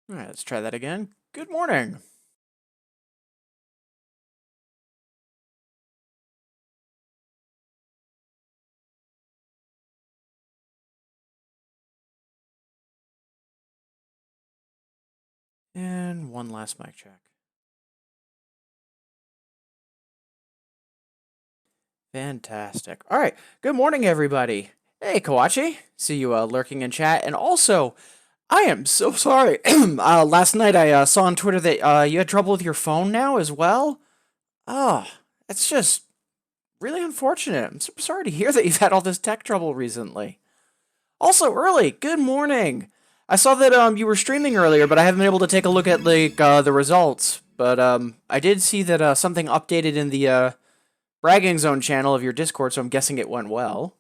All right, let's try that again. Good morning. And one last mic check. Fantastic. All right. Good morning, everybody. Hey, Kawachi. See you lurking in chat. And also, I am so sorry. Last night I saw on Twitter that you had trouble with your phone now as well. Oh, it's just really unfortunate. I'm so sorry to hear that you've had all this tech trouble recently. Also, early. Good morning. I saw that you were streaming earlier, but I haven't been able to take a look at the results. But I did see that something updated in the bragging zone channel of your Discord, so I'm guessing it went well.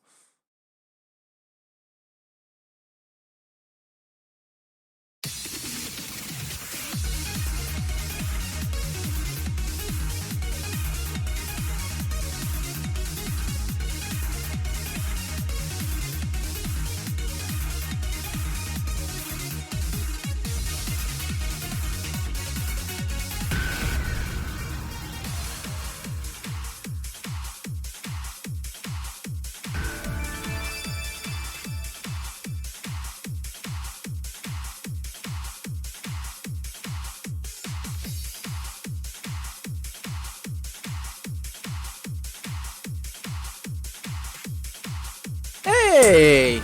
Hey!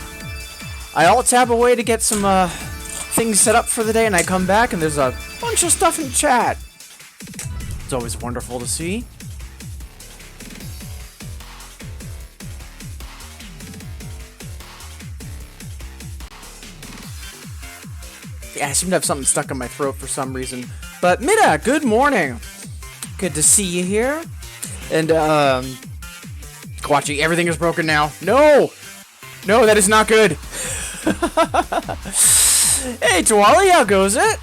I alt tab away to get some things set up for the day, and I come back and there's a bunch of stuff in chat. It's always wonderful to see. Yeah, I seem to have something stuck in my throat for some reason. But Mida, good morning. Good to see you here. And Kawachi, everything is broken now. No! No, that is not good. Hey, Tawali, how goes it?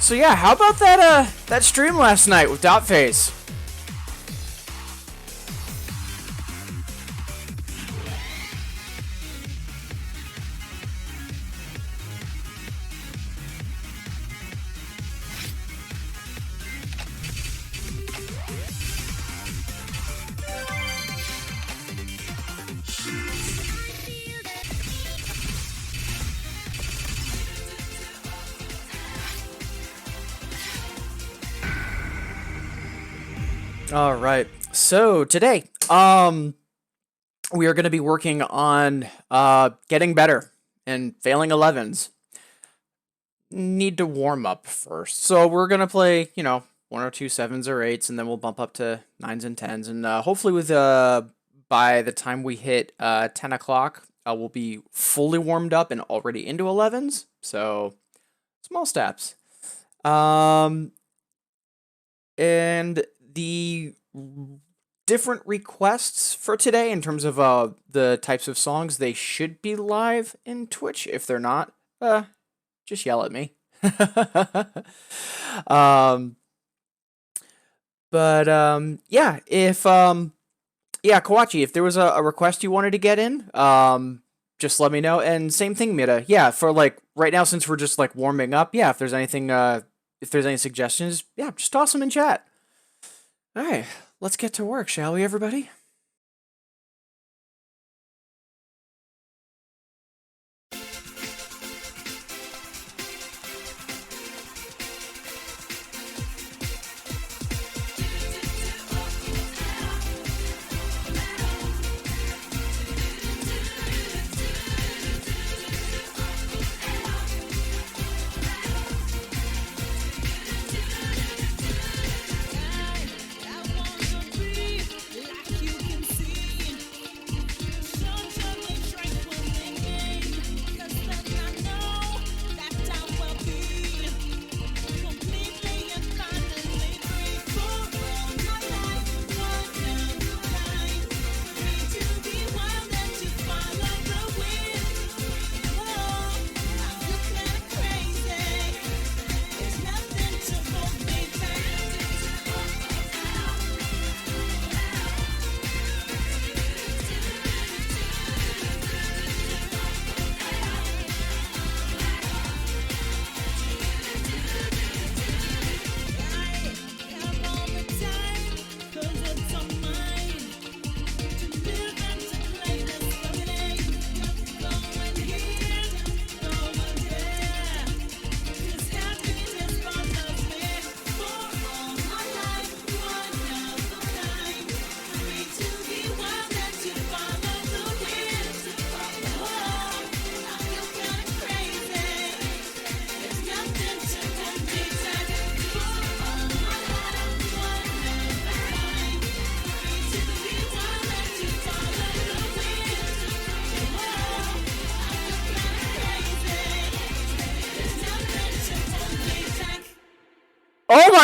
So yeah, how about that stream last night with Dotface? All right. So today, we are going to be working on getting better and failing 11s. Need to warm up first. So we're going to play, one or two 7s or 8s, and then we'll bump up to 9s and 10s. And hopefully with by the time we hit 10 o'clock, we'll be fully warmed up and already into 11s. So small steps. And the different requests for today in terms of the types of songs, they should be live in Twitch. If they're not, just yell at me. Yeah, if Kawachi, if there was a request you wanted to get in, just let me know. And same thing, Mida. Yeah, for like right now, since we're just like warming up, yeah, if there's anything if there's any suggestions, yeah, just toss them in chat. All right, let's get to work, shall we, everybody?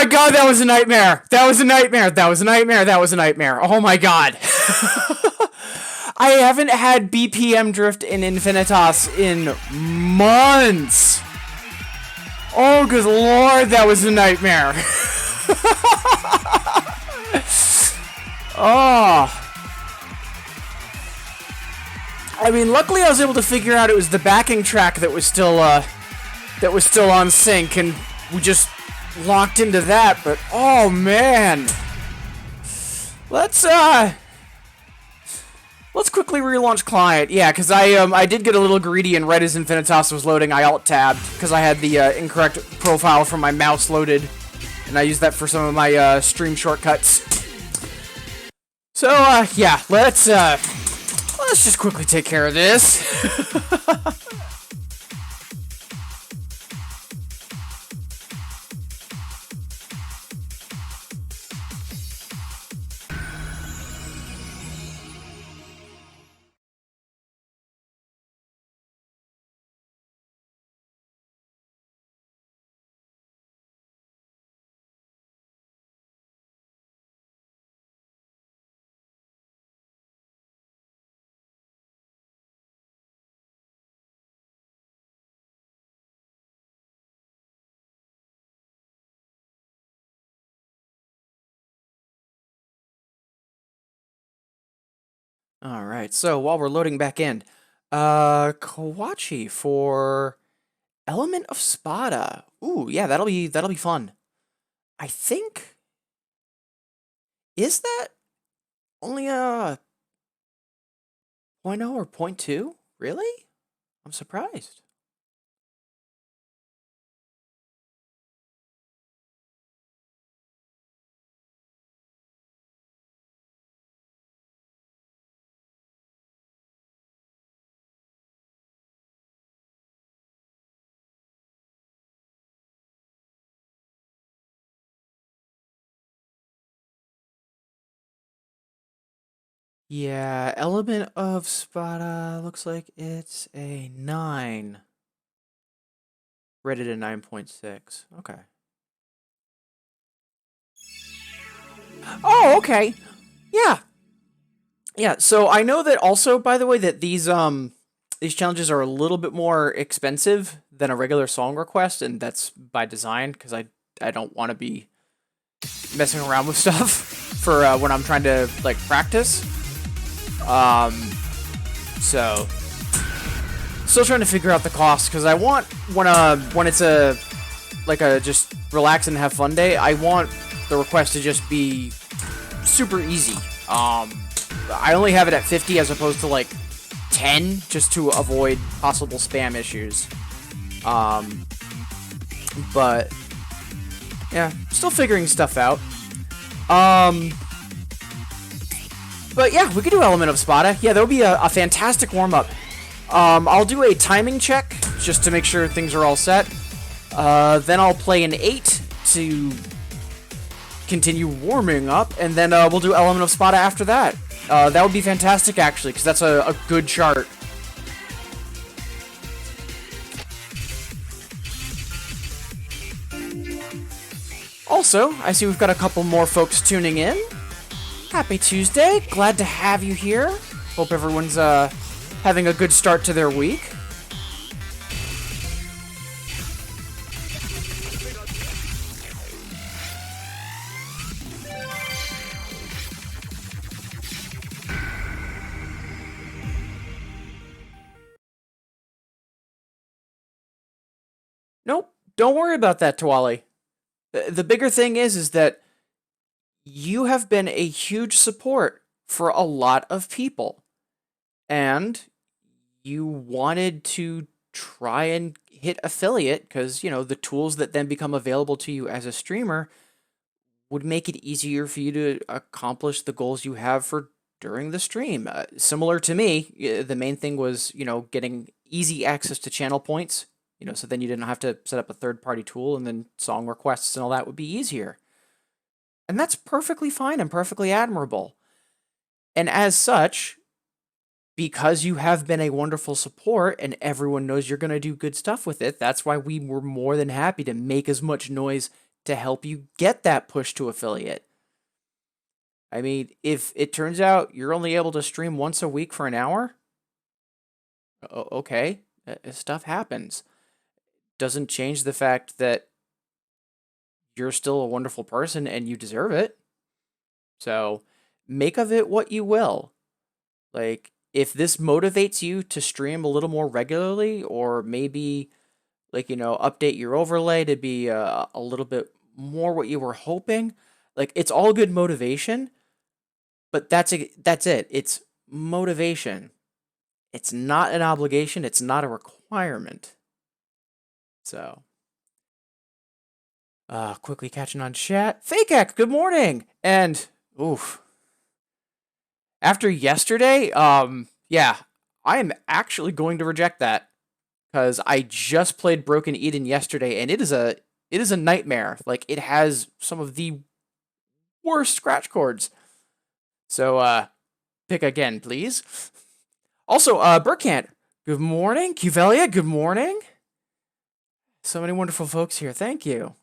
my god, that was a nightmare. That was a nightmare. That was a nightmare. That was a nightmare. Oh my god. I haven't had BPM drift in Infinitas in months. Oh, good lord, that was a nightmare. Oh. I mean, luckily I was able to figure out it was the backing track that was still on sync, and we just locked into that. But oh man, let's quickly relaunch client. Yeah, because I did get a little greedy, and right as Infinitas was loading, I alt-tabbed because I had the incorrect profile from my mouse loaded, and I used that for some of my stream shortcuts. So yeah, let's just quickly take care of this. All right, so while we're loading back in, Kawachi for Element of Spada. Ooh, yeah, that'll be fun. I think, is that only a 0.0 or 0.2? Really? I'm surprised. Yeah, Element of Spada looks like it's a 9. Rated a 9.6. Okay. Oh, okay. Yeah. Yeah, so I know that also, by the way, that these challenges are a little bit more expensive than a regular song request, and that's by design because I don't want to be messing around with stuff for when I'm trying to like practice. So still trying to figure out the cost because I want when it's a just relax and have fun day, I want the request to just be super easy. I only have it at 50 as opposed to like 10 just to avoid possible spam issues. But yeah, still figuring stuff out. But yeah, we could do Element of Spada. Yeah, that would be a fantastic warm-up. I'll do a timing check just to make sure things are all set. Then I'll play an 8 to continue warming up, and then we'll do Element of Spada after that. That would be fantastic, actually, because that's a good chart. Also, I see we've got a couple more folks tuning in. Happy Tuesday. Glad to have you here. Hope everyone's having a good start to their week. Nope, don't worry about that, Twali. The bigger thing is that you have been a huge support for a lot of people, and you wanted to try and hit affiliate because, you know, the tools that then become available to you as a streamer would make it easier for you to accomplish the goals you have for during the stream. Similar to me, the main thing was, you know, getting easy access to channel points, you know, so then you didn't have to set up a third-party tool, and then song requests and all that would be easier. And that's perfectly fine and perfectly admirable. And as such, because you have been a wonderful support and everyone knows you're going to do good stuff with it, that's why we were more than happy to make as much noise to help you get that push to affiliate. I mean, if it turns out you're only able to stream once a week for an hour, okay, stuff happens. Doesn't change the fact that you're still a wonderful person and you deserve it. So make of it what you will. Like, if this motivates you to stream a little more regularly, or maybe, like, update your overlay to be a little bit more what you were hoping, like, it's all good motivation, but that's it. It's motivation. It's not an obligation. It's not a requirement. So, quickly catching on chat. FakeX, good morning. And, oof. After yesterday, yeah, I am actually going to reject that. Because I just played Broken Eden yesterday, and it is a nightmare. Like, it has some of the worst scratch chords. So, pick again, please. Also, Burkant, good morning. Cuvelia, good morning. So many wonderful folks here. Thank you.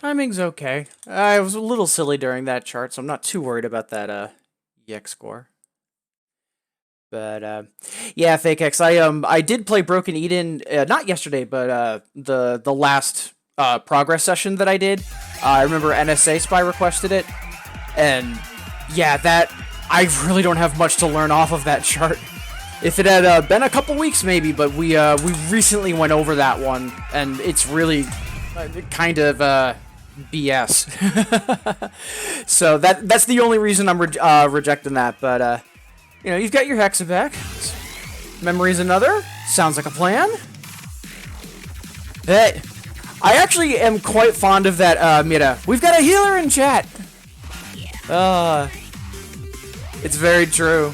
Timing's okay. I was a little silly during that chart, so I'm not too worried about that EX score. But yeah, FakeX. I did play Broken Eden not yesterday, but the last progress session that I did. I remember NSA Spy requested it, and yeah, that I really don't have much to learn off of that chart. If it had been a couple weeks, maybe, but we recently went over that one, and it's really kind of BS. So that's the only reason I'm rejecting that. But you've got your Hexa back. Memory's another. Sounds like a plan. Hey, I actually am quite fond of that Mira. We've got a healer in chat. It's very true.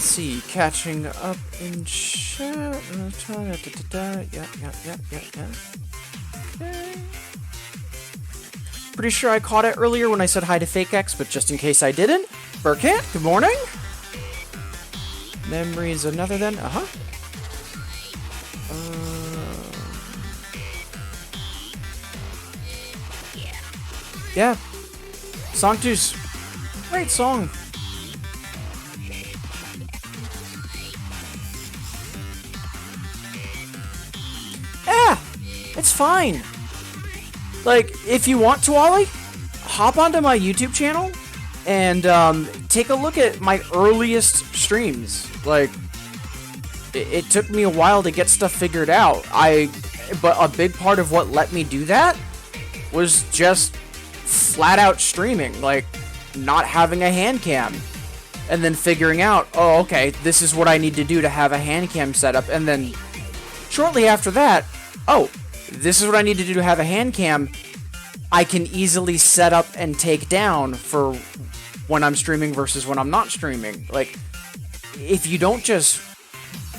See, catching up in chat. Yeah. Okay. Pretty sure I caught it earlier when I said hi to FakeX, but just in case I didn't. Burkant, good morning. Memory's another then. Yeah. Sanctus. Great song. Yeah, it's fine. Like, if you want to, Ollie, hop onto my YouTube channel and take a look at my earliest streams. Like, it took me a while to get stuff figured out. But a big part of what let me do that was just flat out streaming, like not having a hand cam, and then figuring out, oh, okay, this is what I need to do to have a hand cam set up, and then shortly after that, oh, this is what I need to do to have a hand cam I can easily set up and take down for when I'm streaming versus when I'm not streaming. Like, if you don't just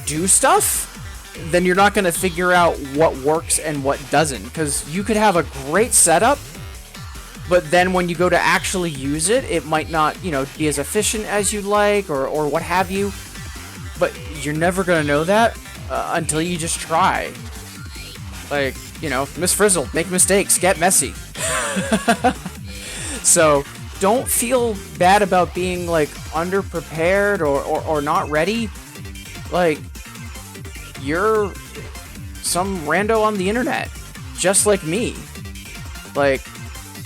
do stuff, then you're not going to figure out what works and what doesn't, because you could have a great setup, but then when you go to actually use it, it might not, be as efficient as you'd like, or what have you. But you're never going to know that until you just try. Like, Miss Frizzle, make mistakes, get messy. So don't feel bad about being like underprepared or not ready. Like, you're some rando on the internet, just like me. Like,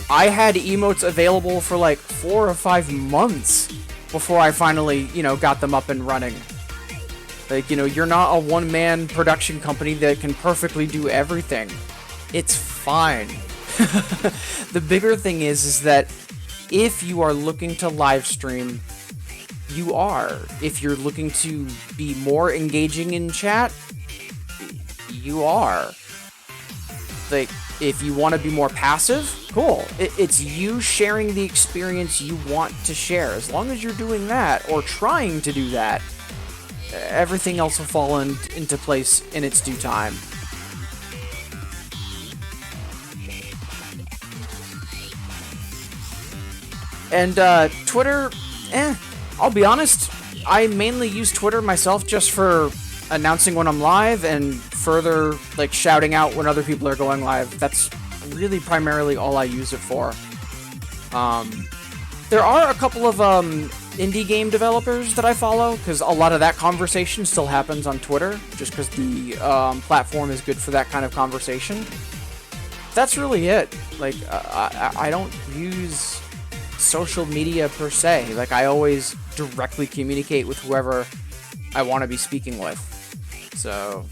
I had emotes available for like 4 or 5 months before I finally, got them up and running. Like, you're not a one-man production company that can perfectly do everything. It's fine. The bigger thing is that if you are looking to live stream, you are. If you're looking to be more engaging in chat, you are. Like, if you want to be more passive, cool. It's you sharing the experience you want to share. As long as you're doing that, or trying to do that, everything else will fall into place in its due time. And Twitter, I'll be honest, I mainly use Twitter myself just for announcing when I'm live and further, like, shouting out when other people are going live. That's really primarily all I use it for. There are a couple of indie game developers that I follow, because a lot of that conversation still happens on Twitter, just because the platform is good for that kind of conversation. That's really it. Like, I don't use social media per se. Like, I always directly communicate with whoever I want to be speaking with. So,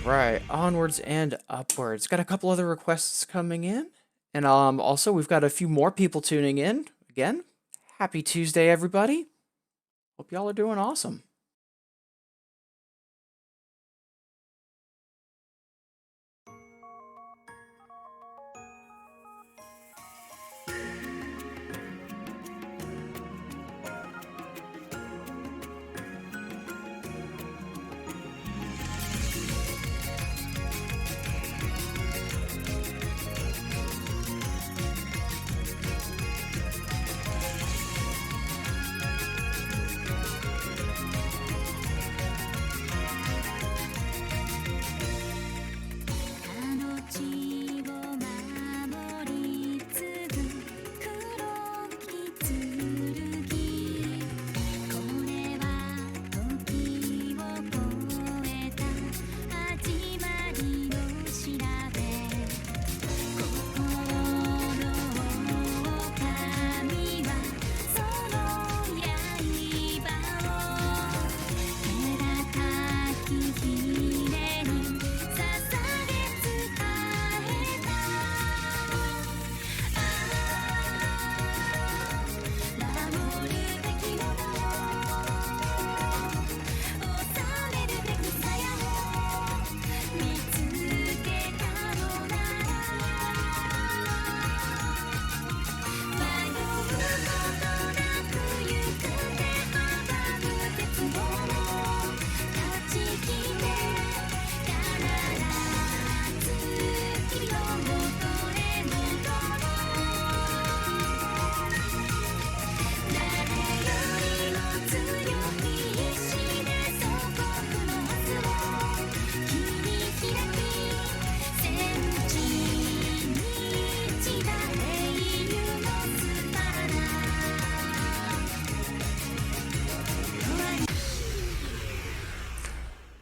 alright, onwards and upwards. Got a couple other requests coming in, and also we've got a few more people tuning in. Again, happy Tuesday, everybody. Hope y'all are doing awesome.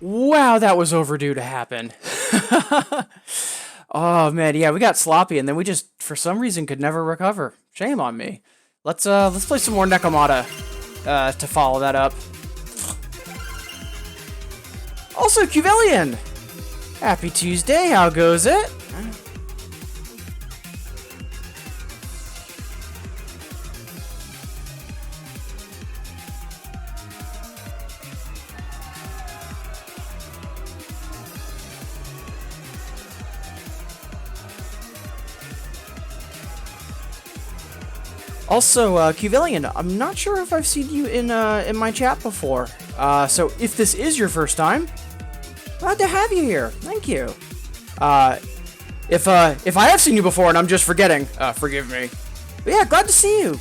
Wow, that was overdue to happen. Oh man, yeah, we got sloppy and then we just for some reason could never recover. Shame on me. Let's play some more Nekomata to follow that up. Also, Cuvelian! Happy Tuesday, how goes it? Also, Cuvelian, I'm not sure if I've seen you in my chat before. So if this is your first time, glad to have you here. Thank you. If I have seen you before and I'm just forgetting, forgive me. But yeah, glad to see you.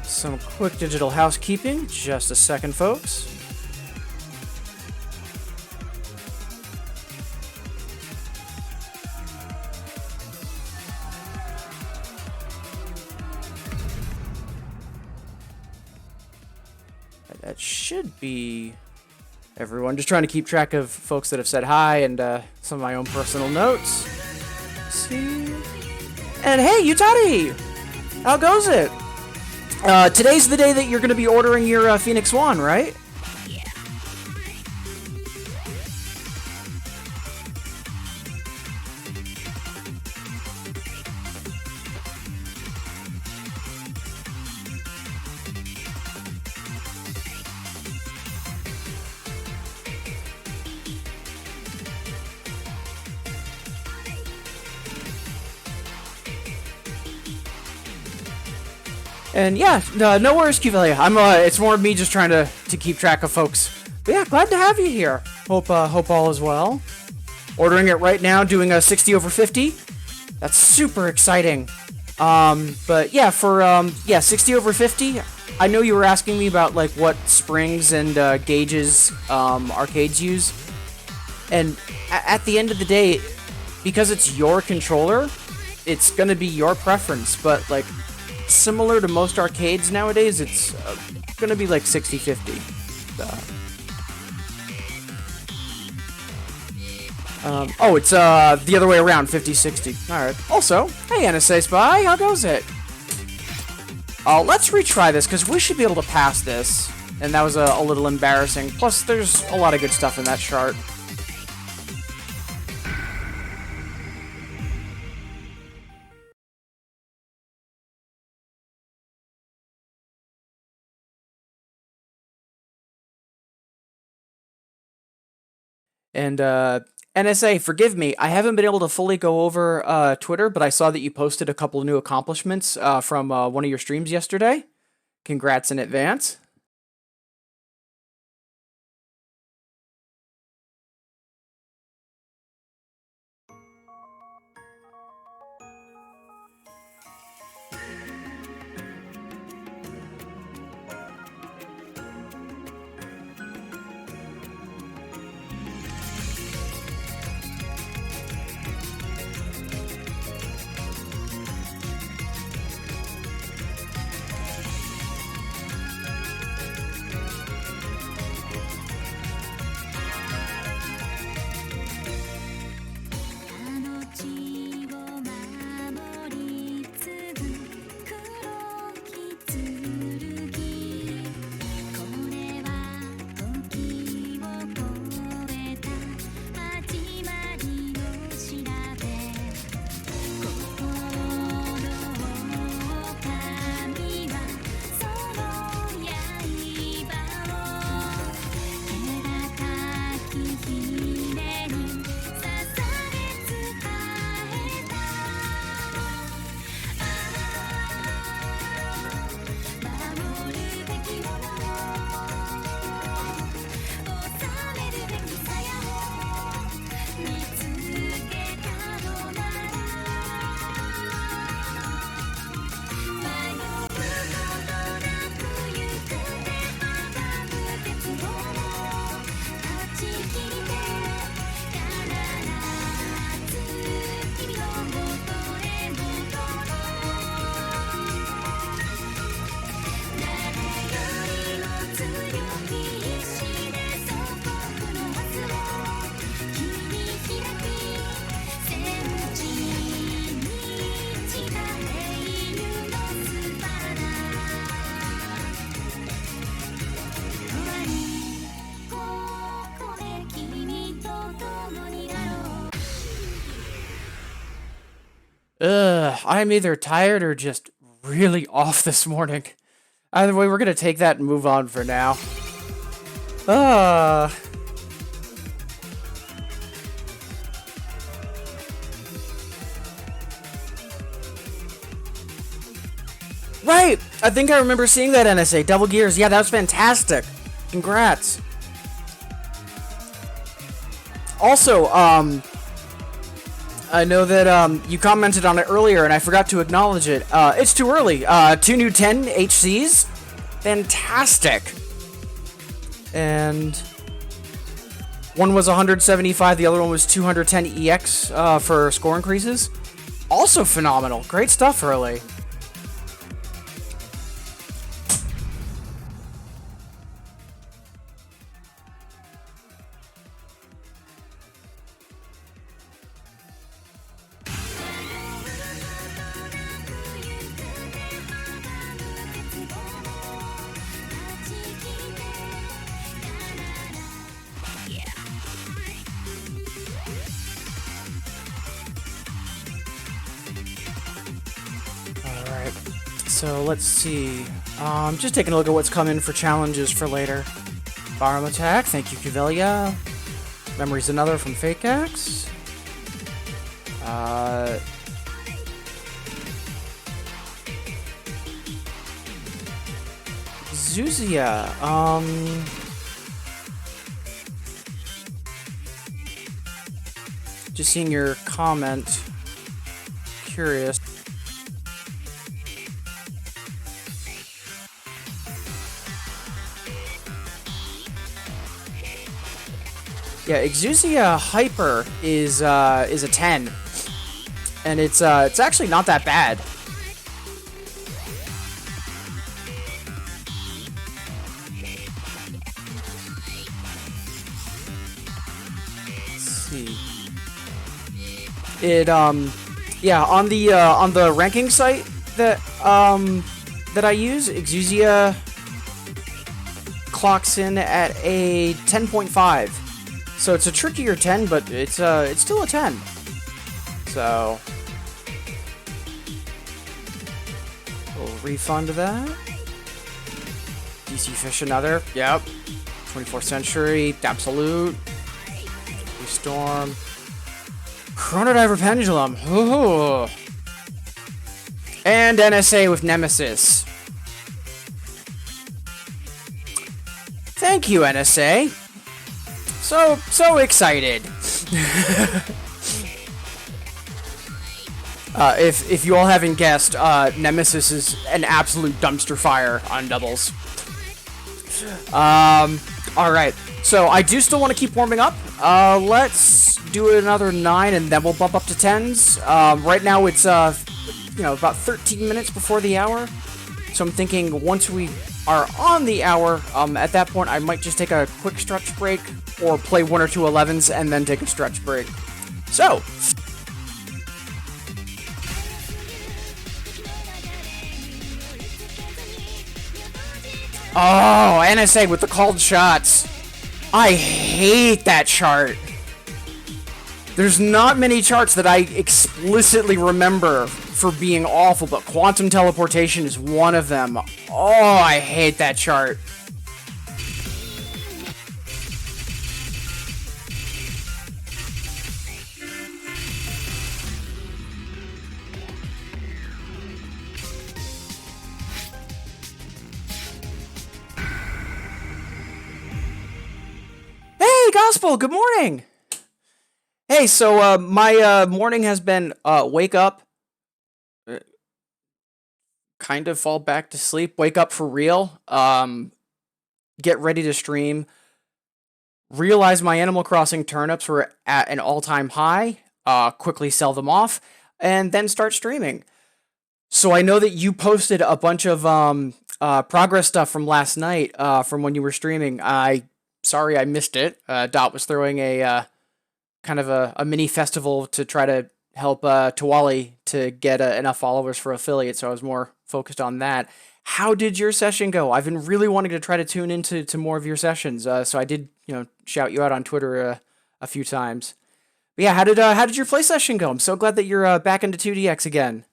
Some quick digital housekeeping. Just a second, folks. That should be everyone. Just trying to keep track of folks that have said hi and some of my own personal notes. Let's see. And hey, Utari! How goes it? Today's the day that you're going to be ordering your Phoenix Swan, right? Yeah. And yeah, no worries, Cuvelia. It's more of me just trying to keep track of folks. But yeah, glad to have you here. Hope all is well. Ordering it right now, doing a 60 over 50. That's super exciting. But yeah, for 60 over 50. I know you were asking me about like what springs and gauges arcades use. And at the end of the day, because it's your controller, it's gonna be your preference. But like, similar to most arcades nowadays, it's gonna be like 60-50. It's the other way around, 50-60. Alright. Also, hey NSA Spy, how goes it? Let's retry this, because we should be able to pass this. And that was a little embarrassing. Plus, there's a lot of good stuff in that chart. And NSA, forgive me, I haven't been able to fully go over Twitter, but I saw that you posted a couple of new accomplishments from one of your streams yesterday. Congrats in advance. I'm either tired or just really off this morning. Either way, we're gonna take that and move on for now. Uh... Right! I think I remember seeing that NSA. Double Gears. Yeah, that was fantastic. Congrats. Also, I know that you commented on it earlier and I forgot to acknowledge it. It's too early. 2 new 10 HCs. Fantastic. And one was 175, the other one was 210 EX for score increases. Also phenomenal. Great stuff early. Alright, so let's see. Just taking a look at what's coming for challenges for later. Firearm attack, thank you, Cuvelia. Memory's another from Fake Axe. Zuzia, just seeing your comment. Curious. Yeah, Exusia Hyper is a 10, and it's actually not that bad. Let's see. It yeah, on the ranking site that I use, Exusia clocks in at a 10.5. So it's a trickier 10, but it's still a 10. So we'll refund that. DC Fish another. Yep. 24th Century. Absolute. Storm. Chronodiver Pendulum. Ooh. And NSA with Nemesis. Thank you, NSA. So excited. If you all haven't guessed, Nemesis is an absolute dumpster fire on doubles. Alright, so I do still want to keep warming up. Let's do another 9 and then we'll bump up to 10s. Right now it's, about 13 minutes before the hour. So I'm thinking once we are on the hour, at that point I might just take a quick stretch break or play 1 or 2 11s and then take a stretch break. So, oh, NSA with the called shots. I hate that chart. There's not many charts that I explicitly remember for being awful, but quantum teleportation is one of them. Oh, I hate that chart. Hey, Gospel, good morning. Hey, so my morning has been wake up, kind of fall back to sleep, wake up for real, get ready to stream, realize my Animal Crossing turnips were at an all-time high, quickly sell them off, and then start streaming. So I know that you posted a bunch of progress stuff from last night, from when you were streaming. Sorry I missed it. Dot was throwing a kind of a mini festival to try to help Tawali to get enough followers for affiliate, so I was more focused on that. How did your session go? I've been really wanting to try to tune into more of your sessions, so I did shout you out on Twitter a few times. But yeah, how did your play session go? I'm so glad that you're back into 2DX again.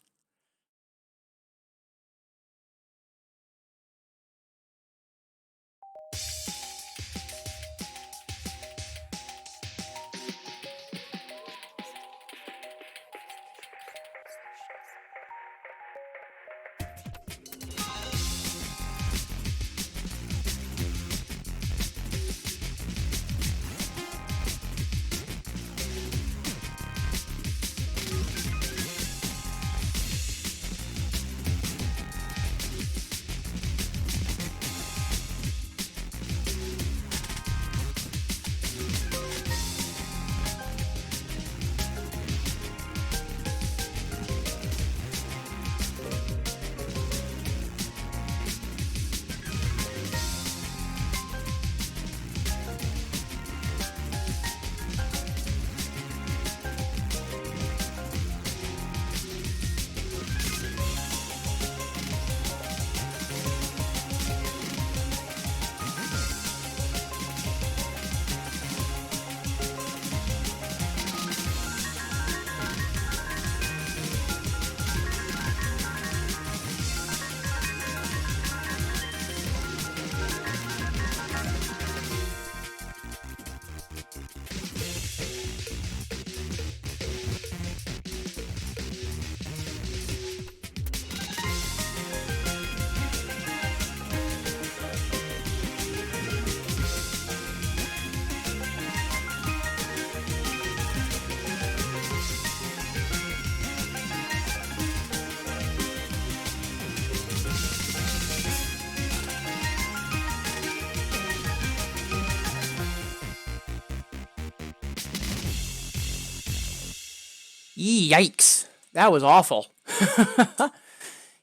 Yikes. That was awful.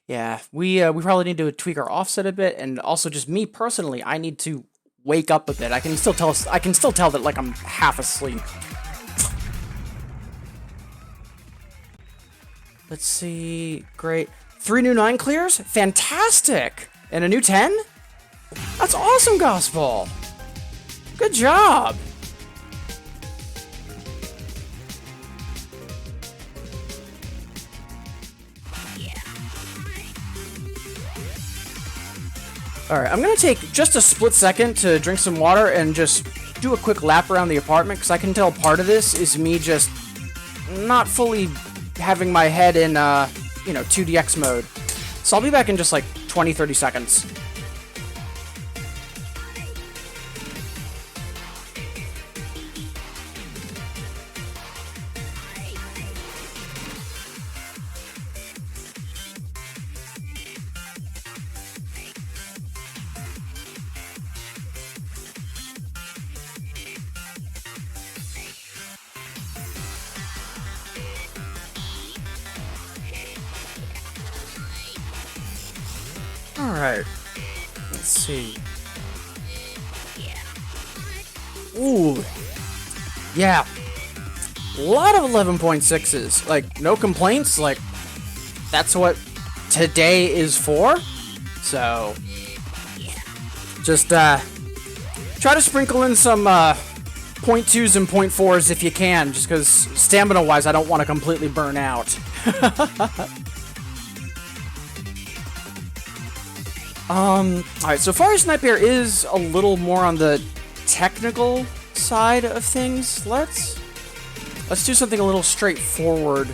Yeah, we probably need to tweak our offset a bit, and also just me personally, I need to wake up a bit. I can still tell that like I'm half asleep. Let's see. Great. 3 new 9 clears? Fantastic! And a new 10? That's awesome, Gospel! Good job! Alright, I'm gonna take just a split second to drink some water and just do a quick lap around the apartment, because I can tell part of this is me just not fully having my head in, 2DX mode. So I'll be back in just like 20-30 seconds. Alright. Let's see. Ooh. Yeah. A lot of 11.6s. Like, no complaints. Like, that's what today is for. So, just, try to sprinkle in some, .2s and .4s if you can, just because stamina-wise, I don't want to completely burn out. Alright, so Fire Sniper is a little more on the technical side of things. Let's do something a little straightforward.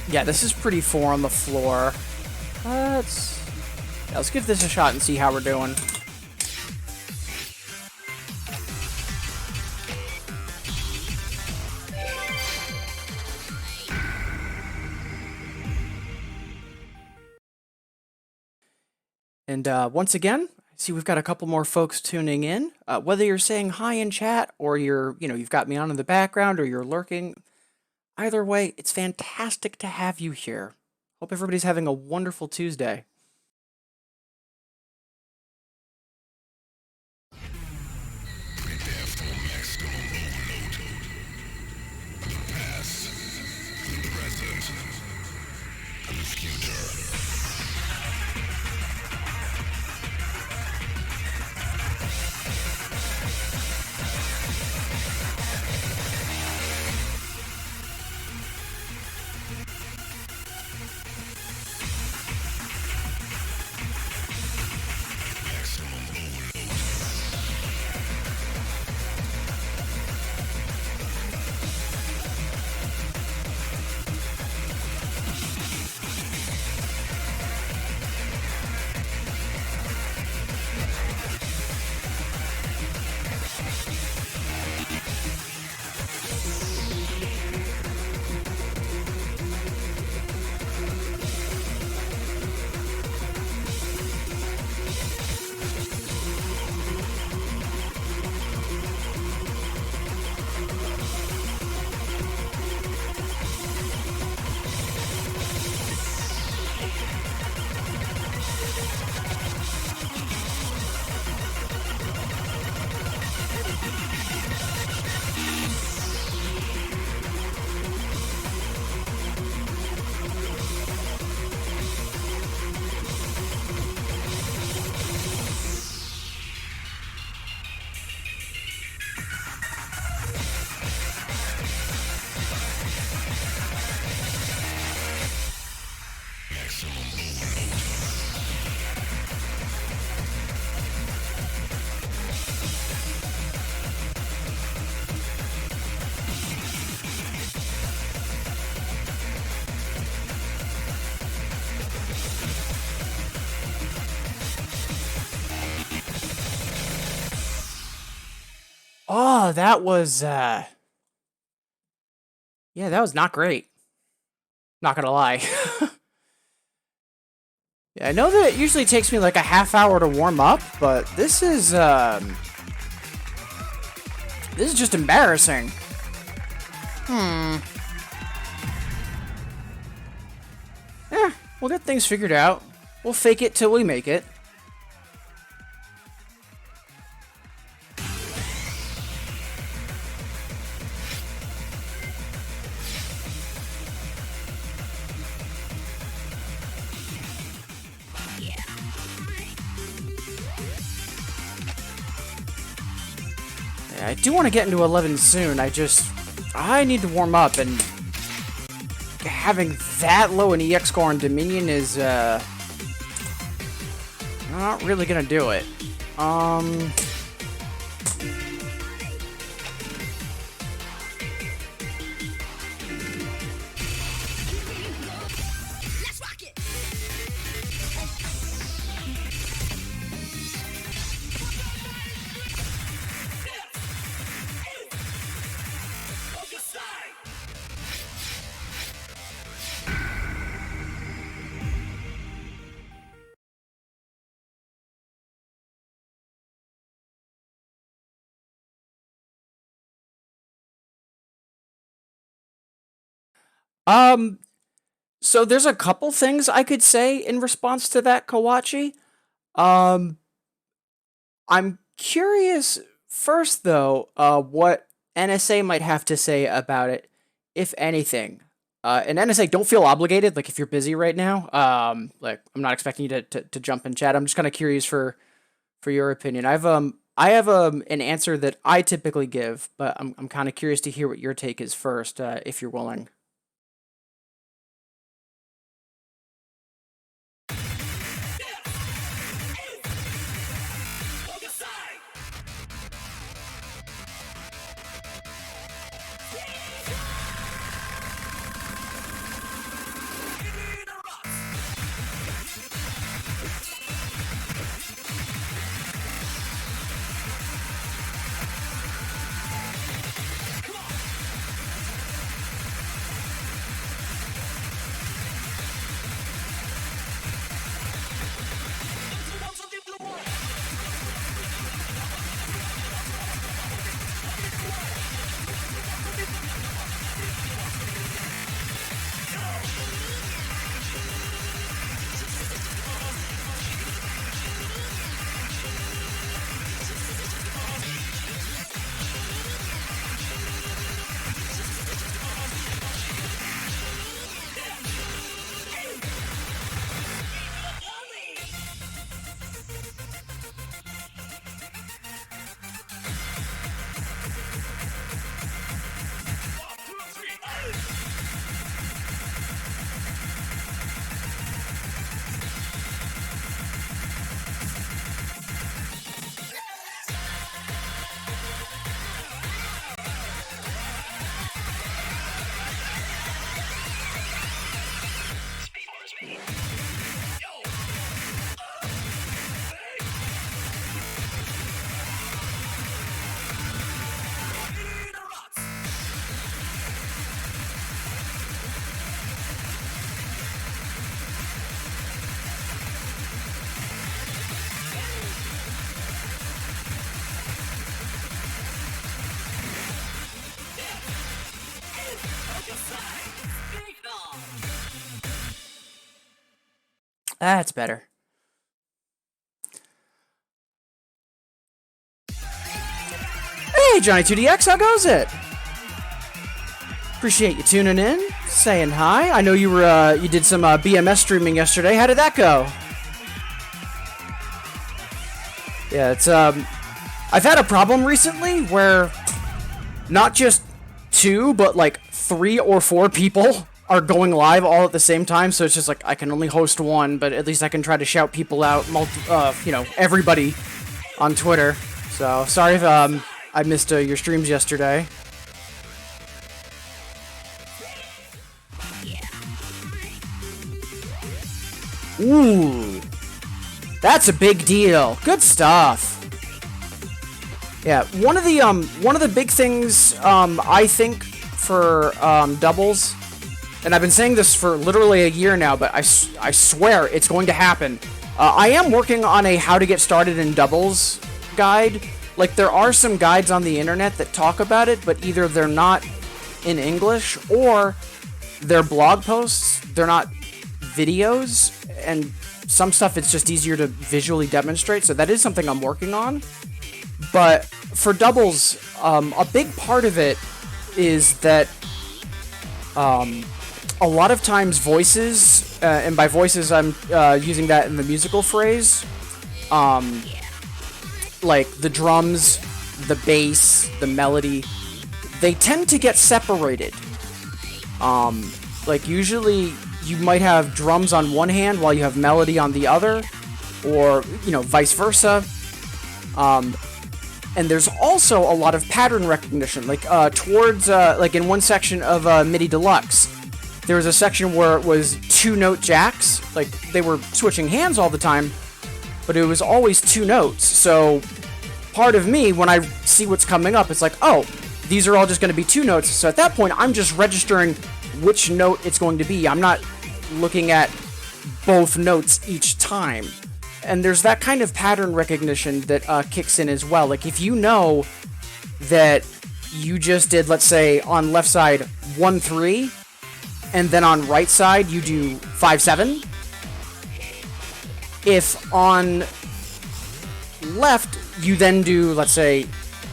Yeah, this is pretty 4 on the floor. Let's give this a shot and see how we're doing. And once again, I see we've got a couple more folks tuning in. Whether you're saying hi in chat or you've got me on in the background or you're lurking, either way, it's fantastic to have you here. Hope everybody's having a wonderful Tuesday. Oh, that was, yeah, that was not great. Not gonna lie. Yeah, I know that it usually takes me like a half hour to warm up, but this is just embarrassing. We'll get things figured out. We'll fake it till we make it. Yeah, I do want to get into 11 soon. I need to warm up, and having that low an EX score on Dominion is not really gonna do it. So there's a couple things I could say in response to that, Kawachi. Um, I'm curious first though, what NSA might have to say about it, if anything. And NSA, don't feel obligated. Like if you're busy right now, like I'm not expecting you to jump in chat. I'm just kind of curious for your opinion. I have an answer that I typically give, but I'm kind of curious to hear what your take is first, if you're willing. That's better. Hey, Johnny2DX, how goes it? Appreciate you tuning in, saying hi. I know you did some BMS streaming yesterday. How did that go? Yeah, it's I've had a problem recently where not just 2, but like 3 or 4 people are going live all at the same time, so it's just like I can only host one, but at least I can try to shout people out, everybody on Twitter. So sorry if I missed your streams yesterday. Ooh, that's a big deal. Good stuff. Yeah, one of the big things I think for doubles, and I've been saying this for literally a year now, but I swear it's going to happen. I am working on a how to get started in doubles guide. Like, there are some guides on the internet that talk about it, but either they're not in English or they're blog posts. They're not videos, and some stuff it's just easier to visually demonstrate. So that is something I'm working on. But for doubles, a big part of it is that a lot of times voices, and by voices I'm using that in the musical phrase, like the drums, the bass, the melody, they tend to get separated. Like usually you might have drums on one hand while you have melody on the other, or, you know, vice versa. And there's also a lot of pattern recognition, like towards, like in one section of MIDI Deluxe, there was a section where it was 2-note jacks, like they were switching hands all the time, but it was always 2 notes. So part of me, when I see what's coming up, it's like, oh, these are all just going to be 2 notes. So at that point, I'm just registering which note it's going to be. I'm not looking at both notes each time. And there's that kind of pattern recognition that kicks in as well. Like, if you know that you just did, let's say, on left side 1-3, and then on right side you do 5-7. If on left you then do, let's say,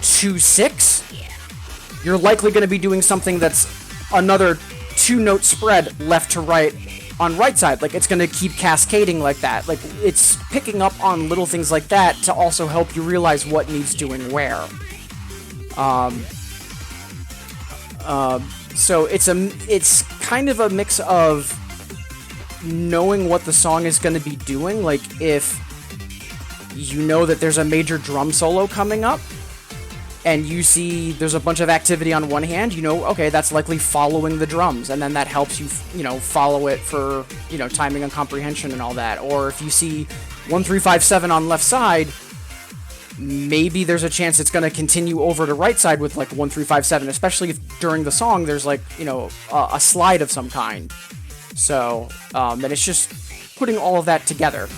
2-6, you're likely going to be doing something that's another 2-note spread left to right on right side. Like, it's going to keep cascading like that. Like, it's picking up on little things like that to also help you realize what needs doing where. So it's kind of a mix of knowing what the song is going to be doing. Like, if you know that there's a major drum solo coming up, and you see there's a bunch of activity on one hand, you know, okay, that's likely following the drums, and then that helps you, you know, follow it for, you know, timing and comprehension and all that. Or if you see 1-3-5-7 on left side, maybe there's a chance it's going to continue over to right side with, like, 1-3-5-7, especially if during the song there's, like, you know, a slide of some kind. So, and it's just putting all of that together.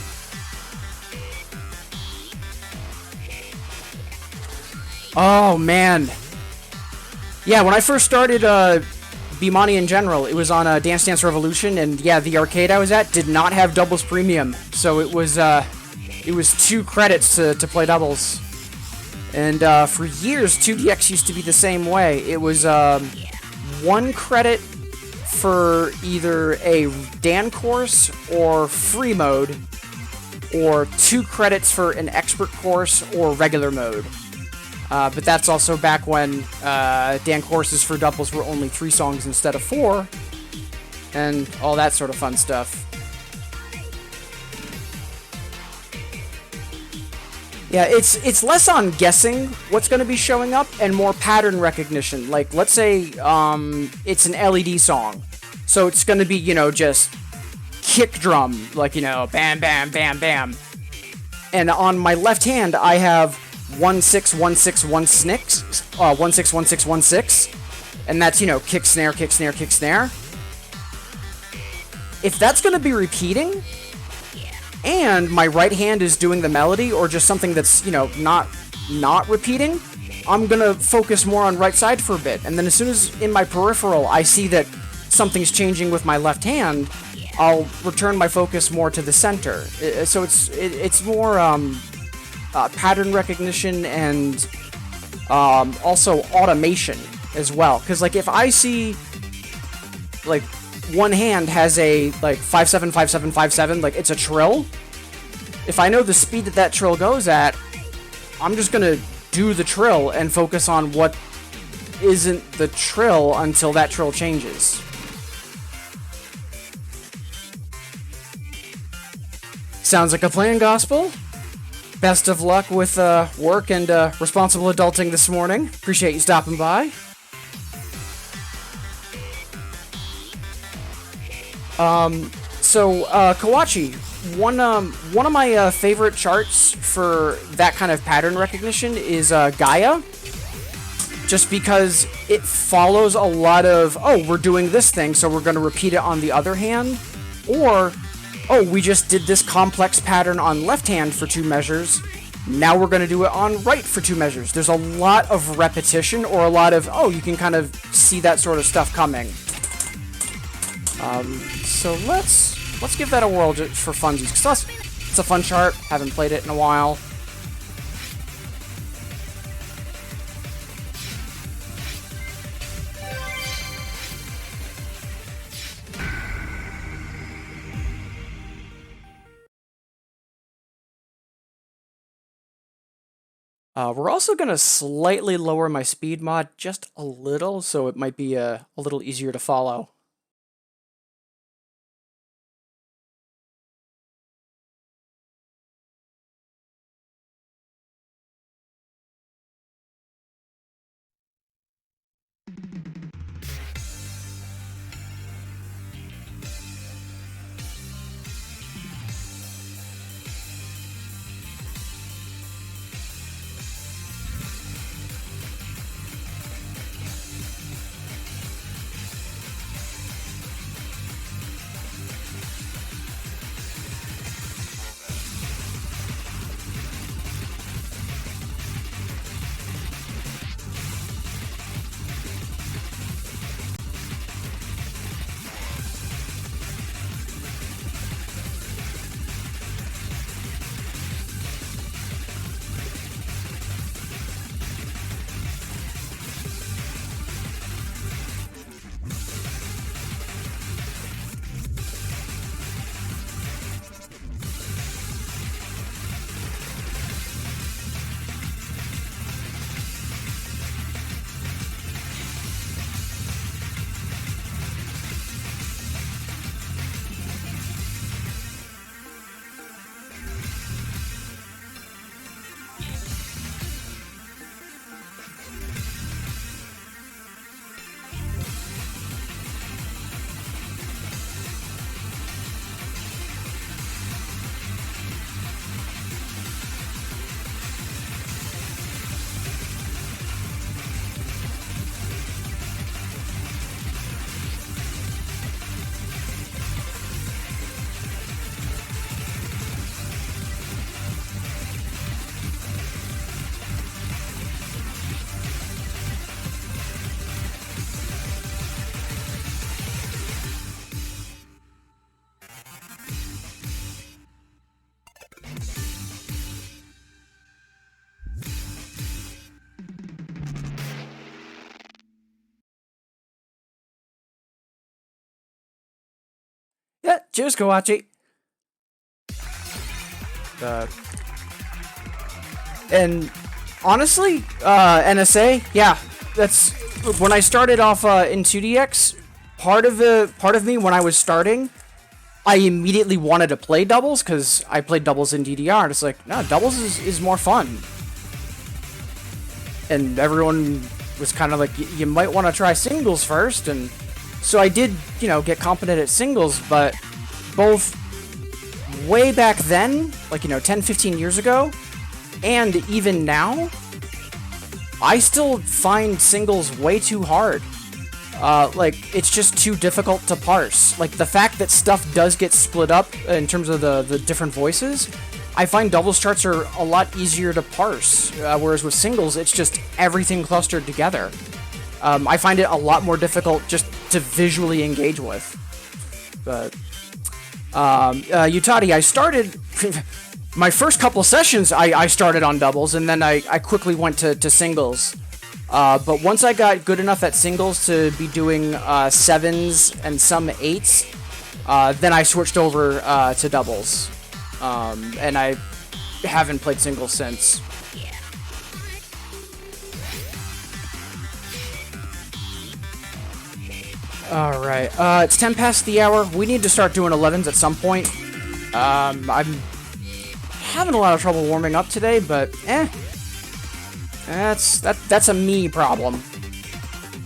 Oh, man. Yeah, when I first started Bemani in general, it was on Dance Dance Revolution, and yeah, the arcade I was at did not have doubles premium, so it was 2 credits to play doubles. And for years, 2DX used to be the same way. It was 1 credit for either a Dan course or free mode, or 2 credits for an expert course or regular mode. But that's also back when Dan courses for doubles were only 3 songs instead of 4, and all that sort of fun stuff. Yeah, it's less on guessing what's going to be showing up and more pattern recognition. Like, let's say it's an LED song, so it's going to be, you know, just kick drum, like, you know, bam, bam, bam, bam. And on my left hand, I have 1-6-1-6-1-6, 1-6-1-6-1-6, and that's, you know, kick, snare, kick, snare, kick, snare. If that's going to be repeating, and my right hand is doing the melody, or just something that's, you know, not repeating, I'm going to focus more on right side for a bit. And then as soon as in my peripheral I see that something's changing with my left hand, I'll return my focus more to the center. So it's more pattern recognition and also automation as well. Because, like, if I see, like, one hand has a, like, 5-7, 5-7, 5-7, like, it's a trill. If I know the speed that trill goes at, I'm just gonna do the trill and focus on what isn't the trill until that trill changes. Sounds like a plan, Gospel. Best of luck with work and responsible adulting this morning. Appreciate you stopping by. So, Kawachi, one of my favorite charts for that kind of pattern recognition is Gaia. Just because it follows a lot of, oh, we're doing this thing, so we're going to repeat it on the other hand. Or, oh, we just did this complex pattern on left hand for 2 measures. Now we're going to do it on right for 2 measures. There's a lot of repetition, or a lot of, oh, you can kind of see that sort of stuff coming. So let's give that a whirl just for funsies, because it's a fun chart. Haven't played it in a while. We're also going to slightly lower my speed mod just a little, so it might be a little easier to follow. Yeah, cheers, Kawachi. And honestly, NSA, yeah, that's when I started off in 2DX. Part of me when I was starting, I immediately wanted to play doubles because I played doubles in DDR, and it's like, no, doubles is more fun. And everyone was kind of like, you might want to try singles first, and so I did, get competent at singles, but both way back then, like, 10, 15 years ago, and even now, I still find singles way too hard. Like, it's just too difficult to parse. Like, the fact that stuff does get split up in terms of the different voices, I find doubles charts are a lot easier to parse, whereas with singles, it's just everything clustered together. I find it a lot more difficult just to visually engage with. But, Utadi, I started... my first couple sessions, I started on doubles, and then I quickly went to singles. But once I got good enough at singles to be doing 7s and some 8s, then I switched over to doubles. And I haven't played singles since. Alright, it's 10 past the hour. We need to start doing 11s at some point. I'm having a lot of trouble warming up today, but that's a me problem.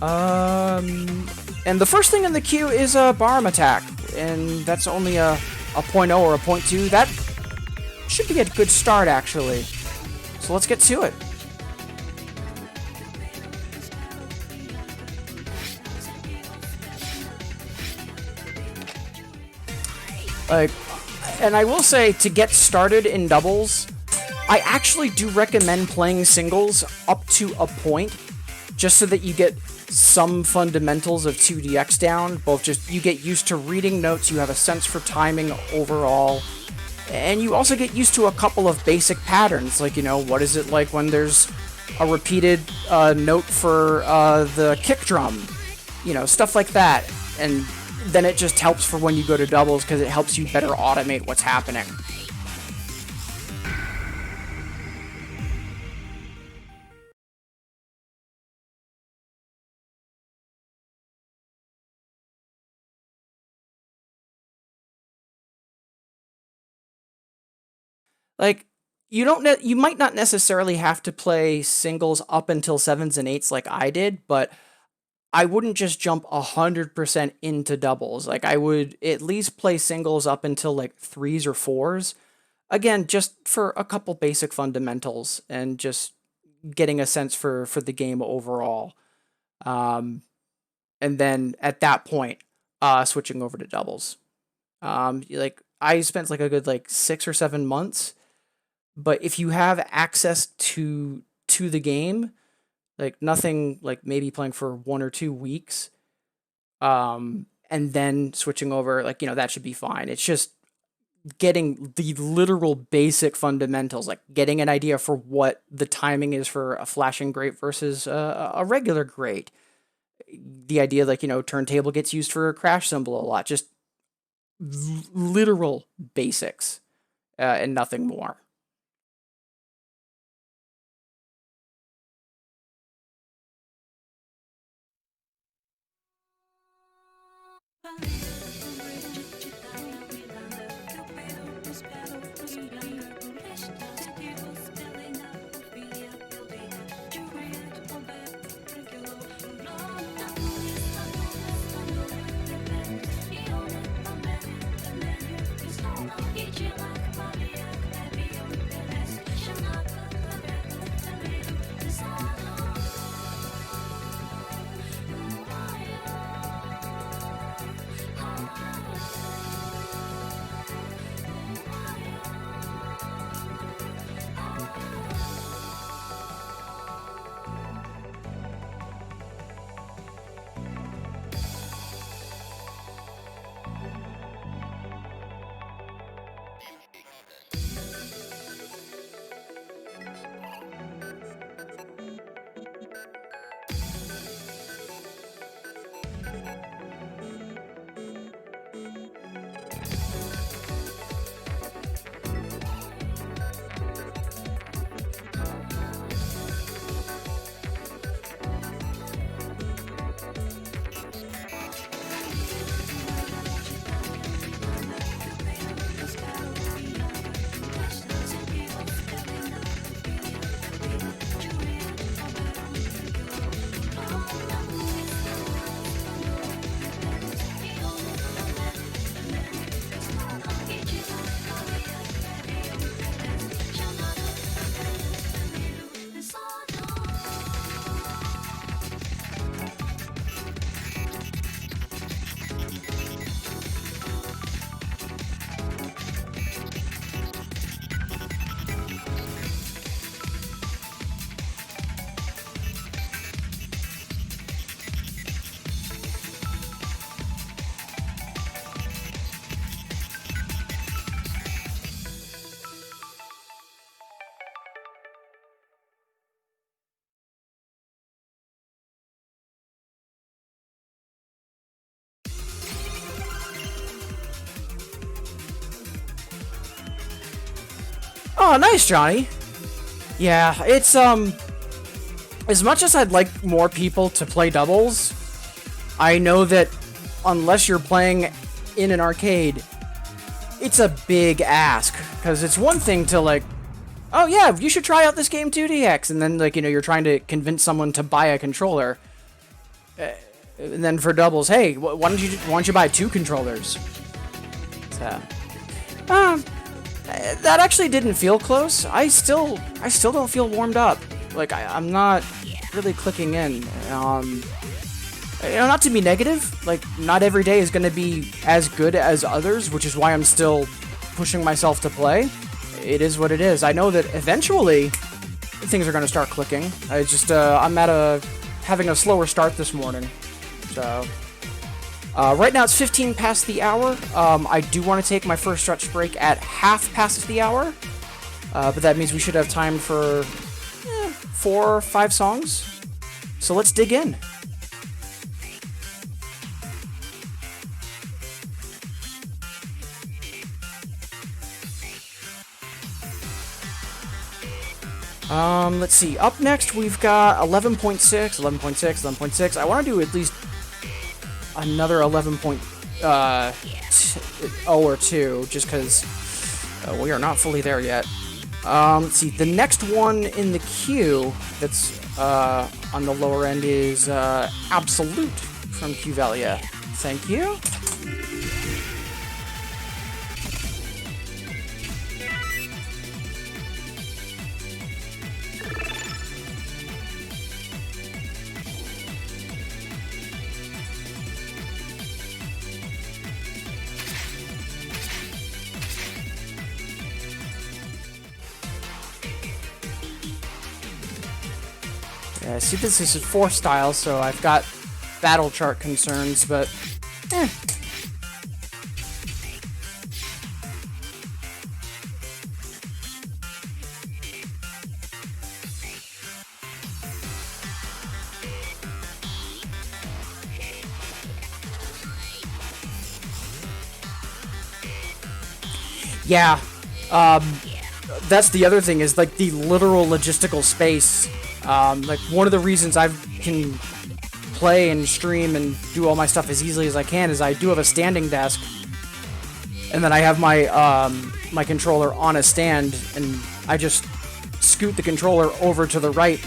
And the first thing in the queue is a Barm attack, and that's only a a .0 or a .2, that should be a good start, actually. So let's get to it. And I will say, to get started in doubles, I actually do recommend playing singles up to a point, just so that you get some fundamentals of 2DX down. Both just, you get used to reading notes, you have a sense for timing overall, and you also get used to a couple of basic patterns, like, you know, what is it like when there's a repeated note for the kick drum, you know, stuff like that. And then it just helps for when you go to doubles, because it helps you better automate what's happening. Like, you might not necessarily have to play singles up until 7s and 8s like I did, but I wouldn't just jump 100% into doubles. Like, I would at least play singles up until like 3s or 4s. Again, just for a couple basic fundamentals and just getting a sense for the game overall. And then at that point, switching over to doubles. Like, I spent like a good like 6 or 7 months, but if you have access to the game, like nothing like maybe playing for 1 or 2 weeks, and then switching over, like, you know, that should be fine. It's just getting the literal basic fundamentals, like getting an idea for what the timing is for a flashing grate versus a regular grate. The idea, like, you know, turntable gets used for a crash cymbal a lot. Just literal basics, and nothing more. Oh, nice, Johnny. Yeah, it's, as much as I'd like more people to play doubles, I know that unless you're playing in an arcade, it's a big ask. Because it's one thing to, like, oh yeah, you should try out this game 2DX, and then, like, you know, you're trying to convince someone to buy a controller. And then for doubles, hey, why don't you buy 2 controllers? So, Um, that actually didn't feel close. I still don't feel warmed up. Like, I'm not really clicking in. Not to be negative, like, not every day is going to be as good as others, which is why I'm still pushing myself to play. It is what it is. I know that eventually things are going to start clicking. I'm having a slower start this morning. So, right now it's 15 past the hour. I do want to take my first stretch break at half past the hour, but that means we should have time for 4 or 5 songs. So let's dig in. Let's see. Up next, we've got 11.6, 11.6, 11.6. I want to do at least another 11.0 or 2, just because we are not fully there yet. Let's see. The next one in the queue that's on the lower end is Absolute from Q-Valia. Thank you. See, this is 4 style, so I've got battle chart concerns, but yeah, that's the other thing, is like the literal logistical space. Like, one of the reasons I can play and stream and do all my stuff as easily as I can is I do have a standing desk, and then I have my my controller on a stand, and I just scoot the controller over to the right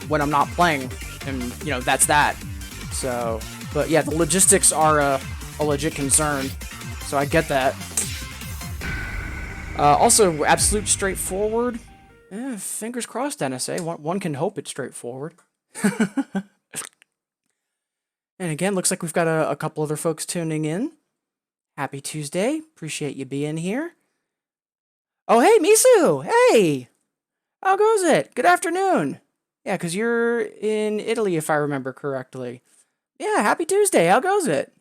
when I'm not playing, and that's that. So, but yeah, the logistics are a legit concern, so I get that. Also, Absolute straightforward. Fingers crossed, NSA. One can hope it's straightforward. And again, looks like we've got a couple other folks tuning in. Happy Tuesday. Appreciate you being here. Oh, hey, Misu! Hey! How goes it? Good afternoon. Yeah, because you're in Italy, if I remember correctly. Yeah, happy Tuesday. How goes it?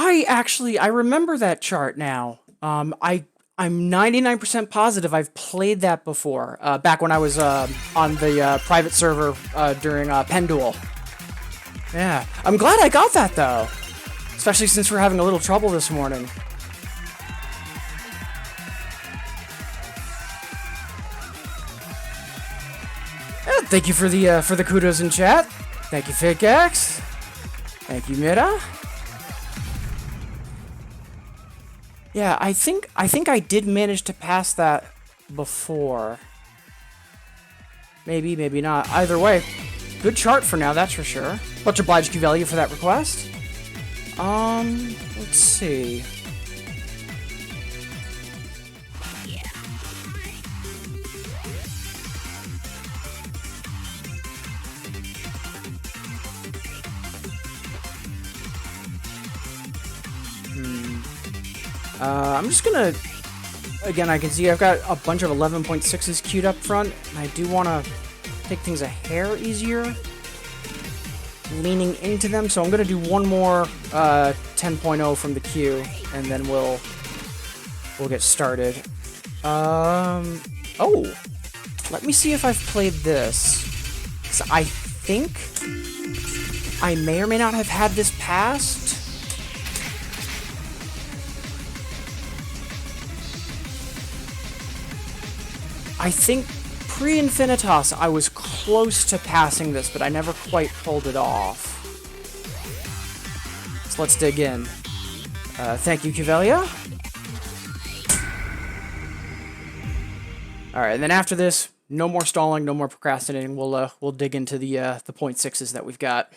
I remember that chart now. I'm 99% positive I've played that before, back when I was on the private server during Penduel. Yeah, I'm glad I got that though, especially since we're having a little trouble this morning. Thank you for the kudos in chat. Thank you, FakeX. Thank you, Mira. Yeah, I think I did manage to pass that before. Maybe, maybe not. Either way, good chart for now, that's for sure. Much obliged, Q-Value, for that request. Let's see. I'm just gonna... Again, I can see I've got a bunch of 11.6s queued up front, and I do want to take things a hair easier, leaning into them, so I'm gonna do one more 10.0 from the queue, and then we'll get started. Oh! Let me see if I've played this. 'Cause I think I may or may not have had this passed. I think pre-Infinitas I was close to passing this, but I never quite pulled it off. So let's dig in. Thank you, Kivelia. Alright, and then after this, no more stalling, no more procrastinating. We'll dig into the 0.6s that we've got.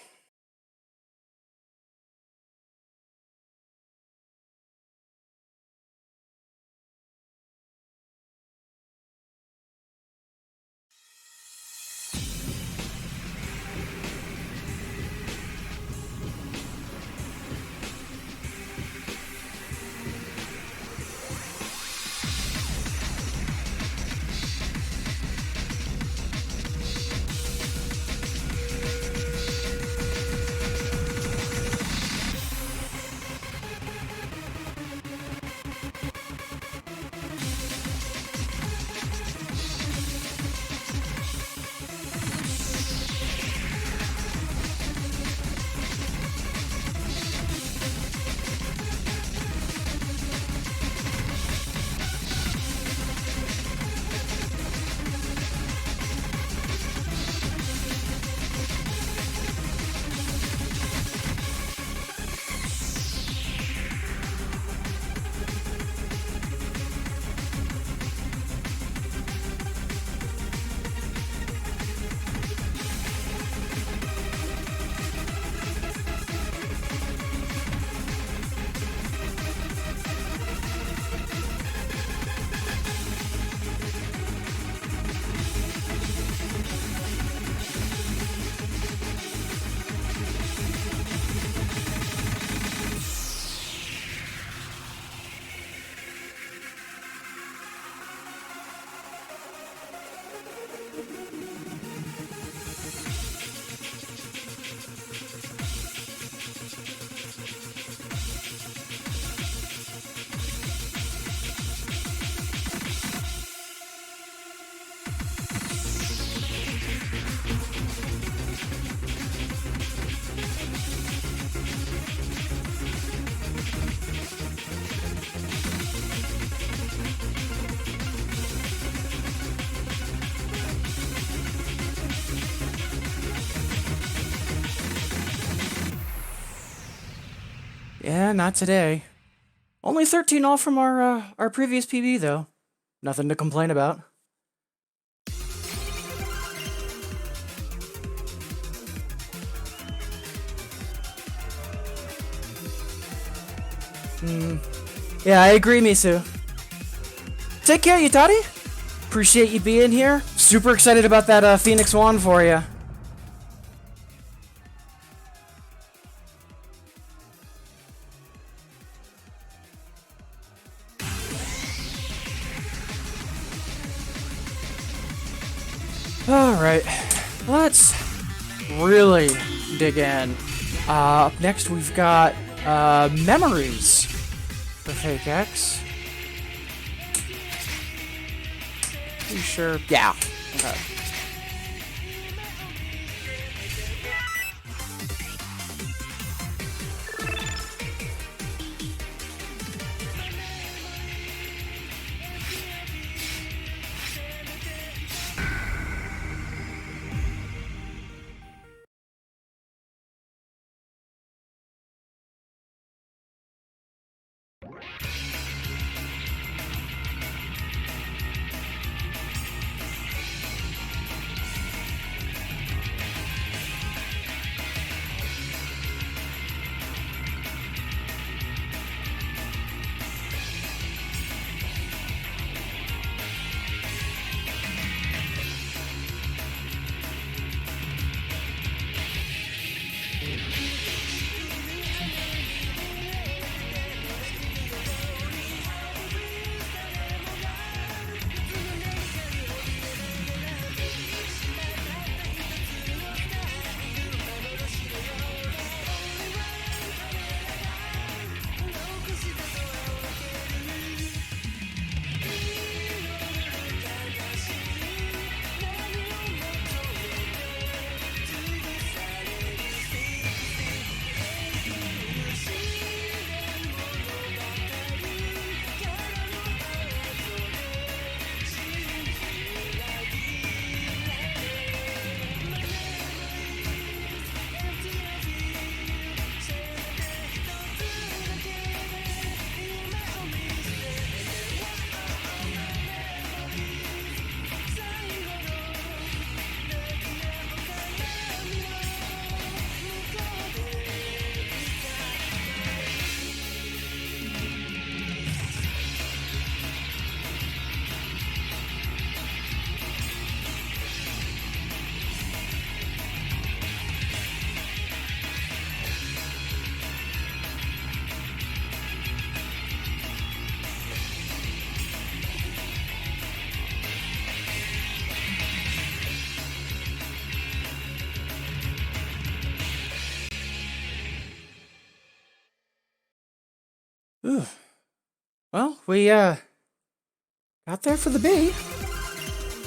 Yeah, not today. Only 13 off from our previous PB, though. Nothing to complain about. Yeah, I agree, Misu. Take care, Yutari. Appreciate you being here. Super excited about that Phoenix Wand for you. Alright, let's really dig in. Up next we've got Memories for Fake X. You sure? Yeah. Okay. Ooh. Well, we got there for the B,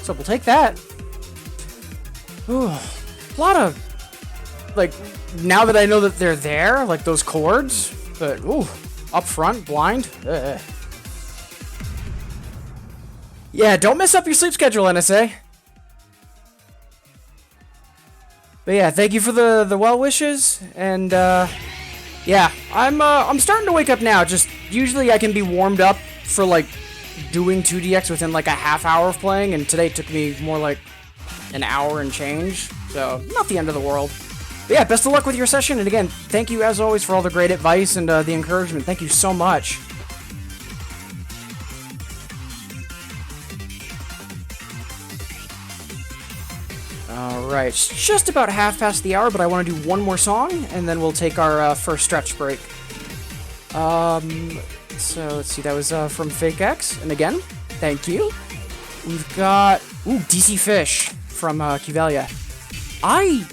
so we'll take that. Ooh, a lot of like now that I know that they're there, like those chords. But ooh, up front, blind. Yeah, don't mess up your sleep schedule, NSA. But yeah, thank you for the well wishes, and yeah, I'm starting to wake up now. Just usually I can be warmed up for like doing 2DX within like a half hour of playing, and today it took me more like an hour and change. So not the end of the world. But yeah, best of luck with your session, and again, thank you as always for all the great advice and the encouragement. Thank you so much. Alright, it's just about half past the hour, but I want to do one more song, and then we'll take our first stretch break. So let's see, that was from Fake X, and again, thank you. We've got, ooh, DC Fish from Cuvelia. I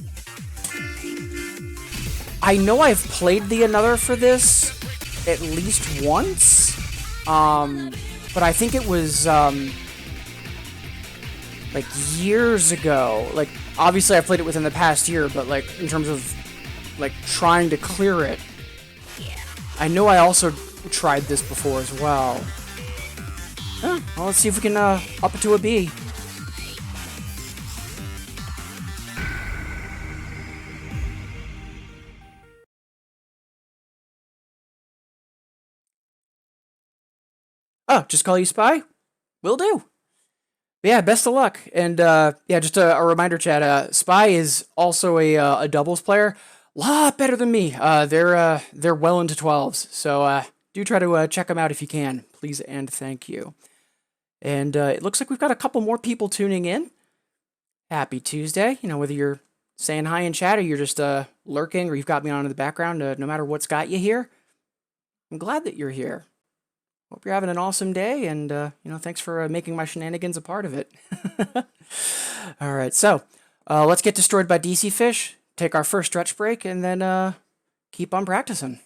know I've played the Another for this at least once, but I think it was, like years ago. Like obviously I played it within the past year, but like in terms of like trying to clear it, I know I also tried this before as well. Well, let's see if we can up it to a B. Oh, just call you Spy? Will do. But yeah, best of luck. And yeah, just a reminder, Chad. Spy is also a doubles player. Lot better than me. They're well into 12s. So do try to check them out if you can, please and thank you. And it looks like we've got a couple more people tuning in. Happy Tuesday. You know, whether you're saying hi in chat or you're just lurking or you've got me on in the background, no matter what's got you here, I'm glad that you're here. Hope you're having an awesome day, and you know, thanks for making my shenanigans a part of it. All right, so let's get destroyed by DC Fish, take our first stretch break, and then keep on practicing.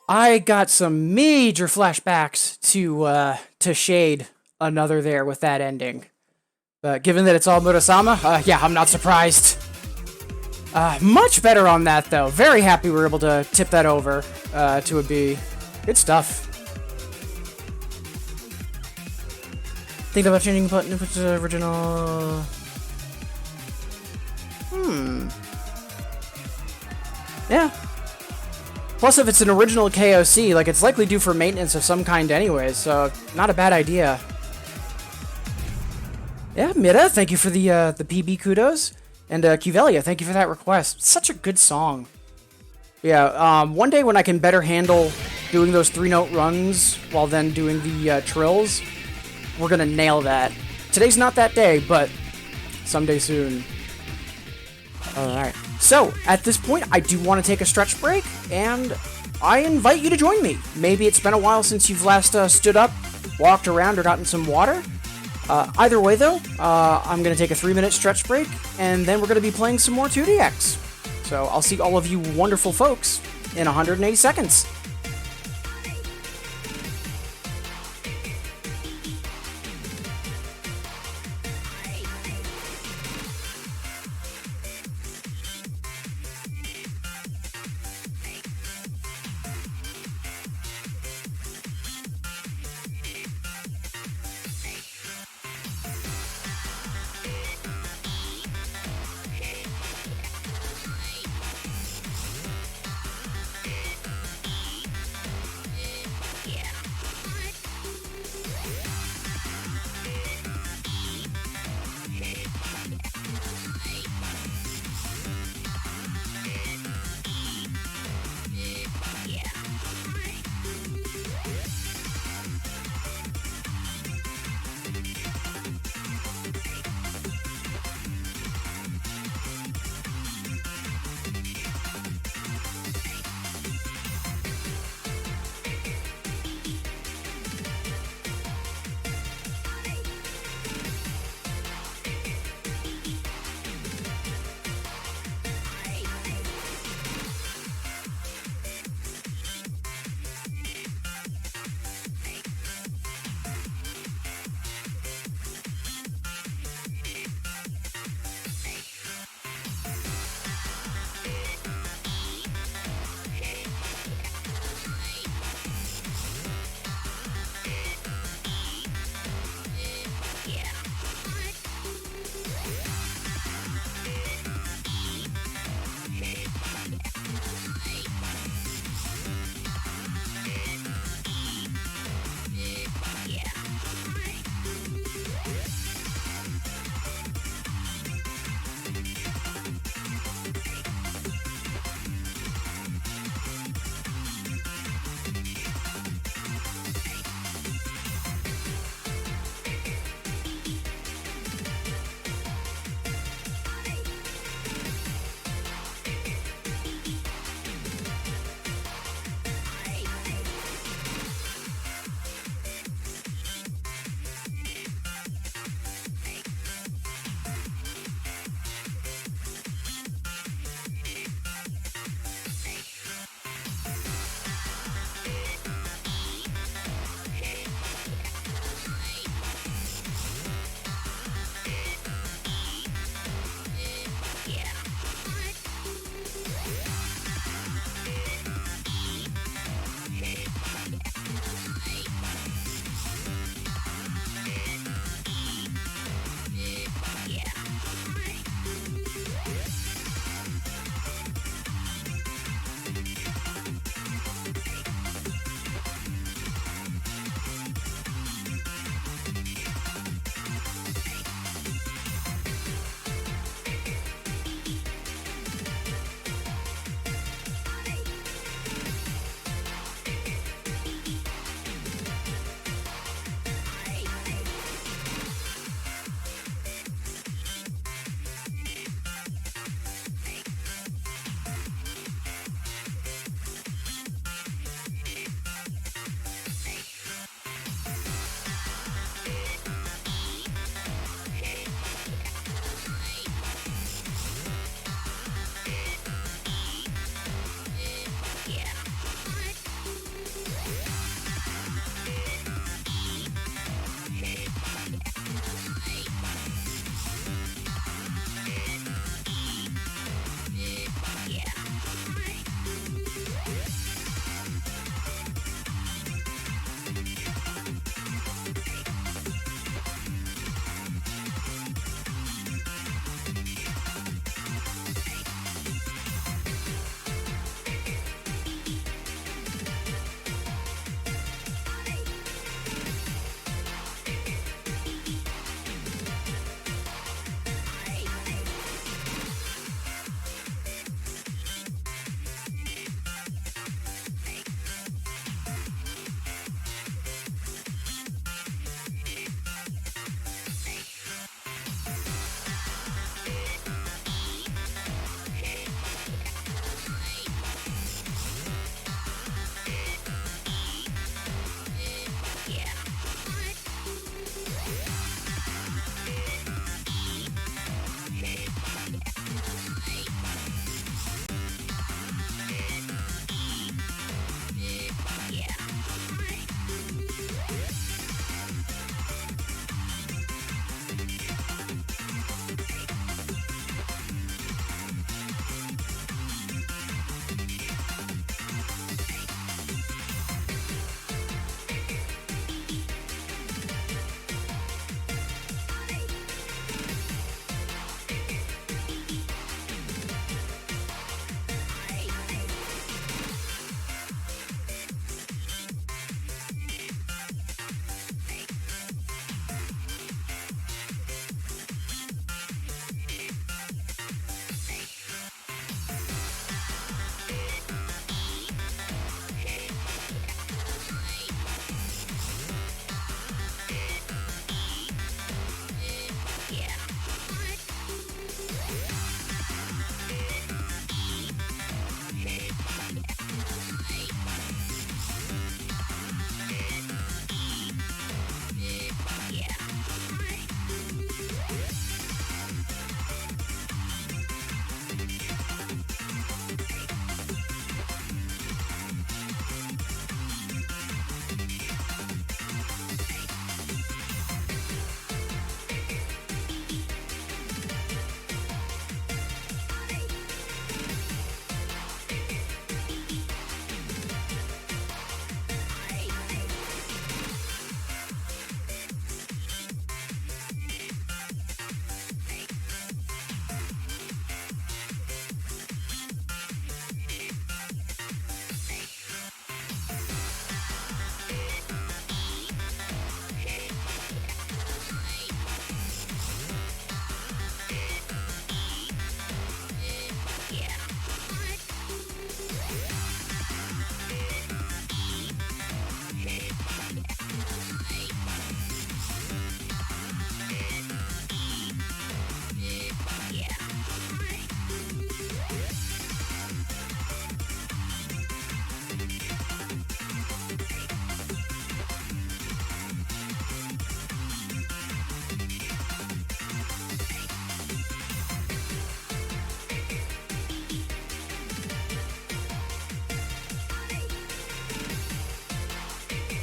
I got some major flashbacks to Shade Another there with that ending. But given that it's all Murasama, yeah, I'm not surprised. Much better on that, though. Very happy we were able to tip that over to a B. Good stuff. Think about changing button if it's original. Yeah. Plus, if it's an original KOC, like, it's likely due for maintenance of some kind anyways, so not a bad idea. Yeah, Mira, thank you for the PB kudos. And Cuvelia, thank you for that request. Such a good song. Yeah, one day when I can better handle doing those 3-note runs while then doing the trills, we're gonna nail that. Today's not that day, but someday soon. Alright. So, at this point, I do want to take a stretch break, and I invite you to join me. Maybe it's been a while since you've last stood up, walked around, or gotten some water. Either way, though, I'm going to take a 3-minute stretch break, and then we're going to be playing some more 2DX. So, I'll see all of you wonderful folks in 180 seconds.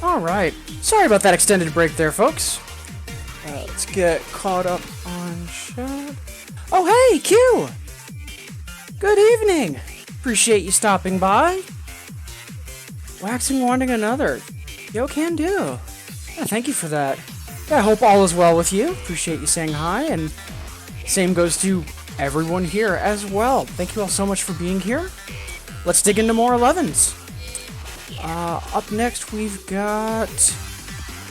Alright, sorry about that extended break there, folks. Let's get caught up on chat. Oh, hey, Q! Good evening! Appreciate you stopping by. Waxing wanting another. Yo, can do. Yeah, thank you for that. Yeah, I hope all is well with you. Appreciate you saying hi, and same goes to everyone here as well. Thank you all so much for being here. Let's dig into more 11s. Up next we've got...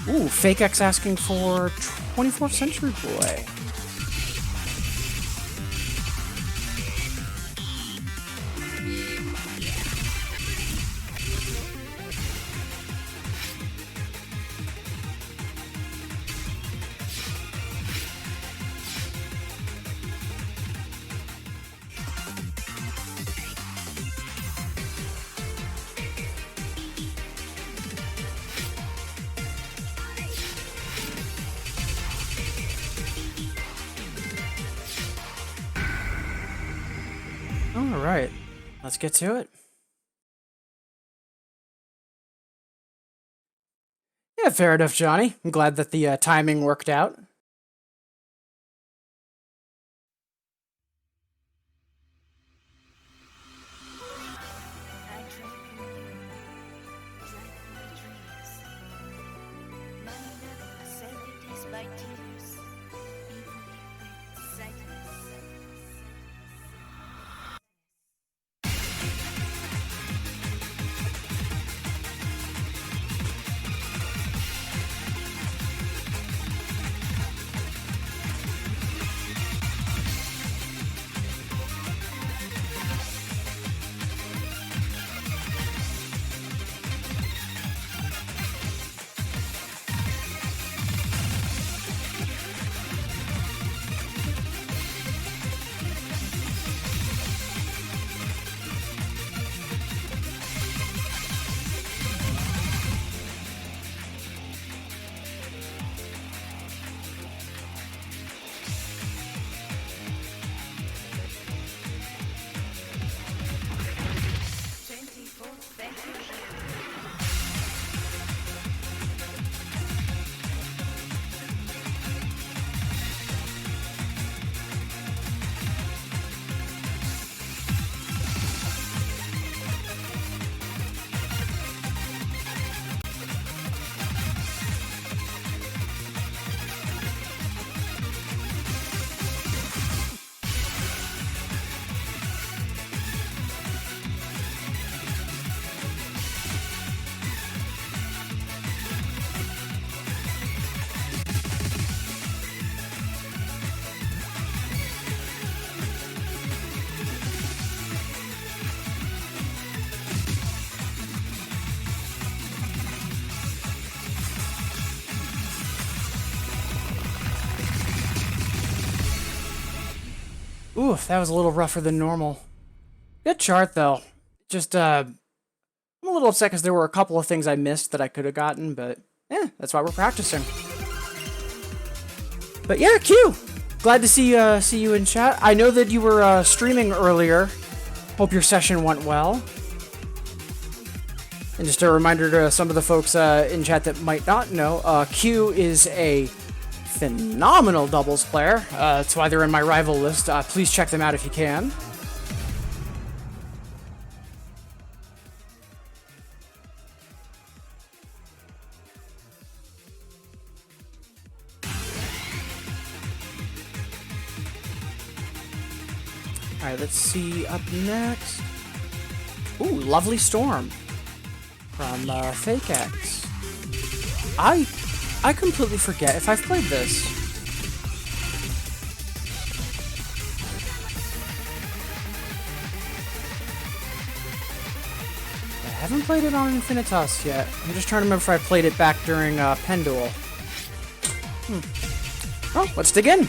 Ooh, Fake X asking for 24th Century Boy. Alright, let's get to it. Yeah, fair enough, Johnny. I'm glad that the timing worked out. Oof, that was a little rougher than normal. Good chart, though. Just, I'm a little upset because there were a couple of things I missed that I could have gotten, but, yeah, that's why we're practicing. But yeah, Q! Glad to see you in chat. I know that you were, streaming earlier. Hope your session went well. And just a reminder to some of the folks, in chat that might not know, Q is a phenomenal doubles player. That's why they're in my rival list. Please check them out if you can. Alright, let's see up next. Ooh, Lovely Storm from Fake X. I completely forget if I've played this. I haven't played it on Infinitas yet. I'm just trying to remember if I played it back during Penduel. Well, let's dig in.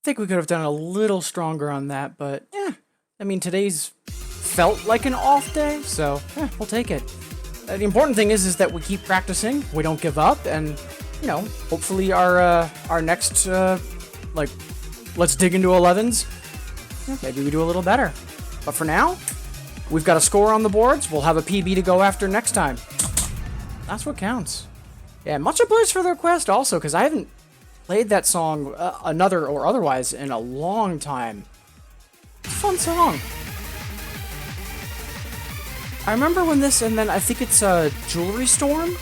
think we could have done a little stronger on that, but yeah. I mean, today's felt like an off day, so yeah, we'll take it. The important thing is that we keep practicing, we don't give up, and hopefully our next like let's dig into 11s. Yeah, maybe we do a little better. But for now, we've got a score on the boards. We'll have a PB to go after next time. That's what counts. Yeah, much obliged for the request also, because I haven't played that song, another or otherwise, in a long time. It's a fun song. I remember when this, and then I think it's Jewelry Storm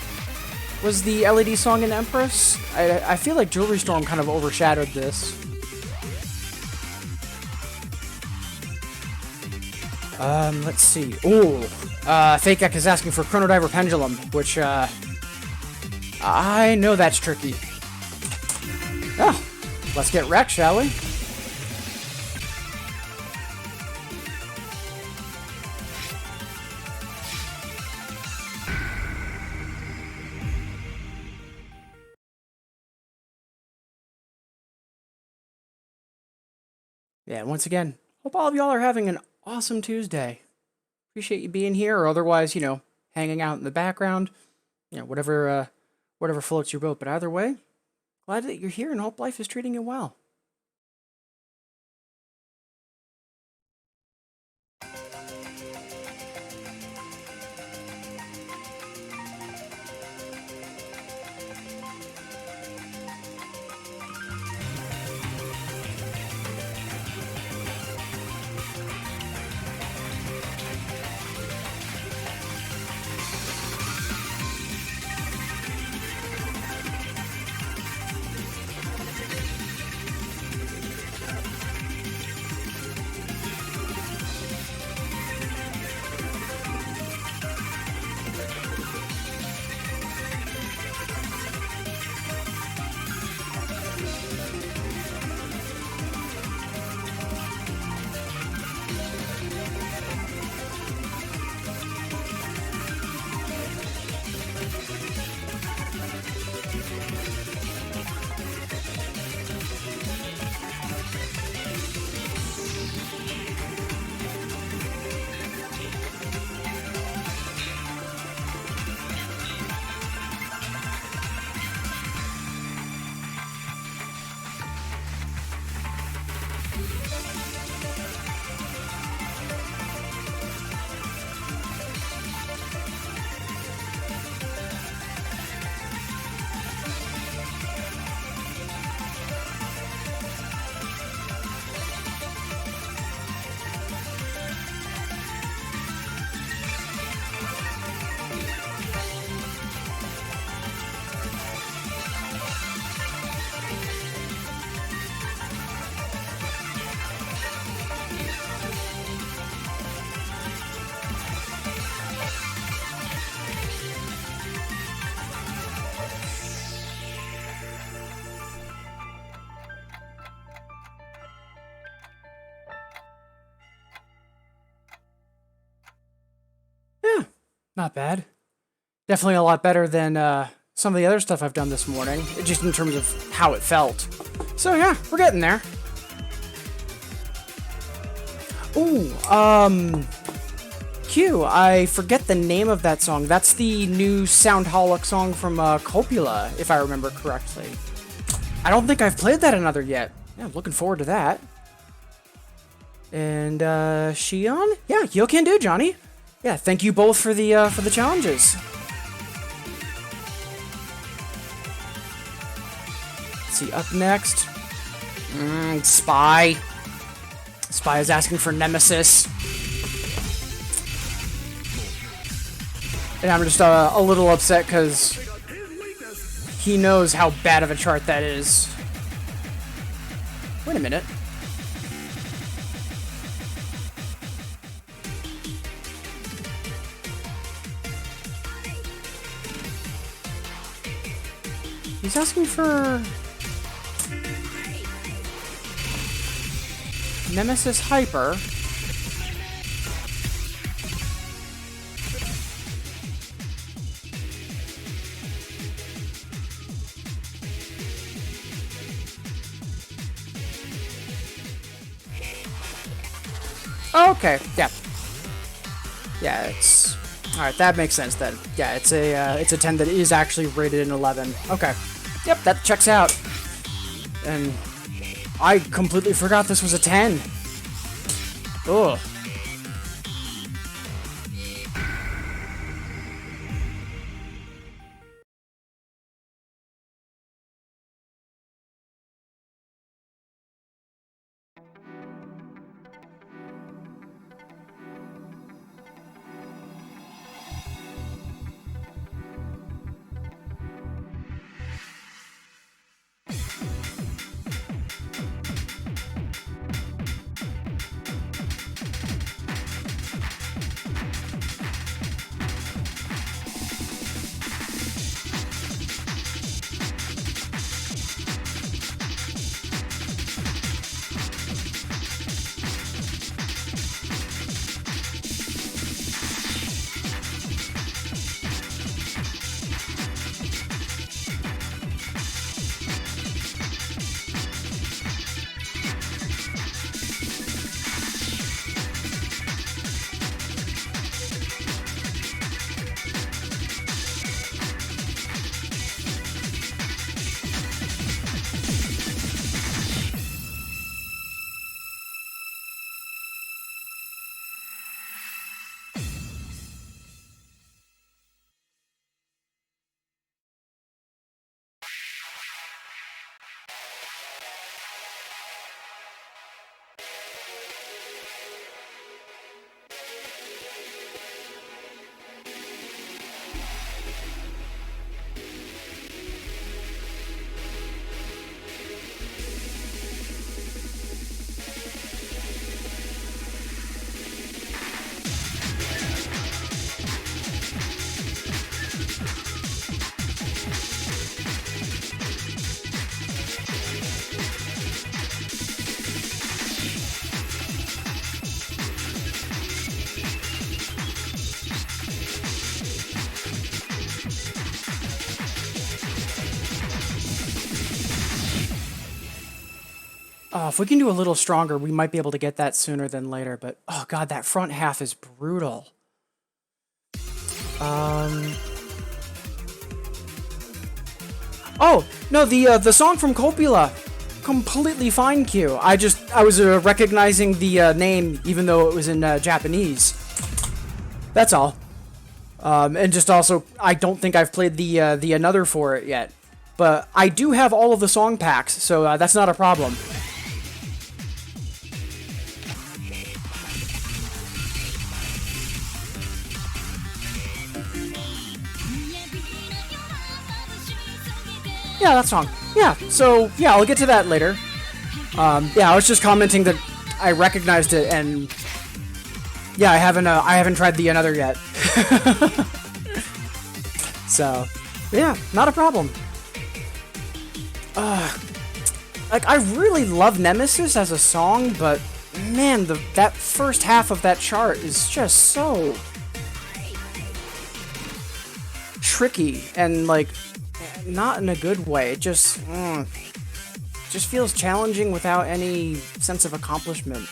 was the LED song in Empress. I feel like Jewelry Storm kind of overshadowed this. Let's see. Ooh, Fake Ek is asking for Chrono Diver Pendulum, which, I know that's tricky. Oh, let's get wrecked, shall we? Yeah, once again, hope all of y'all are having an awesome Tuesday. Appreciate you being here, or otherwise, hanging out in the background. Whatever floats your boat. But either way, glad that you're here and hope life is treating you well. Not bad. Definitely a lot better than some of the other stuff I've done this morning, just in terms of how it felt. So yeah, we're getting there. Ooh, Q, I forget the name of that song. That's the new Soundholic song from Copula, if I remember correctly. I don't think I've played that another yet. Yeah, I'm looking forward to that. And Shion? Yeah, you can do, Johnny. Yeah, thank you both for the challenges. Let's see, up next, Spy. Spy is asking for Nemesis. And I'm just a little upset because he knows how bad of a chart that is. Wait a minute. He's asking for Nemesis Hyper. Oh, okay, yeah. Yeah, it's... Alright, that makes sense then. Yeah, it's a 10 that is actually rated an 11. Okay. Yep, that checks out. And I completely forgot this was a 10. Ugh. If we can do a little stronger, we might be able to get that sooner than later, but oh god, that front half is brutal. Oh, no, the song from Copula. Completely fine, Q. I was recognizing the name even though it was in Japanese. That's all. And just also, I don't think I've played the another for it yet. But I do have all of the song packs, so that's not a problem. Yeah, that song. Yeah, so, yeah, I'll get to that later. Yeah, I was just commenting that I recognized it, and... Yeah, I haven't tried the another yet. So, yeah, not a problem. Like, I really love Nemesis as a song, but, man, that first half of that chart is just so... tricky, and, like... not in a good way. It just feels challenging without any sense of accomplishment.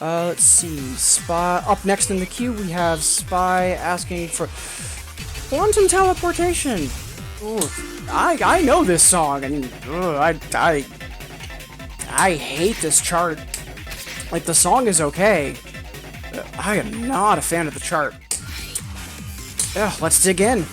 Let's see. Spy. Up next in the queue, we have Spy asking for quantum teleportation. Ooh, I know this song, and I hate this chart. Like, the song is okay. I am not a fan of the chart. Let's dig in.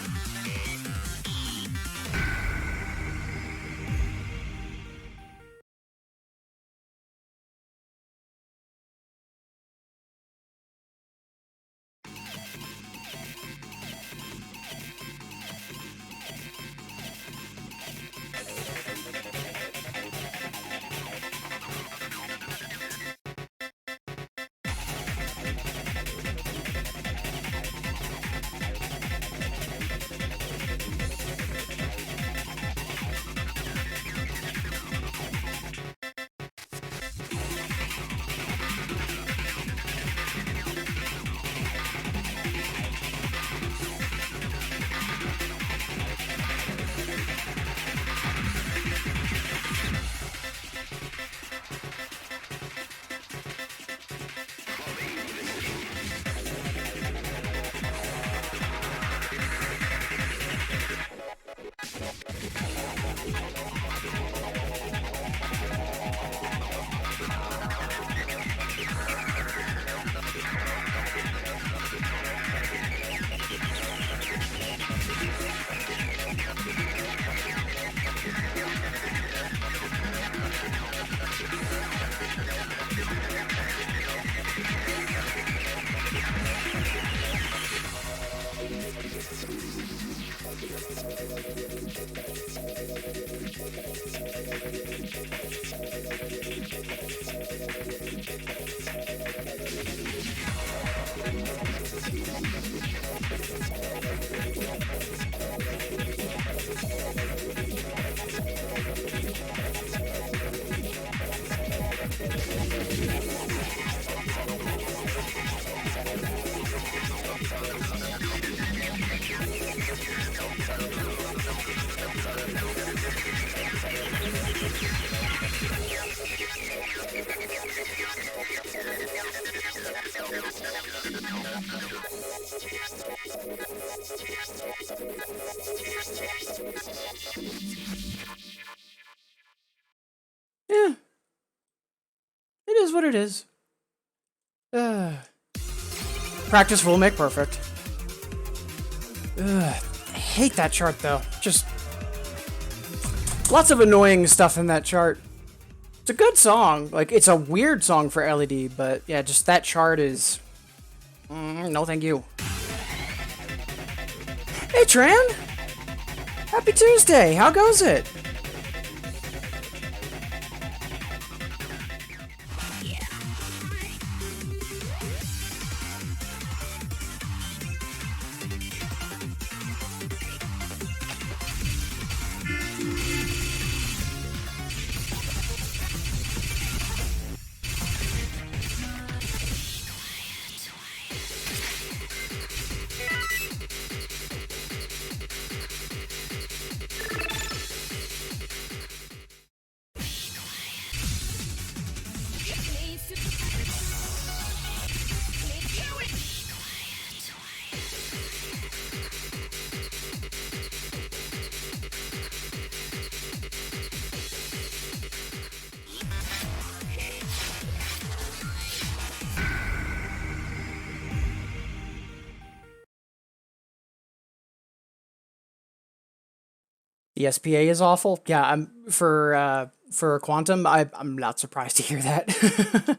what it is. Practice will make perfect. I hate that chart, though. Just lots of annoying stuff in that chart. It's a good song. Like, it's a weird song for LED, but yeah, just that chart is... no thank you. Hey, Tran! Happy Tuesday! How goes it? The SPA is awful. Yeah, I'm for Quantum. I'm not surprised to hear that.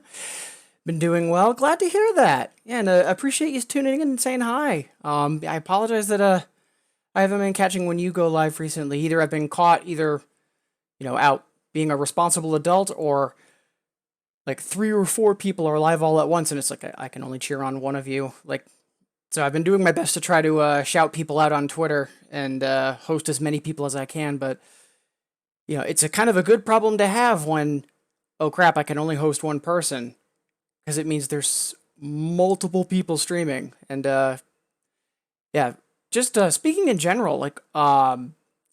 Been doing well. Glad to hear that. Yeah, and appreciate you tuning in and saying hi. I apologize that I haven't been catching when you go live recently. Either I've been caught out being a responsible adult, or like 3 or 4 people are live all at once, and it's like I can only cheer on one of you. So I've been doing my best to try to shout people out on Twitter and host as many people as I can, but it's a kind of a good problem to have when, oh crap, I can only host one person, because it means there's multiple people streaming. And yeah, just speaking in general,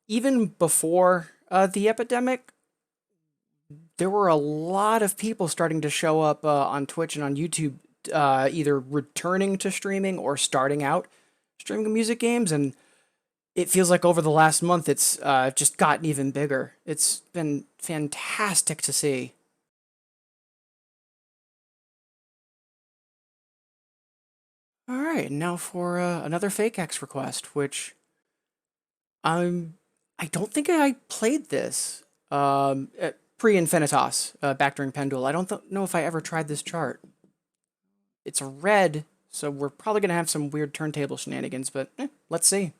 even before the epidemic, there were a lot of people starting to show up on Twitch and on YouTube, either returning to streaming or starting out streaming music games, and it feels like over the last month it's just gotten even bigger. It's been fantastic to see. All right, now for another Fake X request, which I don't think I played this pre-Infinitas, back during Pendule. I don't know if I ever tried this chart. It's a red, so we're probably going to have some weird turntable shenanigans, but let's see.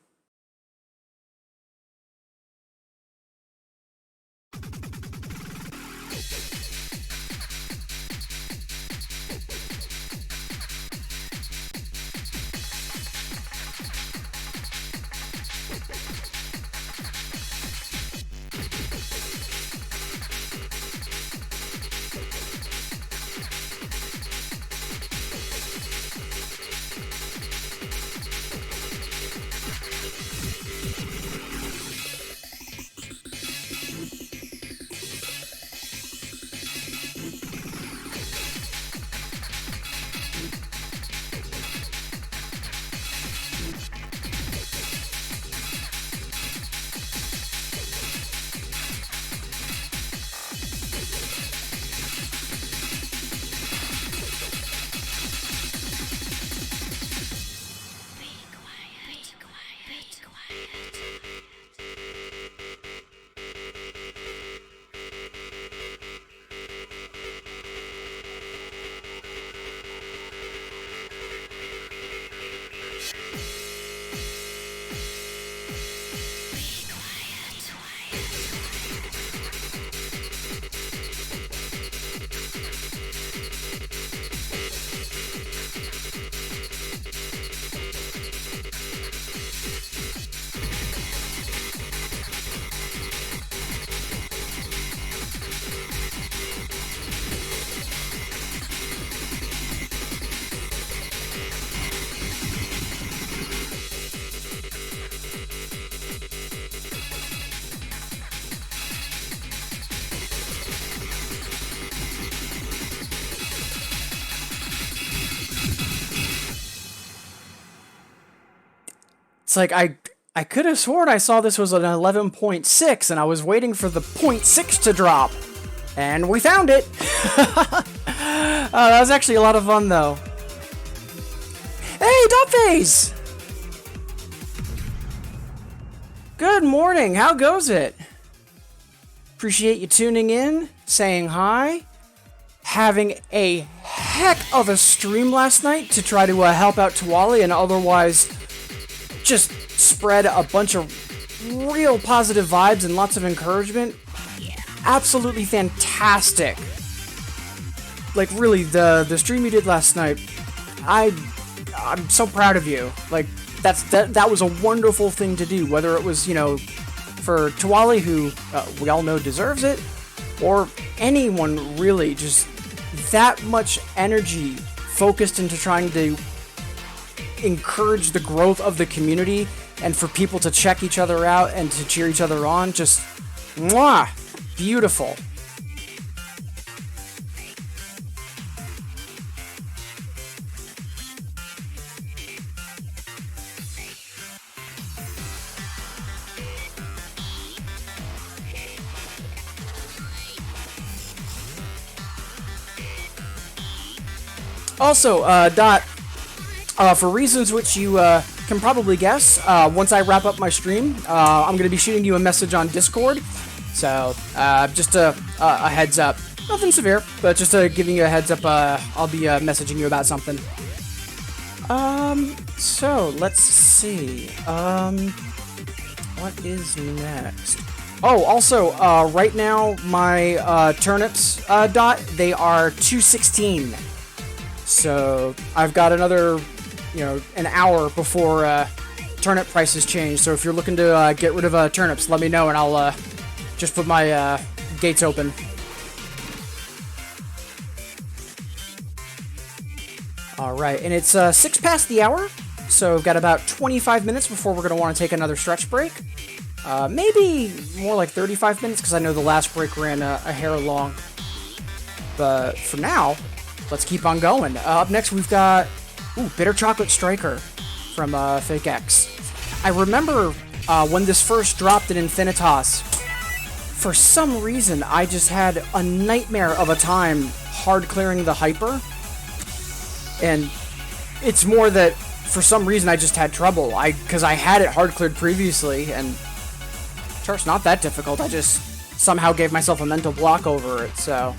It's like I could have sworn I saw this was an 11.6, and I was waiting for the .6 to drop, and we found it. That was actually a lot of fun, though. Hey, Dopface! Good morning, how goes it? Appreciate you tuning in, saying hi, having a heck of a stream last night to try to help out Tuwali and otherwise just spread a bunch of real positive vibes and lots of encouragement. Absolutely fantastic. Like, really, the stream you did last night, I'm so proud of you. Like, that was a wonderful thing to do, whether it was, for Tuwali, who we all know deserves it, or anyone really, just that much energy focused into trying to encourage the growth of the community and for people to check each other out and to cheer each other on. Just, mwah, beautiful. Also, Dot, for reasons which you can probably guess, once I wrap up my stream, I'm going to be shooting you a message on Discord. So, just a heads up. Nothing severe, but just giving you a heads up, I'll be messaging you about something. So, let's see. What is next? Oh, also, right now, my turnips, Dot, they are $2.16. So I've got another, an hour before turnip prices change. So if you're looking to get rid of turnips, let me know and I'll just put my gates open. All right, and it's 6 past the hour, so we've got about 25 minutes before we're going to want to take another stretch break. Maybe more like 35 minutes because I know the last break ran a hair long. But for now, let's keep on going. Up next, we've got Bitter Chocolate Striker from Fake X. I remember when this first dropped in Infinitas, for some reason, I just had a nightmare of a time hard clearing the Hyper. And it's more that, for some reason, I just had trouble. Because I had it hard cleared previously, and it's not that difficult. I just somehow gave myself a mental block over it, so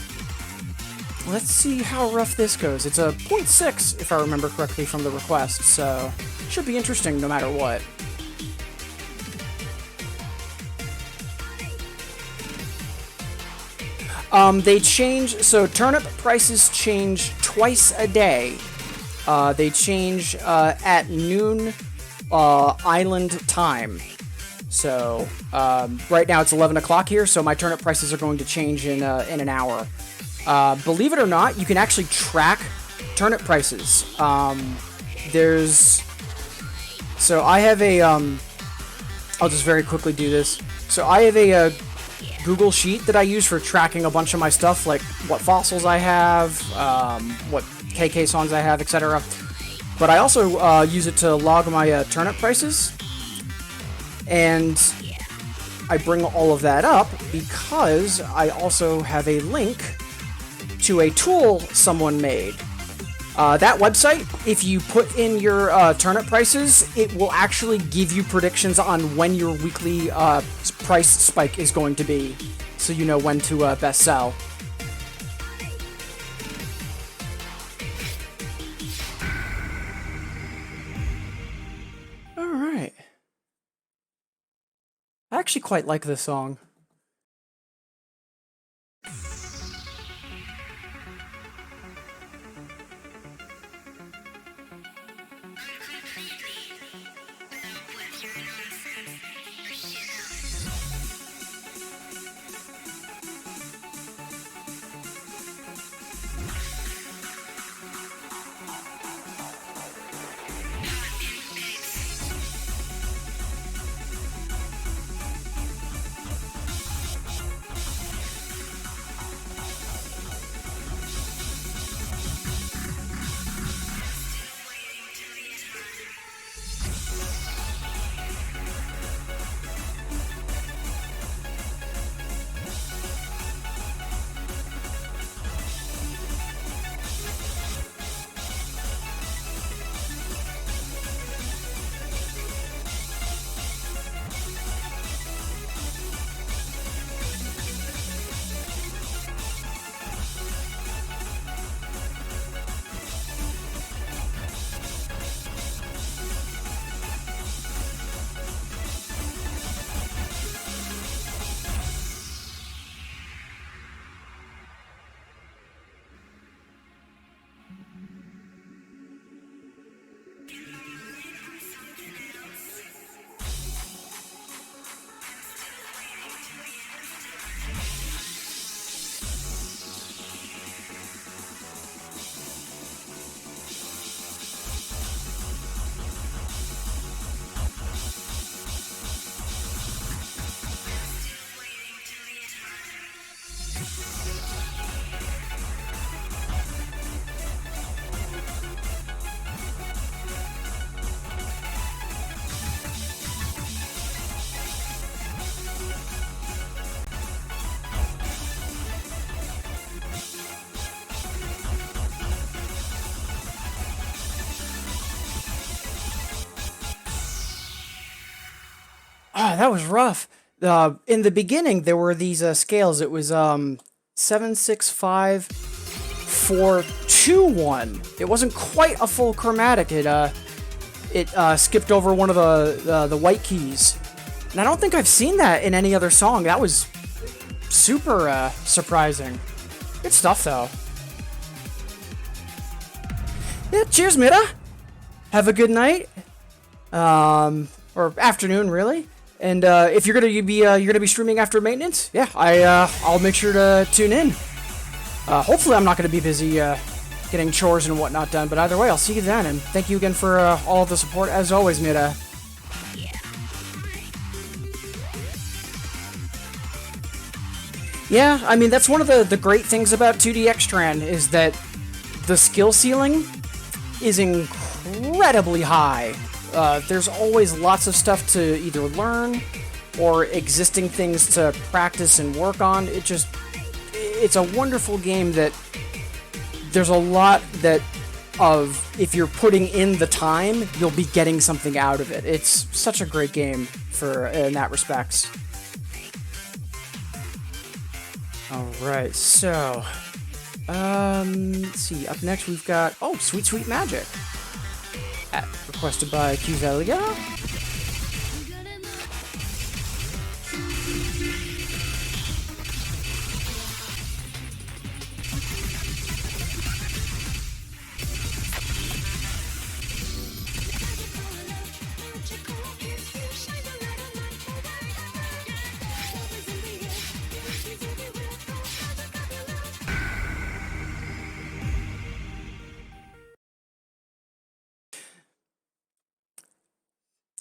let's see how rough this goes. It's a 0.6, if I remember correctly from the request, so should be interesting no matter what. They change, so turnip prices change twice a day. They change at noon island time. So right now it's 11 o'clock here, so my turnip prices are going to change in an hour. Believe it or not, you can actually track turnip prices. So I have a, I'll just very quickly do this. So I have a Google Sheet that I use for tracking a bunch of my stuff, like what fossils I have, what KK songs I have, etc. But I also use it to log my turnip prices. And I bring all of that up because I also have a link to a tool someone made. That website, if you put in your turnip prices, it will actually give you predictions on when your weekly price spike is going to be, so you know when to best sell. Alright. I actually quite like this song. Ah, that was rough. In the beginning, there were these scales. It was 765 4 2 1. It wasn't quite a full chromatic. It skipped over one of the white keys, and I don't think I've seen that in any other song. That was super surprising. Good stuff, though. Yeah, cheers, Mira. Have a good night, or afternoon, really. And if you're gonna be streaming after maintenance, yeah, I'll make sure to tune in. Hopefully, I'm not gonna be busy getting chores and whatnot done. But either way, I'll see you then. And thank you again for all of the support as always, Mira. Yeah, I mean that's one of the great things about 2D Extran is that the skill ceiling is incredibly high. There's always lots of stuff to either learn or existing things to practice and work on. It's a wonderful game that there's a lot that if you're putting in the time, you'll be getting something out of it. It's such a great game in that respects. All right, so let's see. Up next, we've got Sweet Sweet Magic, requested by Qvelia.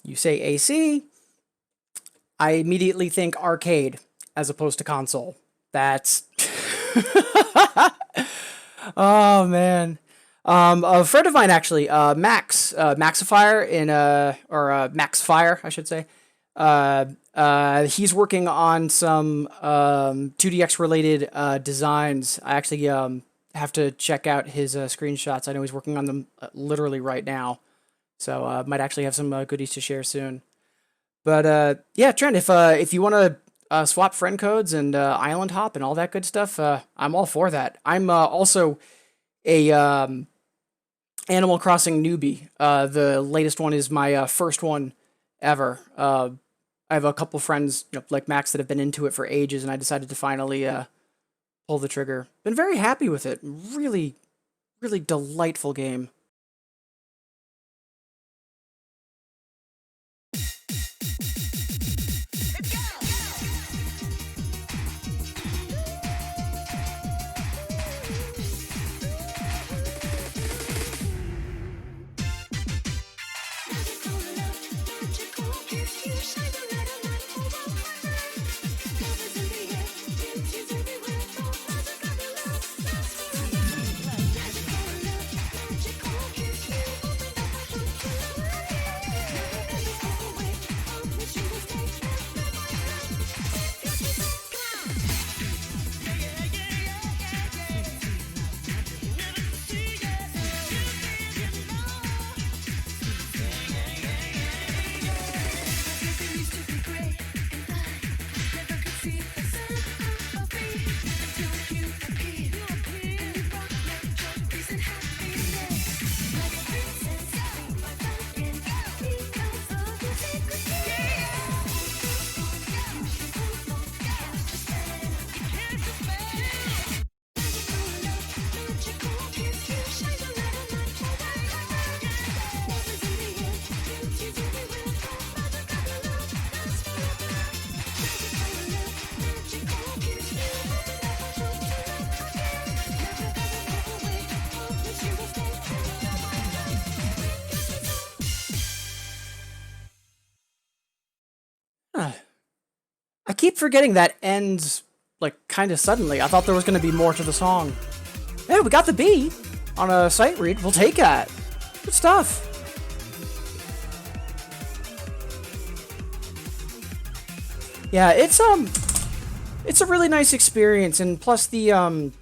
You say AC, I immediately think arcade as opposed to console. That's oh man. A friend of mine actually, Maxifier or Maxfire, I should say. He's working on some 2DX related designs. I actually have to check out his screenshots. I know he's working on them literally right now. So might actually have some goodies to share soon. But yeah, Trent, if you want to swap friend codes and island hop and all that good stuff, I'm all for that. I'm also a Animal Crossing newbie. The latest one is my first one ever. I have a couple friends, like Max, that have been into it for ages, and I decided to finally pull the trigger. Been very happy with it. Really, really delightful game. I keep forgetting that ends, like, kind of suddenly. I thought there was going to be more to the song. Yeah, we got the B on a sight read. We'll take that. Good stuff. Yeah, it's a really nice experience, and plus the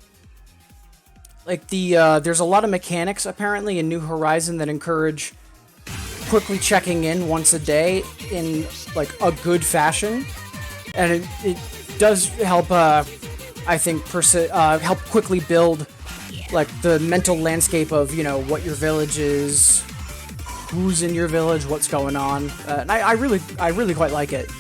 there's a lot of mechanics apparently in New Horizon that encourage quickly checking in once a day in like a good fashion, and it does help. I think help quickly build like the mental landscape of what your village is, who's in your village, what's going on, and I really quite like it.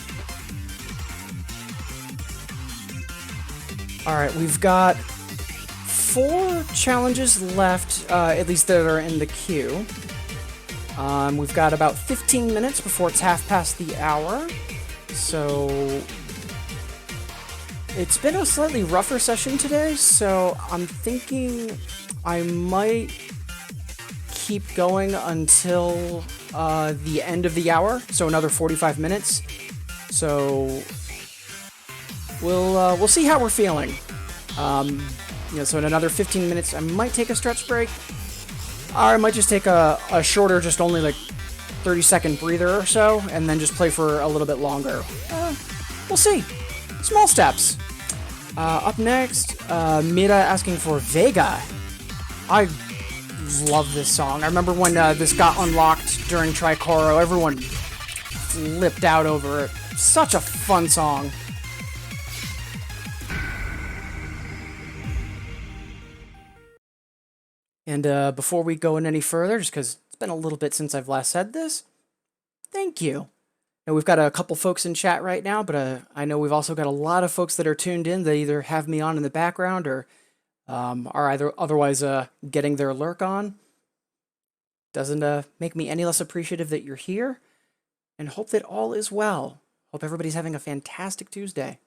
All right, we've got 4 challenges left, at least that are in the queue. We've got about 15 minutes before it's half past the hour, so it's been a slightly rougher session today, so I'm thinking I might keep going until the end of the hour, so another 45 minutes. So we'll see how we're feeling. So in another 15 minutes, I might take a stretch break, or I might just take a shorter, just only like 30-second breather or so, and then just play for a little bit longer. We'll see. Small steps. Up next, Mira asking for Vega. I love this song. I remember when this got unlocked during Tricoro, everyone flipped out over it. Such a fun song. And before we go in any further, just because it's been a little bit since I've last said this, thank you. Now, we've got a couple folks in chat right now, but I know we've also got a lot of folks that are tuned in. They either have me on in the background or are either otherwise getting their lurk on. Doesn't make me any less appreciative that you're here, and hope that all is well. Hope everybody's having a fantastic Tuesday.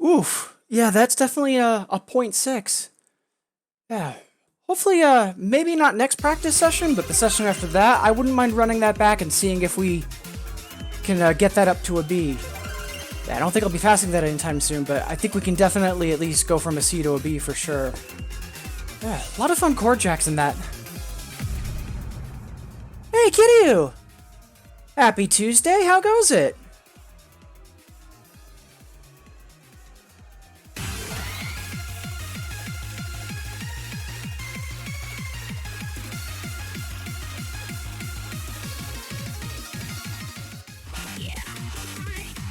Oof. Yeah, that's definitely a 0.6. Yeah. Hopefully, maybe not next practice session, but the session after that, I wouldn't mind running that back and seeing if we can get that up to a B. Yeah, I don't think I'll be passing that anytime soon, but I think we can definitely at least go from a C to a B for sure. Yeah, a lot of fun chord jacks in that. Hey, Kitty! Happy Tuesday, how goes it?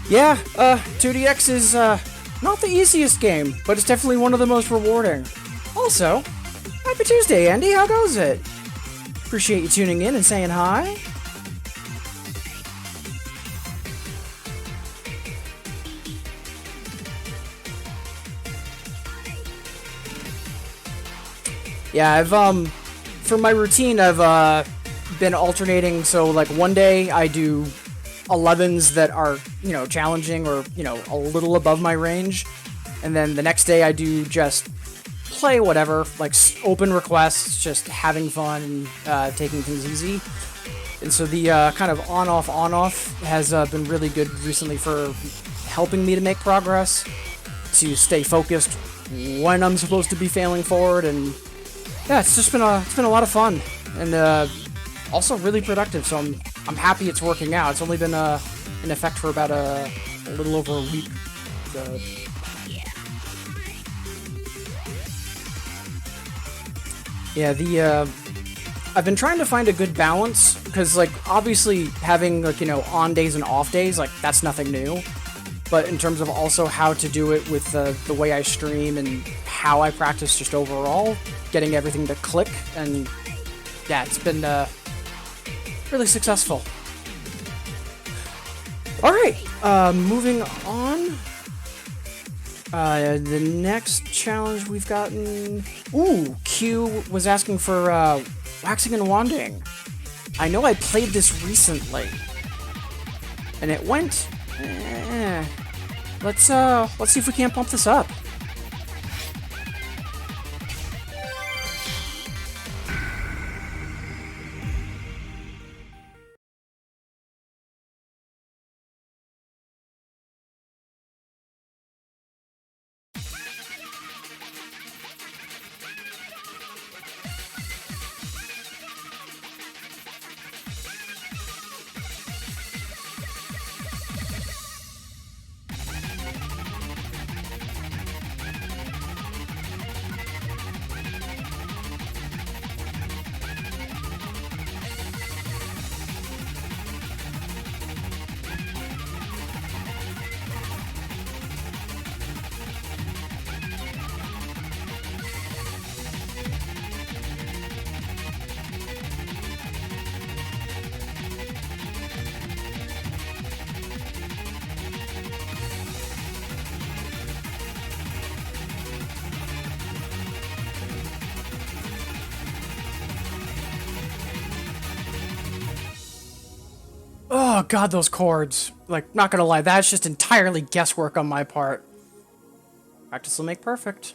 Yeah, 2DX is not the easiest game, but it's definitely one of the most rewarding. Also, happy Tuesday, Andy, how goes it? Appreciate you tuning in and saying hi. Yeah, for my routine, I've been alternating. So like one day I do 11s that are, you know, challenging or, you know, a little above my range, and then the next day I do just play whatever, like open requests, just having fun and taking things easy. And so the kind of on-off has been really good recently for helping me to make progress, to stay focused when I'm supposed to be failing forward, and yeah, it's just been a lot of fun, and also really productive. So I'm happy it's working out. It's only been in effect for about a little over a week. So, yeah, I've been trying to find a good balance, because, like, obviously having, like, you know, on days and off days, like, that's nothing new. But in terms of also how to do it with the way I stream and how I practice just overall, getting everything to click, and yeah, it's been really successful. Alright, moving on. The next challenge we've gotten... Ooh, Q was asking for waxing and wanding. I know I played this recently, and it went... Let's see if we can't bump this up. Oh god, those chords. Like, not gonna lie, that's just entirely guesswork on my part. Practice will make perfect.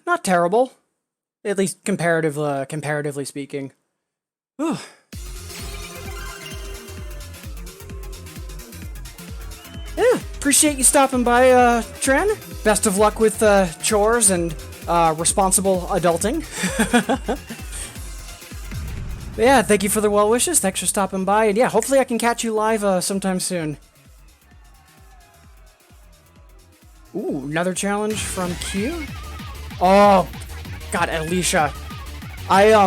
Not terrible. At least comparatively speaking. Whew. Yeah, appreciate you stopping by, Tren. Best of luck with chores and responsible adulting. Yeah, thank you for the well wishes. Thanks for stopping by, and yeah, hopefully I can catch you live sometime soon. Ooh, another challenge from Q. Oh, God, Alicia. I've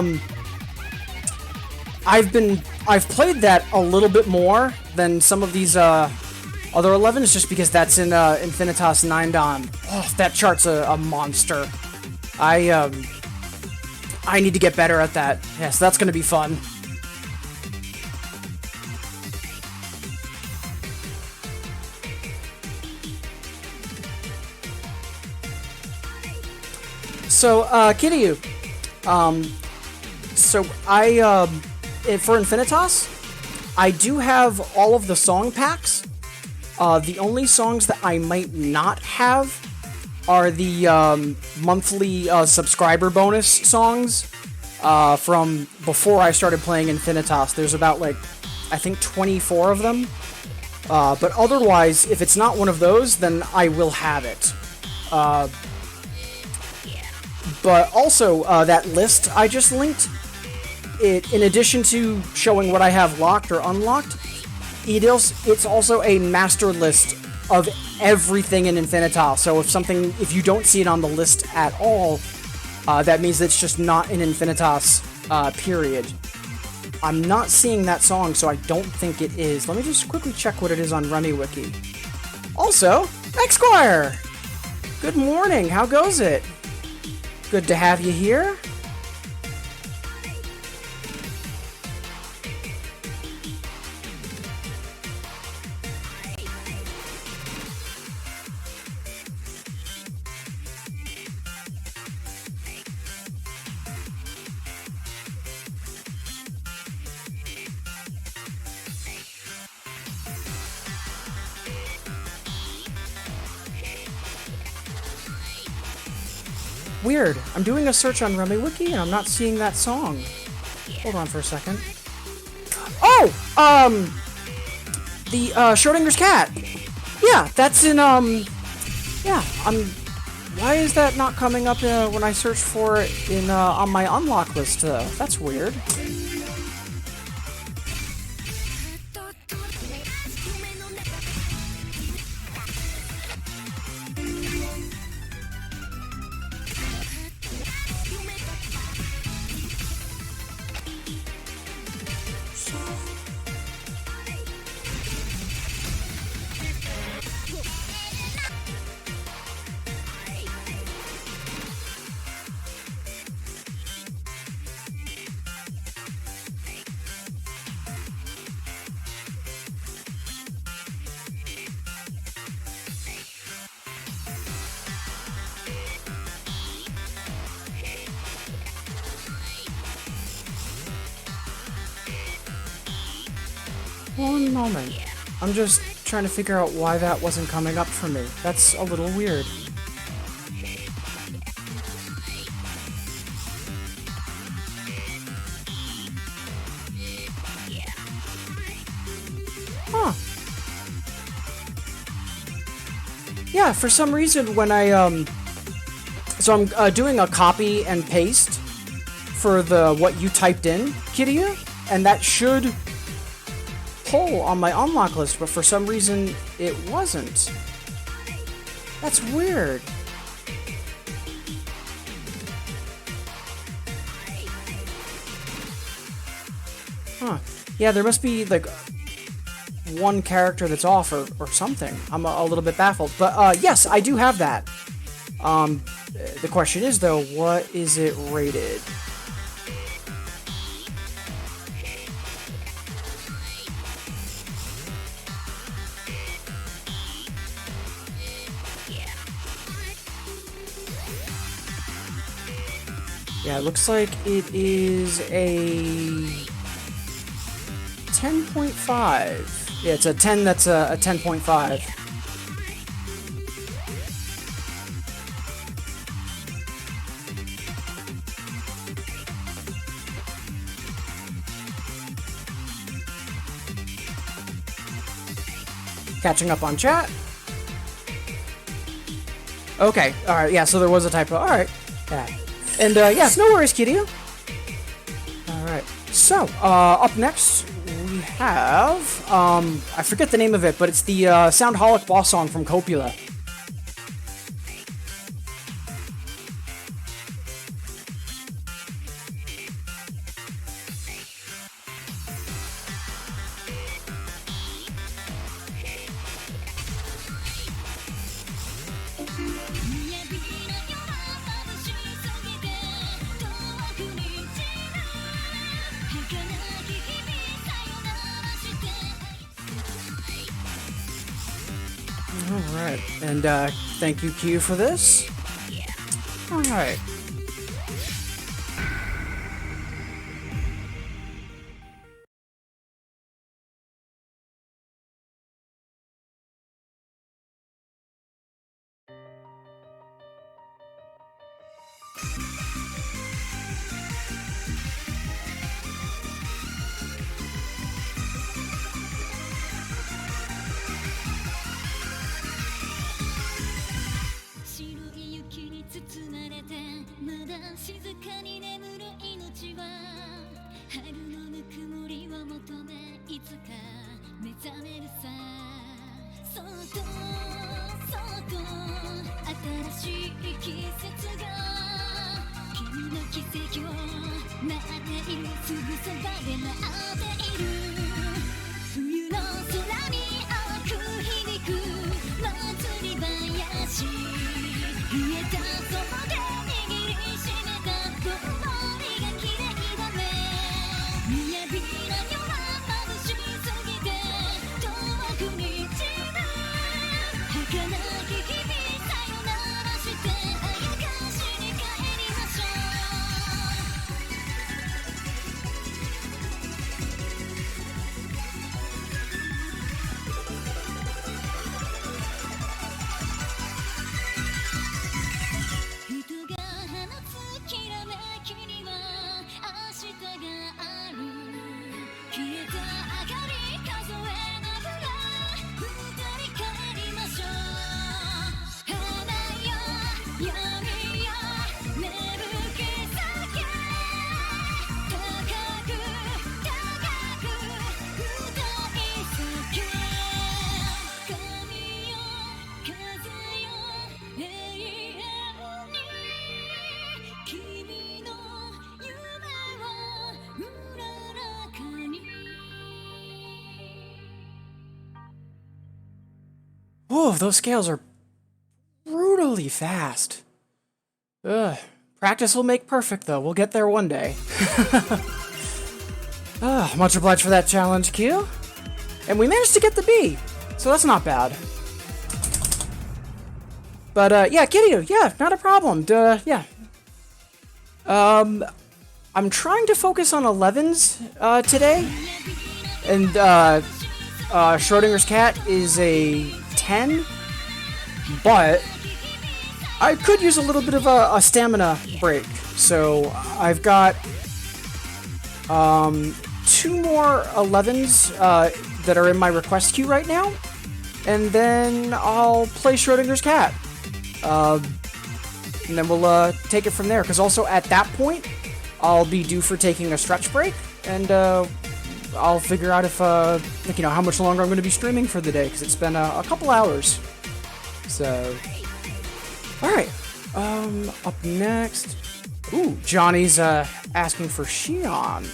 played that a little bit more than some of these other 11s, just because that's in Infinitas 9 Dom. Oh, that chart's a monster. I need to get better at that. Yes, that's gonna be fun. So, Kiryu, so for Infinitas, I do have all of the song packs. The only songs that I might not have are the monthly subscriber bonus songs from before I started playing Infinitas. There's about, like, I think 24 of them. But otherwise, if it's not one of those, then I will have it. But also, that list I just linked, in addition to showing what I have locked or unlocked, it's also a master list of everything in Infinitas. So if you don't see it on the list at all, that means it's just not in Infinitas, period. I'm not seeing that song, so I don't think it is. Let me just quickly check what it is on RemiWiki. Also, Xquire! Good morning, how goes it? Good to have you here. Weird. I'm doing a search on RemiWiki and I'm not seeing that song. Hold on for a second. Oh! The, Schrodinger's cat! Yeah, that's in, yeah, why is that not coming up, when I search for it in, on my unlock list, though? That's weird. One moment. I'm just trying to figure out why that wasn't coming up for me. That's a little weird. Huh. Yeah, for some reason when so I'm doing a copy and paste for what you typed in, Kidia, and that should pull on my unlock list, but for some reason it wasn't. That's weird. Huh. Yeah, there must be like one character that's off or something. I'm a little bit baffled. But yes, I do have that. The question is though, what is it rated? Yeah, it looks like it is a 10.5. Yeah, it's a 10 that's a 10.5. Catching up on chat. Okay, alright, yeah, so there was a typo. Alright, yeah. And, yeah, no worries, Kitty. Alright, so, up next, we have, I forget the name of it, but it's the, Soundholic boss song from Copula. Alright, and thank you, Q, for this. Alright. Whoa, those scales are brutally fast. Ugh. Practice will make perfect, though. We'll get there one day. Much obliged for that challenge, Q. And we managed to get the B, so that's not bad. But, yeah, Kitty, yeah, not a problem. Yeah. I'm trying to focus on 11s, today. And, Schrodinger's cat is a 10, but I could use a little bit of a stamina break. So I've got 2 more 11s that are in my request queue right now, and then I'll play Schrodinger's cat. And then we'll take it from there, because also at that point I'll be due for taking a stretch break, and I'll figure out if, like, you know, how much longer I'm going to be streaming for the day, because it's been a couple hours. So, alright, up next, ooh, Johnny's, asking for Shion.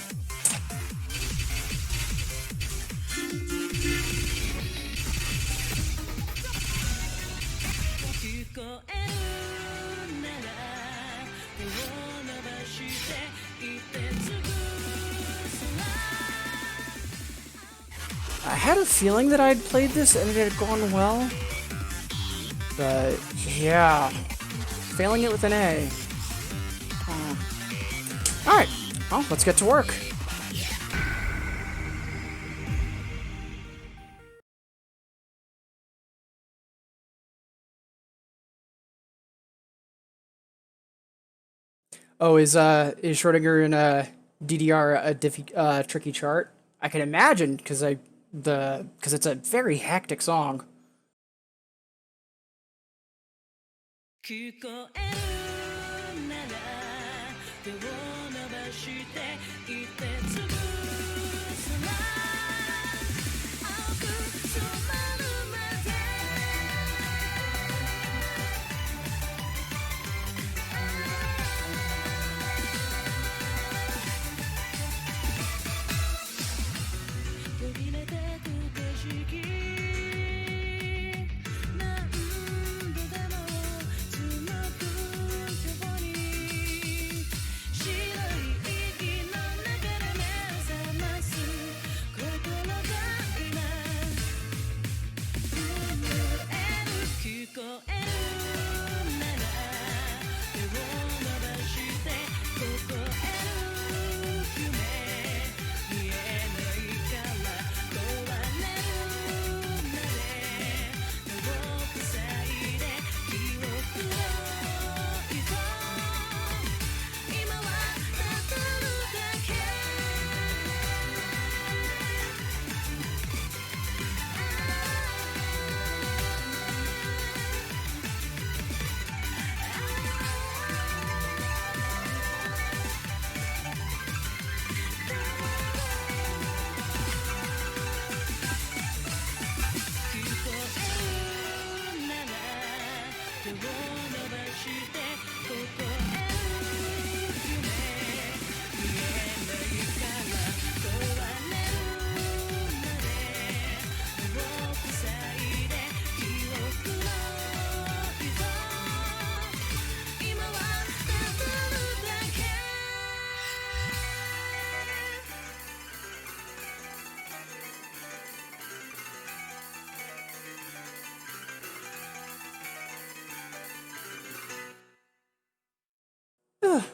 I had a feeling that I'd played this and it had gone well, but yeah, failing it with an A. Alright, well, let's get to work. Oh, is Schrodinger in DDR a tricky chart? I can imagine, because it's a very hectic song.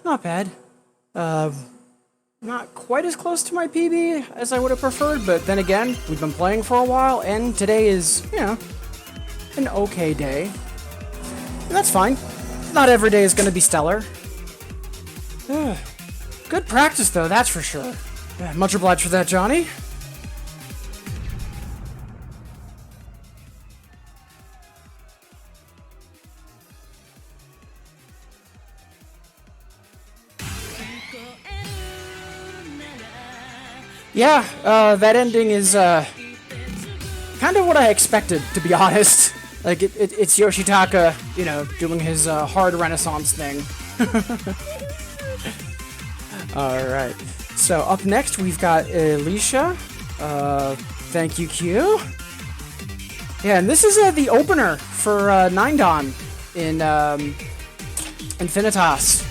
Not bad. Not quite as close to my PB as I would have preferred, but then again, we've been playing for a while, and today is, an okay day. And that's fine. Not every day is going to be stellar. Good practice, though, that's for sure. Much obliged for that, Johnny. Yeah, that ending is, kind of what I expected, to be honest. Like, it's Yoshitaka, doing his, hard Renaissance thing. Alright, so up next we've got Alicia. Thank you, Q. Yeah, and this is, the opener for, Nindon in, Infinitas.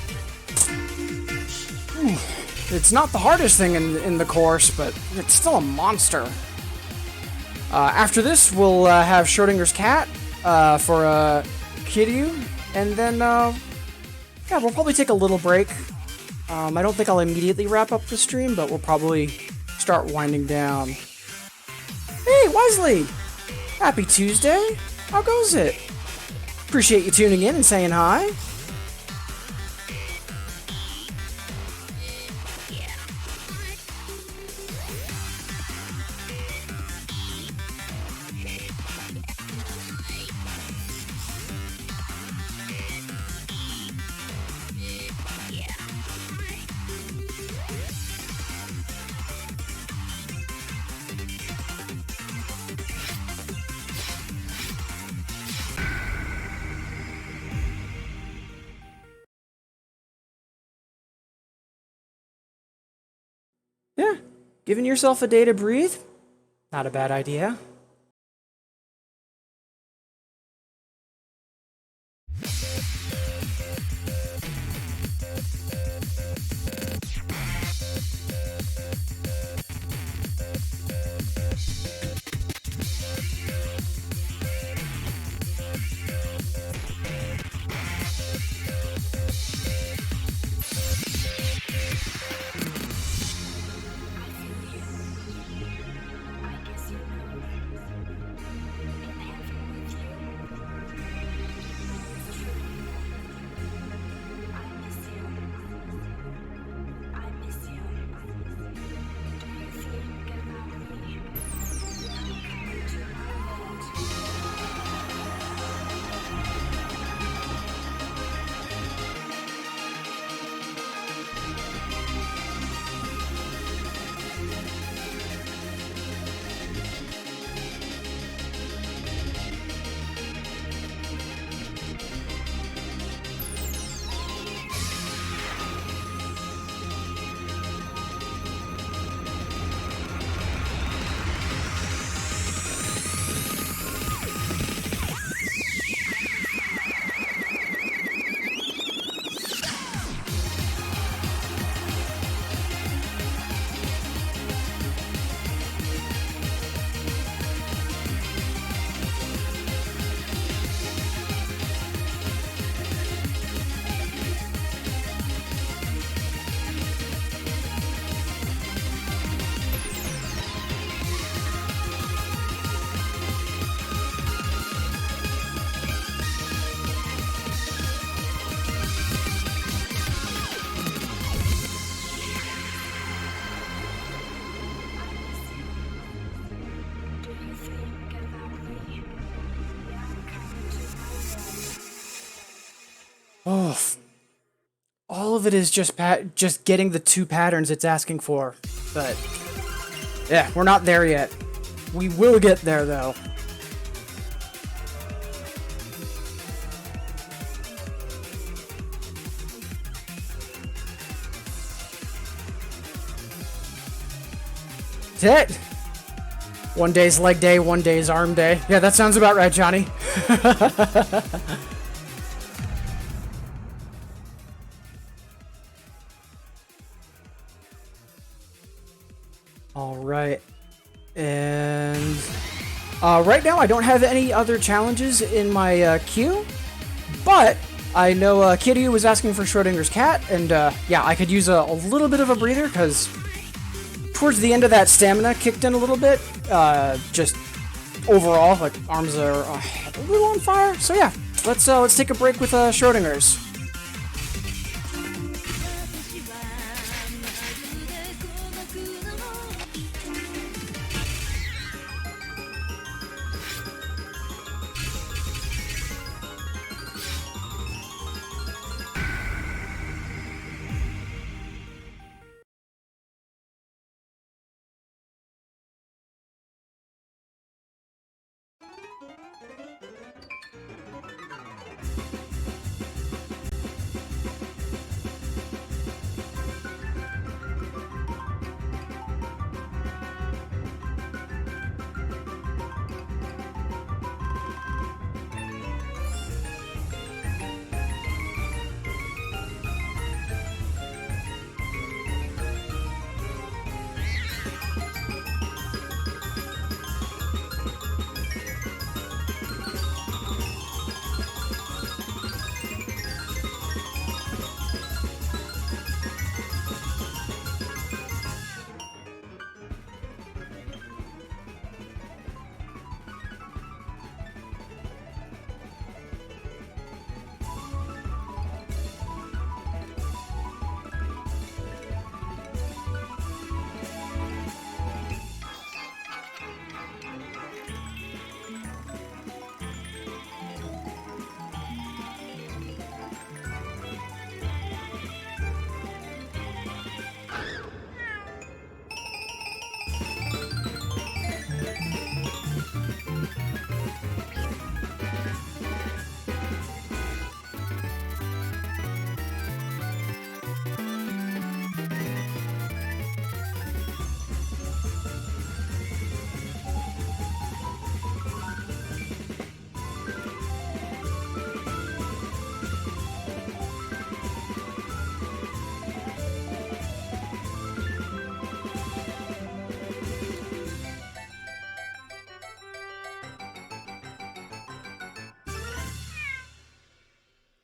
It's not the hardest thing in the course, but it's still a monster. After this, we'll have Schrodinger's cat for Kiryu, and then we'll probably take a little break. I don't think I'll immediately wrap up the stream, but we'll probably start winding down. Hey, Wesley! Happy Tuesday! How goes it? Appreciate you tuning in and saying hi. Yeah, giving yourself a day to breathe, not a bad idea. Oh, all of it is just getting the two patterns it's asking for. But yeah, we're not there yet. We will get there though. That's it. One day's leg day, one day's arm day. Yeah, that sounds about right, Johnny. All right. And right now I don't have any other challenges in my queue, but I know Kitty was asking for Schrodinger's cat, and yeah, I could use a little bit of a breather, because towards the end of that stamina kicked in a little bit. Just overall, like, arms are a little on fire. So yeah, let's take a break with Schrodinger's.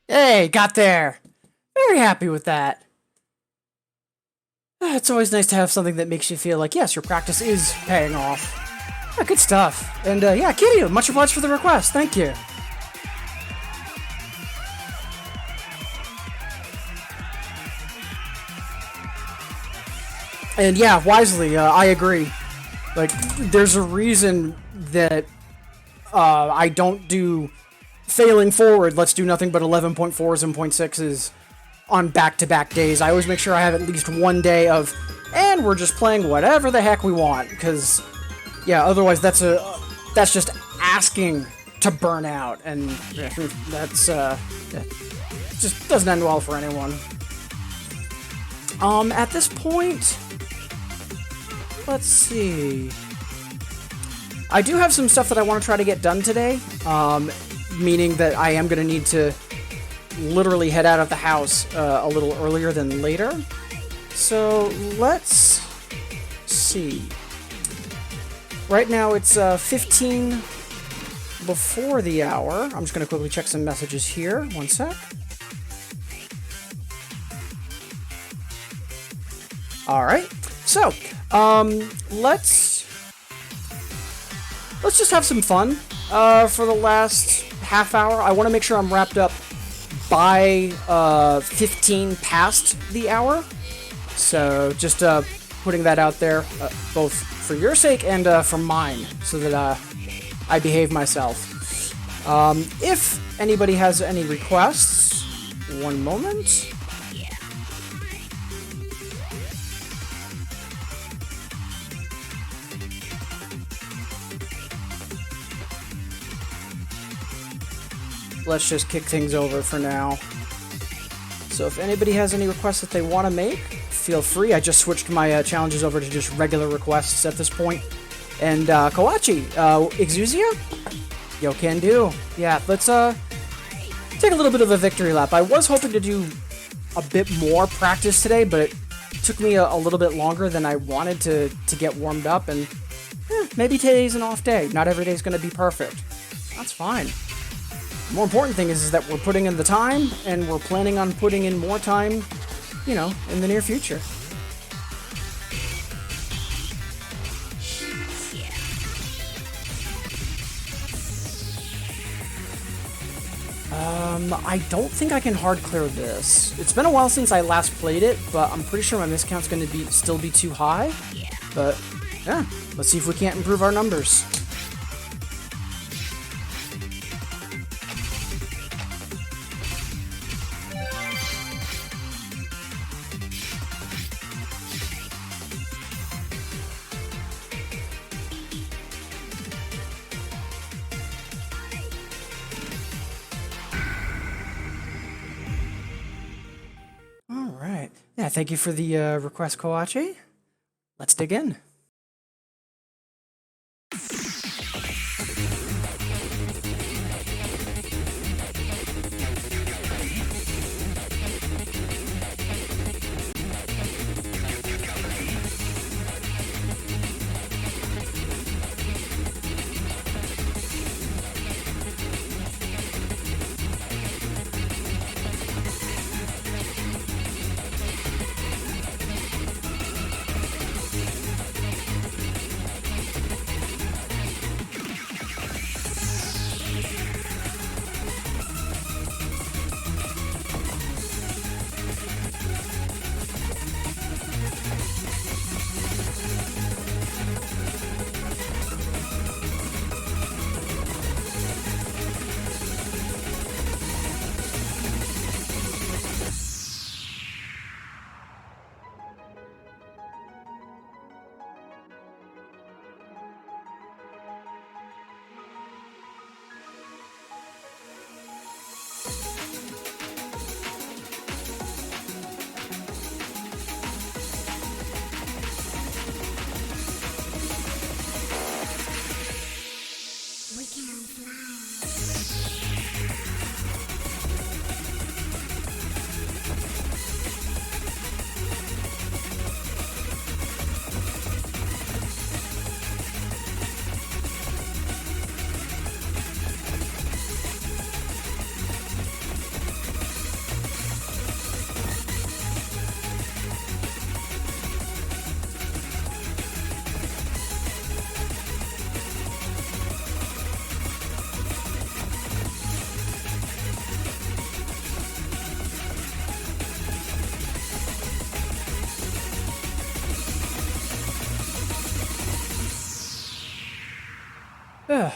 Hey, got there! Very happy with that. It's always nice to have something that makes you feel like, yes, your practice is paying off. Yeah, good stuff. And yeah, Kitty, much obliged for the request. Thank you. And yeah, wisely, I agree. Like, there's a reason that I don't do failing forward, let's do nothing but 11.4s and 0.6s on back-to-back days. I always make sure I have at least one day of, and we're just playing whatever the heck we want, because, yeah, otherwise that's just asking to burn out, and that's, that just doesn't end well for anyone. At this point, let's see. I do have some stuff that I want to try to get done today, meaning that I am going to need to literally head out of the house a little earlier than later. So let's see. Right now it's 15 before the hour. I'm just going to quickly check some messages here. One sec. All right. So let's just have some fun for the last half hour. I want to make sure I'm wrapped up by 15 past the hour. So just putting that out there, both for your sake and for mine, so that I behave myself. If anybody has any requests, one moment. Let's just kick things over for now. So if anybody has any requests that they want to make, feel free. I just switched my challenges over to just regular requests at this point. And Kawachi, Exuzia? Yo, can do. Yeah, let's take a little bit of a victory lap. I was hoping to do a bit more practice today, but it took me a little bit longer than I wanted to get warmed up. And maybe today's an off day. Not every day's going to be perfect. That's fine. more important thing is that we're putting in the time, and we're planning on putting in more time, you know, in the near future. I don't think I can hard clear this. It's been a while since I last played it, but I'm pretty sure my miscount's gonna still be too high. But yeah, let's see if we can't improve our numbers. Alright. Yeah, thank you for the request, Koachi. Let's dig in.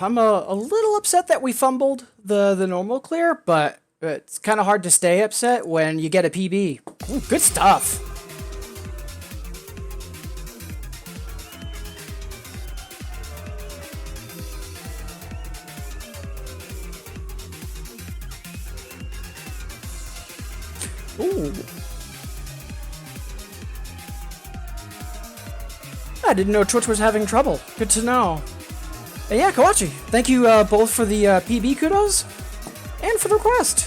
I'm a little upset that we fumbled the normal clear, but it's kind of hard to stay upset when you get a PB. Ooh, good stuff. Ooh. I didn't know Twitch was having trouble. Good to know. And yeah, Kawachi, thank you both for the PB kudos and for the request.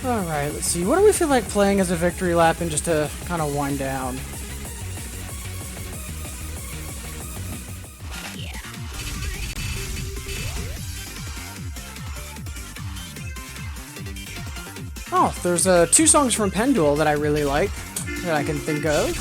Alright, let's see. What do we feel like playing as a victory lap and just to kind of wind down? Oh, there's two songs from Pendule that I really like, that I can think of.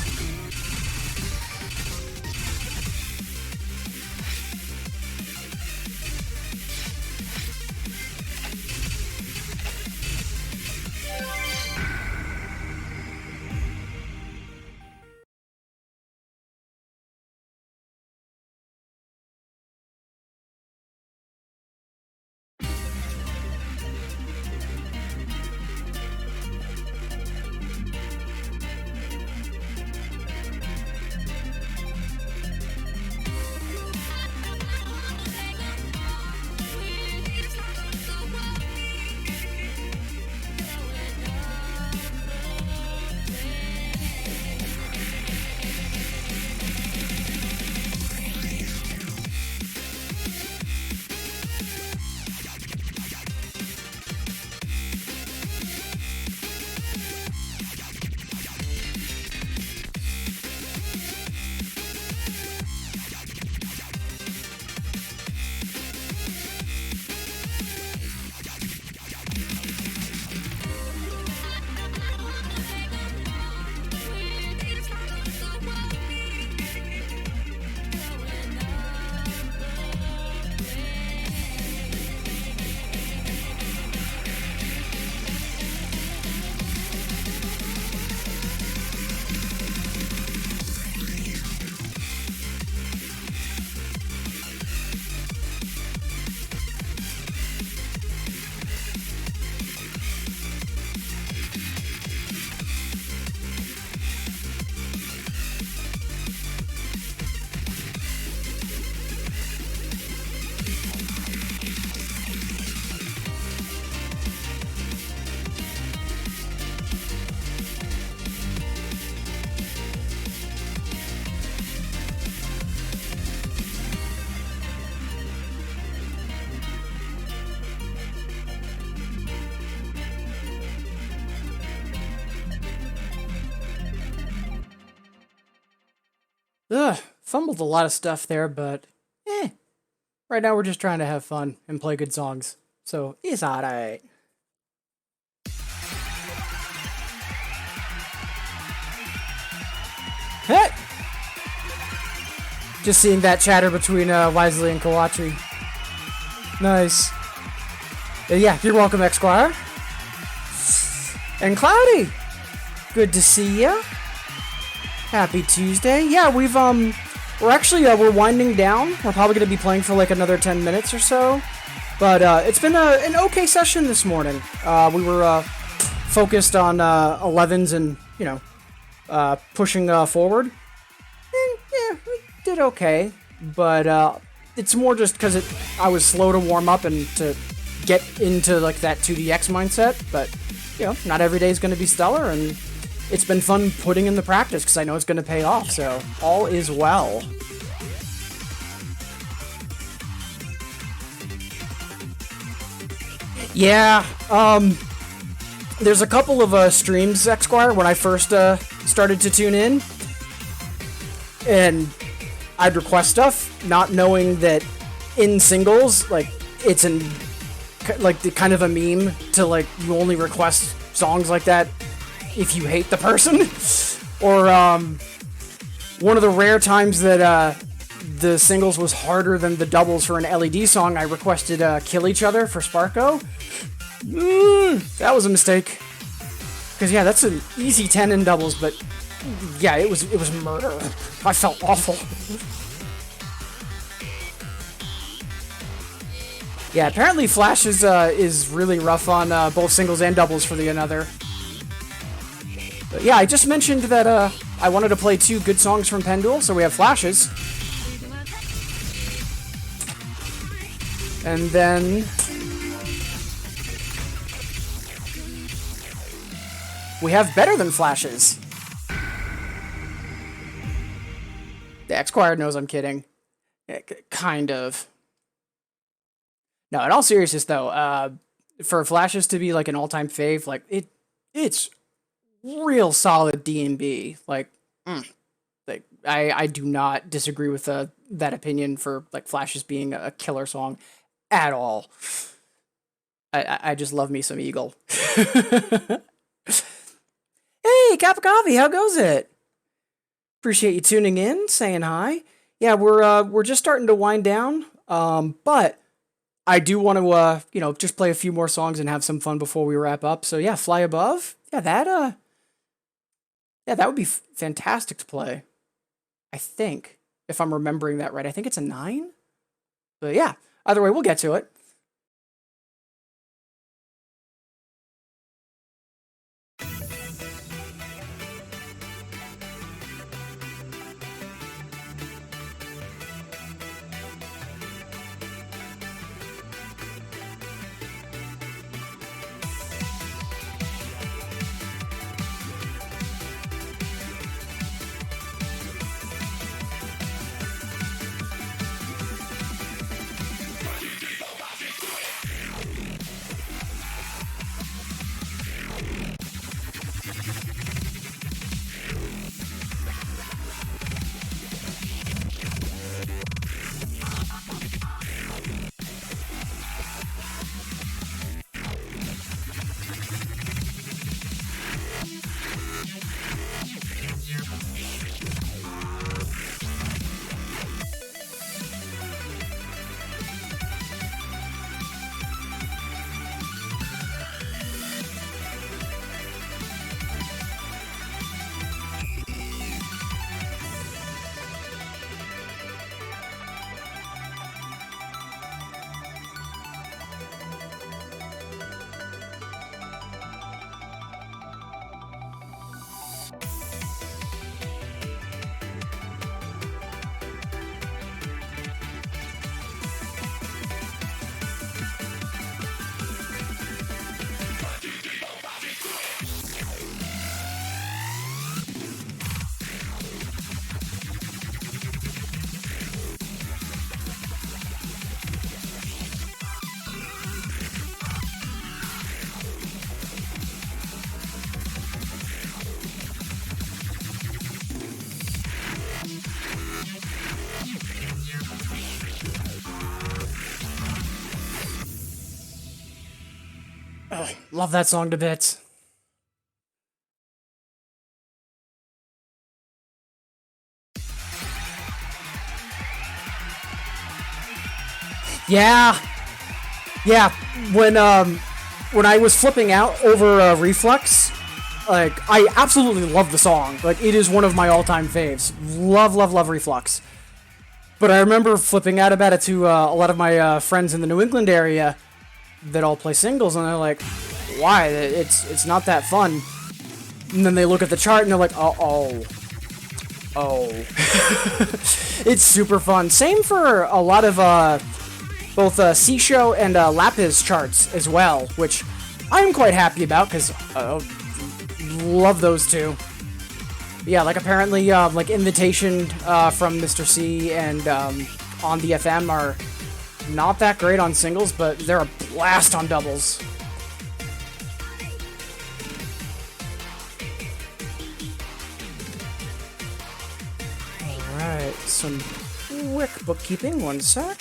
Fumbled a lot of stuff there, but right now we're just trying to have fun and play good songs. So it's alright. Hey! Just seeing that chatter between Wisely and Kawachi. Nice. Yeah, you're welcome, Esquire. And Cloudy! Good to see ya. Happy Tuesday. Yeah, we're actually, we're winding down. We're probably going to be playing for like another 10 minutes or so. But it's been an okay session this morning. We were focused on 11s and, pushing forward. And, yeah, we did okay. But it's more just because I was slow to warm up and to get into like that 2DX mindset. But, not every day is going to be stellar, and it's been fun putting in the practice because I know it's going to pay off, so all is well. Yeah, there's a couple of streams, Esquire, when I first started to tune in, and I'd request stuff, not knowing that in singles, like, it's the kind of a meme to, like, you only request songs like that if you hate the person. Or one of the rare times that the singles was harder than the doubles for an LED song, I requested Kill Each Other for Sparko. That was a mistake. Because yeah, that's an easy 10 in doubles, but yeah, it was murder. I felt awful. Yeah, apparently Flash is really rough on both singles and doubles for the Another. But yeah, I just mentioned that I wanted to play 2 good songs from Pendule, so we have Flashes. And then we have Better Than Flashes. The Esquire knows I'm kidding. Kind of. No, in all seriousness though, for Flashes to be like an all-time fave, like it's real solid D&B. Like I do not disagree with that opinion for like Flashes being a killer song at all. I just love me some Eagle. Hey, Cup of Coffee, how goes it? Appreciate you tuning in, saying hi. Yeah, we're just starting to wind down, but I do want to just play a few more songs and have some fun before we wrap up. So yeah, Fly Above. Yeah, that would be fantastic to play. I think, if I'm remembering that right, I think it's a 9. But yeah, either way, we'll get to it. Love that song to bits. Yeah. Yeah, when I was flipping out over Reflux, like, I absolutely love the song. Like, it is one of my all-time faves. Love, love, love Reflux. But I remember flipping out about it to a lot of my friends in the New England area that all play singles, and they're like, why? It's not that fun. And then they look at the chart, and they're like, oh. It's super fun. Same for a lot of both C-Show and Lapis charts as well, which I'm quite happy about, because love those two. Yeah, like apparently like Invitation from Mr. C and On the FM are not that great on singles, but they're a blast on doubles. Alright, some quick bookkeeping, one sec.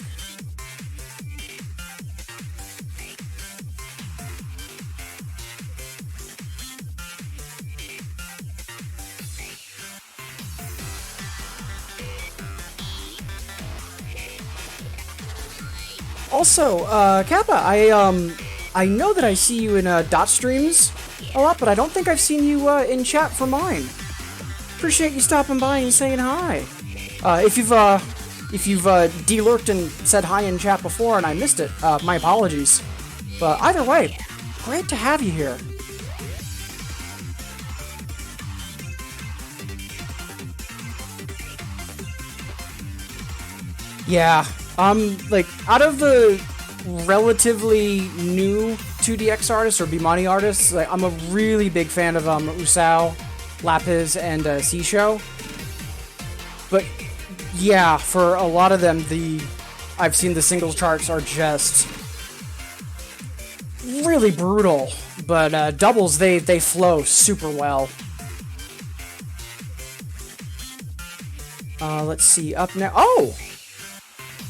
Also, Kappa, I know that I see you in dot streams a lot, but I don't think I've seen you in chat for mine. Appreciate you stopping by and saying hi. If you've de-lurked and said hi in chat before and I missed it, my apologies. But either way, great to have you here. Yeah. Like, out of the relatively new 2DX artists or Bimani artists, like, I'm a really big fan of Usao, Lapis, and C-Show. But yeah, for a lot of them, I've seen the singles charts are just really brutal. But doubles, they flow super well. Let's see, up now. Oh!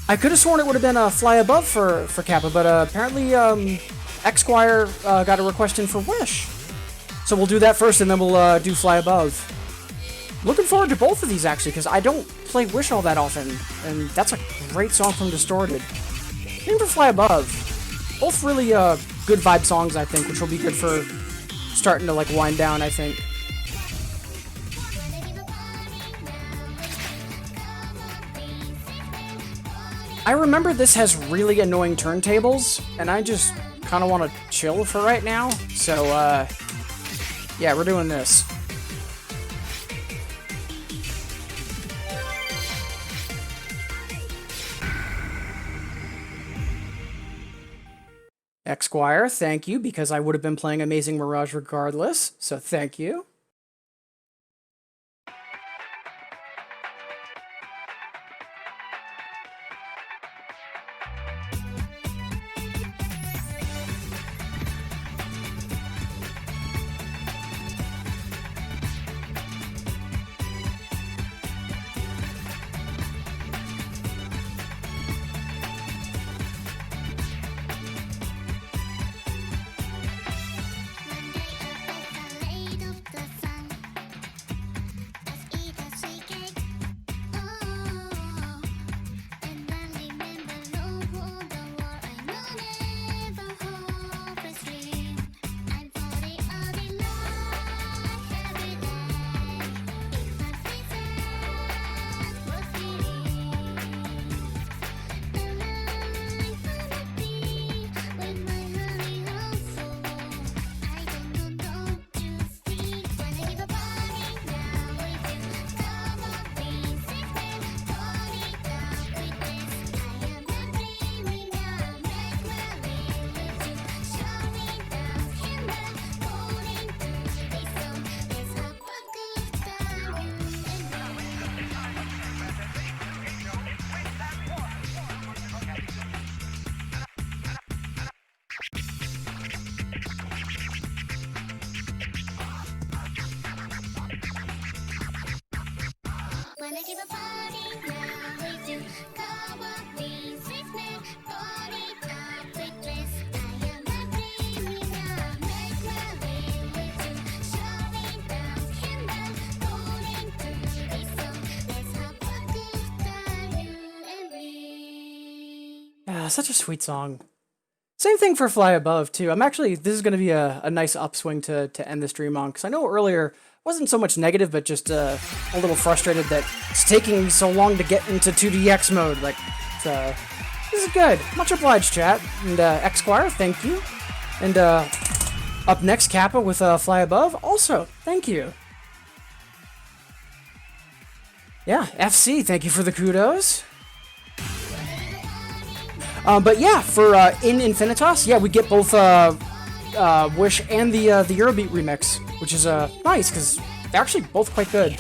I could have sworn it would have been a Fly Above for Kappa, but apparently X-Squire got a request in for Wish. So we'll do that first, and then we'll do Fly Above. Looking forward to both of these, actually, because I don't play Wish all that often, and that's a great song from Distorted. Aim for Fly Above. Both really good vibe songs, I think, which will be good for starting to like wind down, I think. I remember this has really annoying turntables, and I just kind of want to chill for right now, so, yeah, we're doing this. X-Squire, thank you, because I would have been playing Amazing Mirage regardless, so thank you. Such a sweet song. Same thing for Fly Above, too. This is going to be a nice upswing to end the stream on, because I know earlier wasn't so much negative, but just a little frustrated that it's taking me so long to get into 2DX mode. Like, this is good. Much obliged, chat. And Xquire, thank you. And up next, Kappa with Fly Above, also, thank you. Yeah, FC, thank you for the kudos. But yeah, for in Infinitas, yeah, we get both Wish and the Eurobeat remix, which is nice because they're actually both quite good.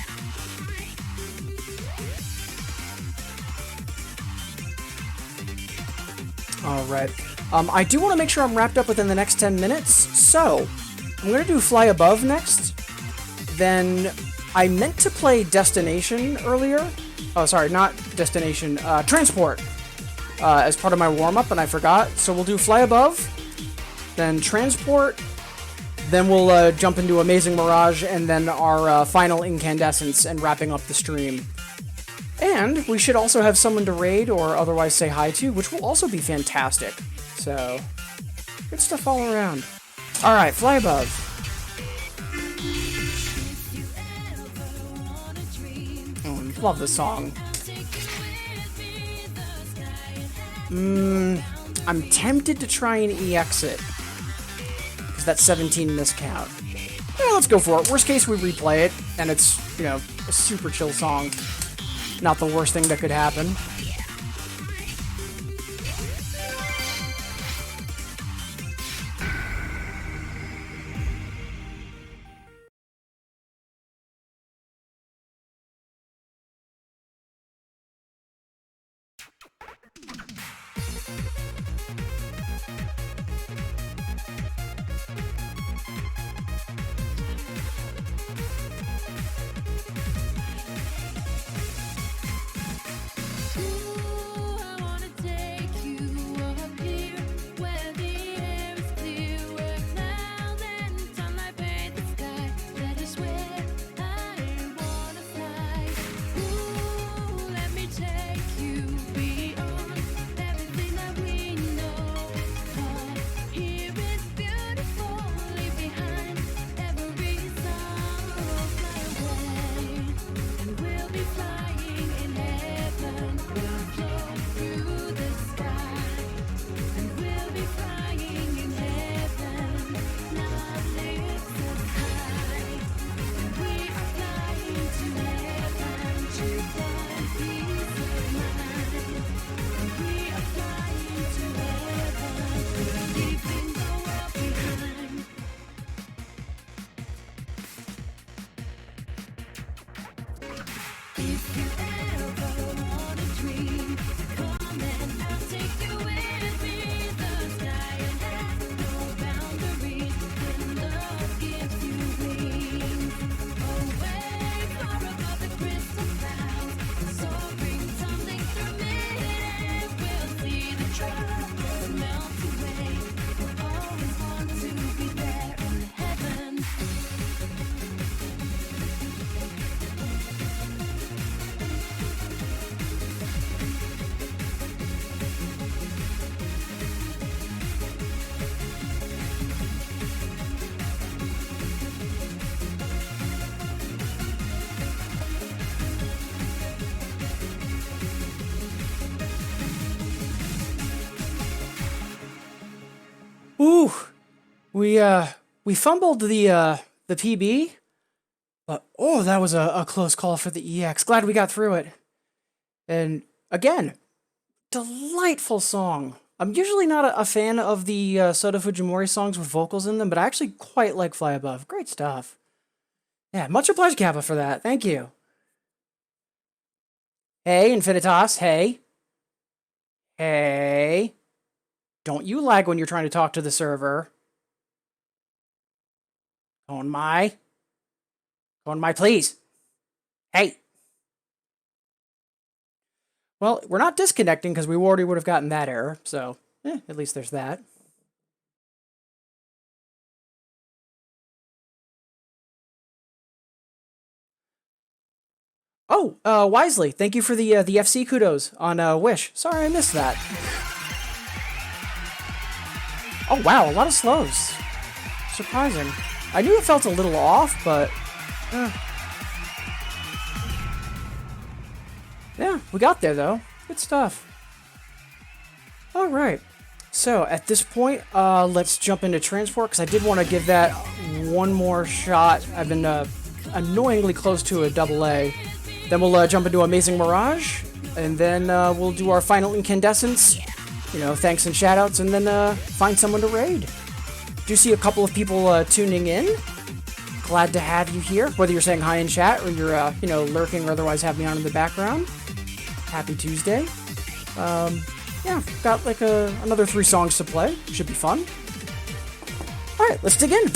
All right, I do want to make sure I'm wrapped up within the next 10 minutes, so I'm gonna do Fly Above next. Then I meant to play Destination earlier. Oh, sorry, not Destination. Transport. As part of my warm-up, and I forgot. So we'll do Fly Above, then Transport, then we'll jump into Amazing Mirage, and then our final Incandescence, and wrapping up the stream. And we should also have someone to raid or otherwise say hi to, which will also be fantastic. So, good stuff all around. Alright, Fly Above. Oh, love this song. I'm tempted to try and EX it. Because that's 17 miscount. Yeah, let's go for it. Worst case, we replay it, and it's, you know, a super chill song. Not the worst thing that could happen. Ooh, we fumbled the PB, but oh, that was a close call for the EX. Glad we got through it. And again, delightful song. I'm usually not a fan of the Soda Fujimori songs with vocals in them, but I actually quite like Fly Above. Great stuff. Yeah, much obliged, Kappa, for that. Thank you. Hey, Infinitas. Hey. Hey. Don't you lag when you're trying to talk to the server. Go on my, please. Hey. Well, we're not disconnecting because we already would have gotten that error, so at least there's that. Oh, Wisely, thank you for the FC kudos on Wish. Sorry I missed that. Oh wow, a lot of slows. Surprising. I knew it felt a little off, but yeah, we got there though. Good stuff. All right. So at this point, let's jump into transport because I did want to give that one more shot. I've been annoyingly close to a double A. Then we'll jump into Amazing Mirage, and then we'll do our final incandescence. You know, thanks and shoutouts, and then find someone to raid. Do see a couple of people tuning in. Glad to have you here, whether you're saying hi in chat or you're you know, lurking or otherwise have me on in the background. Happy Tuesday. Yeah, got like another 3 songs to play. Should be fun. All right, let's dig in.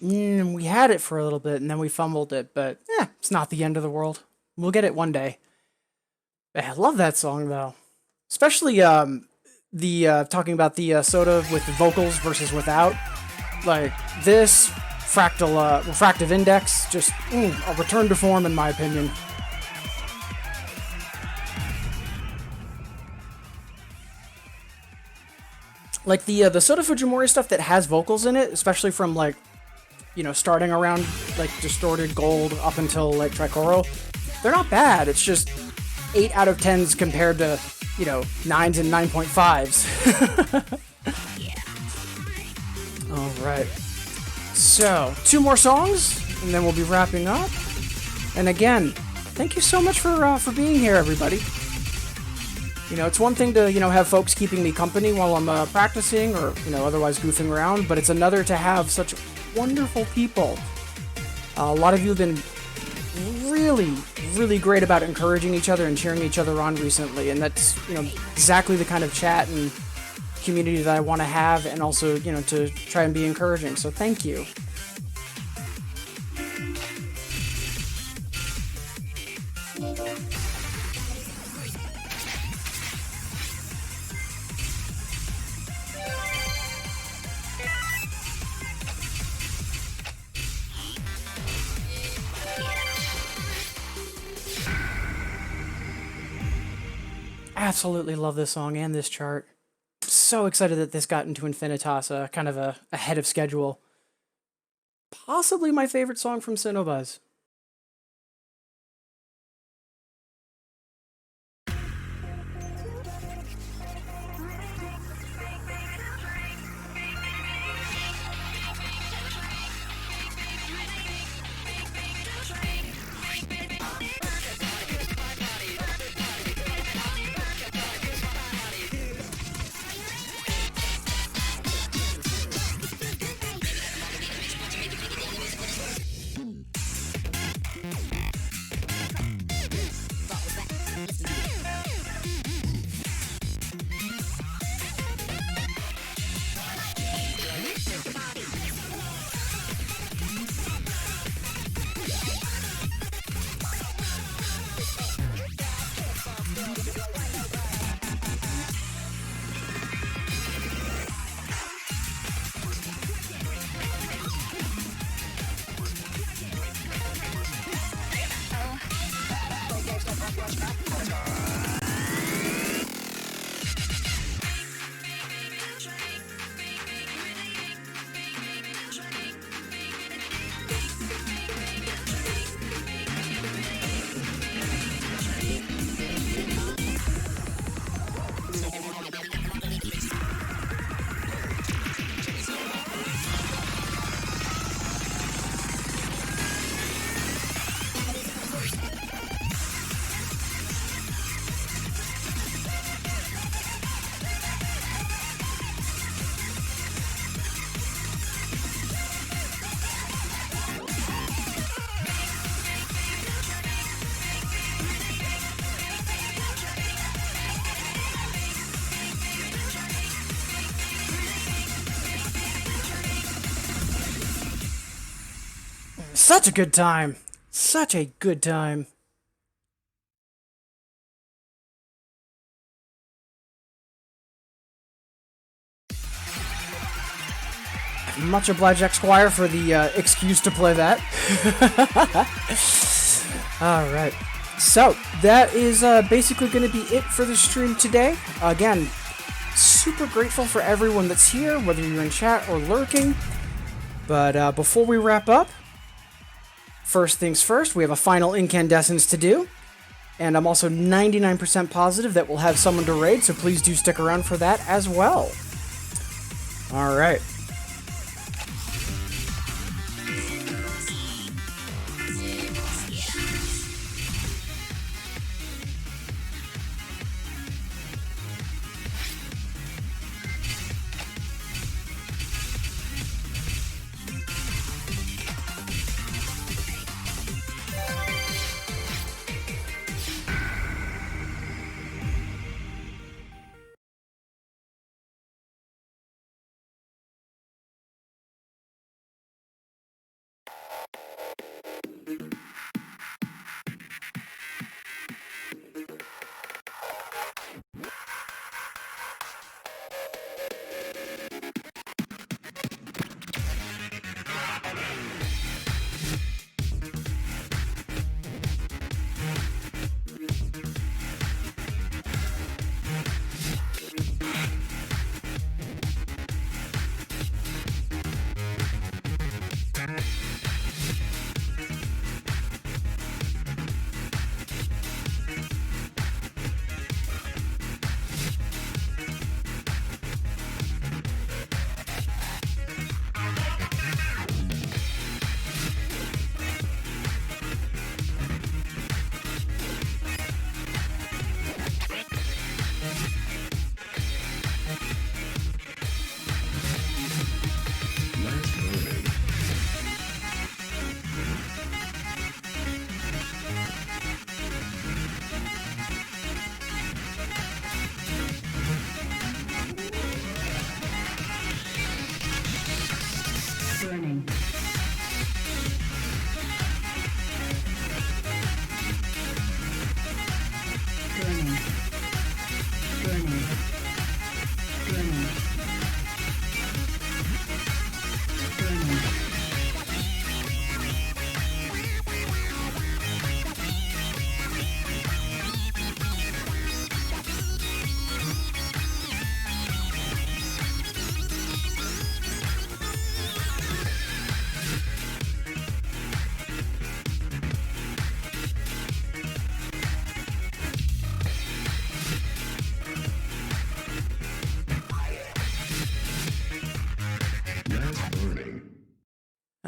We had it for a little bit and then we fumbled it, but it's not the end of the world. We'll get it one day. I love that song though, especially the talking about the soda with the vocals versus without. Like this refractive index, just a return to form in my opinion. Like the Soda Fujimori stuff that has vocals in it, especially from like, you know, starting around like Distorted Gold up until like Tricoro, they're not bad. It's just 8 out of 10s compared to, you know, 9s and 9.5s. All right. So 2 more songs, and then we'll be wrapping up. And again, thank you so much for being here, everybody. You know, it's one thing to, you know, have folks keeping me company while I'm practicing or, you know, otherwise goofing around, but it's another to have such wonderful people. A lot of you have been really, really great about encouraging each other and cheering each other on recently, and that's, you know, exactly the kind of chat and community that I want to have, and also, you know, to try and be encouraging, so thank you. Absolutely love this song and this chart. so excited that this got into Infinitas, kind of ahead of schedule. Possibly my favorite song from Cinnobuzz. Such a good time. Such a good time. Much obliged, Esquire, for the excuse to play that. Alright. So, that is basically going to be it for the stream today. Again, super grateful for everyone that's here, whether you're in chat or lurking. But before we wrap up, first things first, we have a final incandescence to do. And I'm also 99% positive that we'll have someone to raid, so please do stick around for that as well. Alright.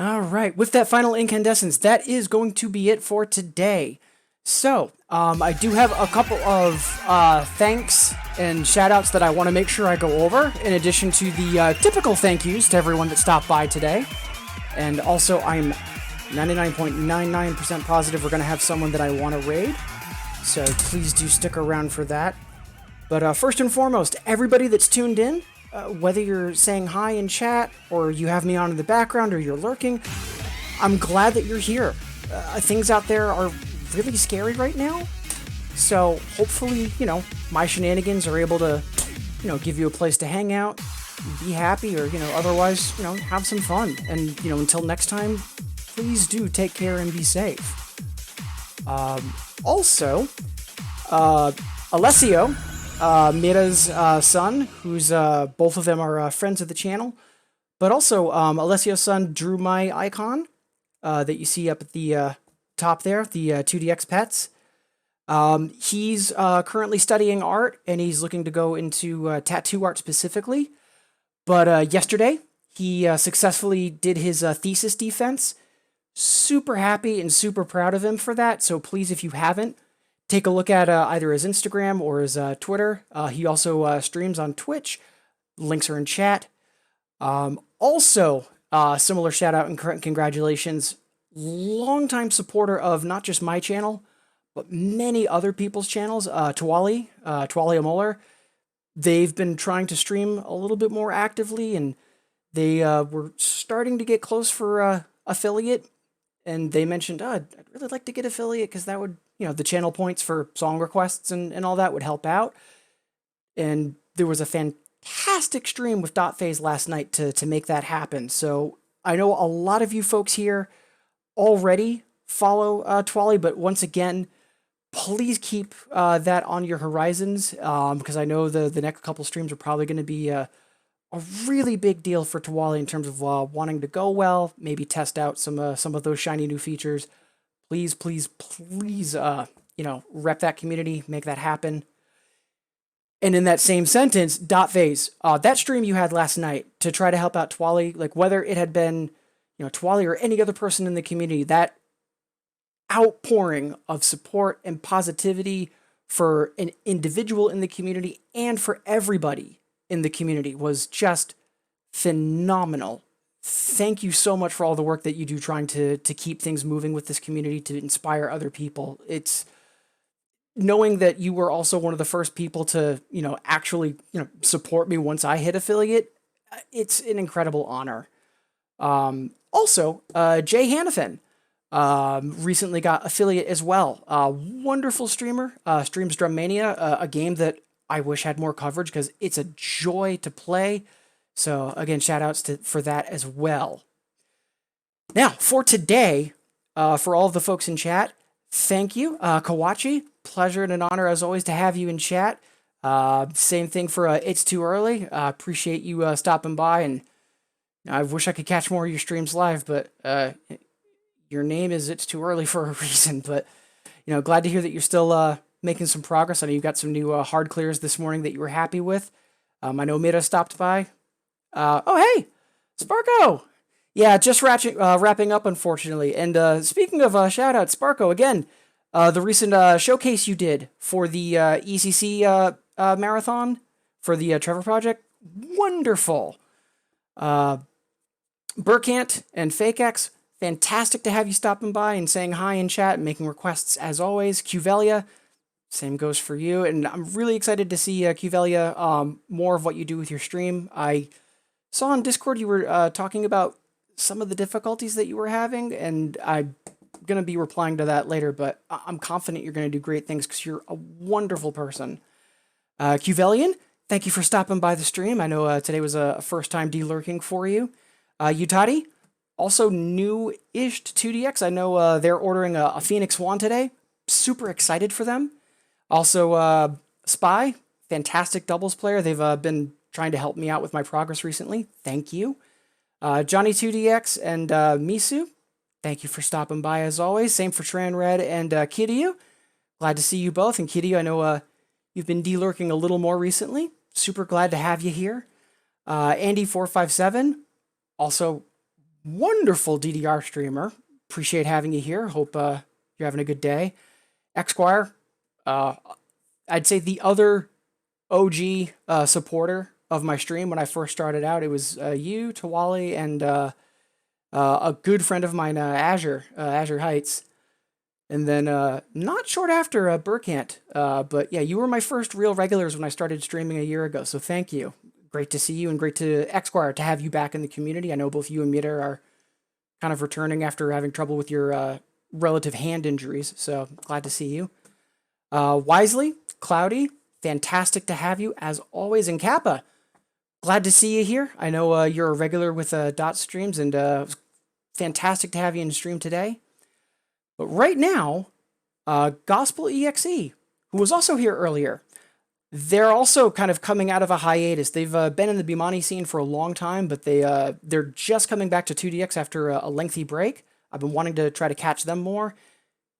All right, with that final incandescence, that is going to be it for today. So, I do have a couple of thanks and shout-outs that I want to make sure I go over, in addition to the typical thank yous to everyone that stopped by today. And also, I'm 99.99% positive we're going to have someone that I want to raid, so please do stick around for that. But first and foremost, everybody that's tuned in, whether you're saying hi in chat, or you have me on in the background, or you're lurking, I'm glad that you're here. Things out there are really scary right now, so hopefully, my shenanigans are able to, give you a place to hang out, be happy, or, otherwise, have some fun. And, until next time, please do take care and be safe. Also, Alessio, Mira's son, who's both of them are friends of the channel, but also Alessio's son drew my icon that you see up at the top there, the 2DX Pets. He's currently studying art, and he's looking to go into tattoo art specifically. But yesterday, he successfully did his thesis defense. Super happy and super proud of him for that. So please, if you haven't, take a look at either his Instagram or his Twitter. He also streams on Twitch. Links are in chat. Also, similar shout out and congratulations. Longtime supporter of not just my channel, but many other people's channels. Twali Moeller. They've been trying to stream a little bit more actively, and they were starting to get close for affiliate. And they mentioned, I'd really like to get affiliate because that would, the channel points for song requests and all that would help out. And there was a fantastic stream with Dot Phase last night to make that happen. So I know a lot of you folks here already follow Twali, but once again, please keep that on your horizons, because I know the next couple streams are probably going to be a really big deal for Twali in terms of wanting to go well, maybe test out some of those shiny new features. Please, please, please, rep that community, make that happen. And in that same sentence, Dot Phase, that stream you had last night to try to help out Twali, like whether it had been, Twali or any other person in the community, that outpouring of support and positivity for an individual in the community and for everybody in the community was just phenomenal. Thank you so much for all the work that you do trying to keep things moving with this community, to inspire other people. It's knowing that you were also one of the first people to, actually, support me once I hit affiliate. It's an incredible honor. Also, Jay Hannafin recently got affiliate as well. Wonderful streamer, streams Drummania, a game that I wish had more coverage because it's a joy to play. So again, shout outs for that as well. Now, for today, for all of the folks in chat, thank you. Kawachi, pleasure and an honor as always to have you in chat. Same thing for It's Too Early. Appreciate you stopping by, and I wish I could catch more of your streams live, but your name is It's Too Early for a reason. But, glad to hear that you're still making some progress. I know you got some new hard clears this morning that you were happy with. I know Mira stopped by. Oh, hey, Sparko. Yeah, just wrapping up, unfortunately. And speaking of shout-out, Sparko, again, the recent showcase you did for the ECC marathon for the Trevor Project, wonderful. Burkant and FakeX, fantastic to have you stopping by and saying hi in chat and making requests as always. Qvelia, same goes for you. And I'm really excited to see, Qvelia, more of what you do with your stream. I saw on Discord you were talking about some of the difficulties that you were having, and I'm going to be replying to that later, but I'm confident you're going to do great things because you're a wonderful person. Qvelian, thank you for stopping by the stream. I know today was a first-time de-lurking for you. Utati, also new-ish to 2DX. I know they're ordering a Phoenix One today. Super excited for them. Also, Spy, fantastic doubles player. They've been trying to help me out with my progress recently. Thank you. Johnny 2DX and Misu, thank you for stopping by as always. Same for Tran Red and Kiryu. Glad to see you both. And Kiryu, I know you've been de-lurking a little more recently. Super glad to have you here. Andy457, also wonderful DDR streamer. Appreciate having you here. Hope you're having a good day. Xquire, I'd say the other OG supporter of my stream when I first started out. It was you, Tawali, and a good friend of mine, Azure Heights. And then not short after Burkant. But yeah, you were my first real regulars when I started streaming a year ago. So thank you. Great to see you, and great to Xquire to have you back in the community. I know both you and Mitter are kind of returning after having trouble with your relative hand injuries. So glad to see you. Wisely, Cloudy, fantastic to have you as always. And Kappa, glad to see you here. I know you're a regular with Dot Streams, and fantastic to have you in stream today. But right now, Gospel EXE, who was also here earlier, they're also kind of coming out of a hiatus. They've been in the Bimani scene for a long time, but they're just coming back to 2DX after a lengthy break. I've been wanting to try to catch them more.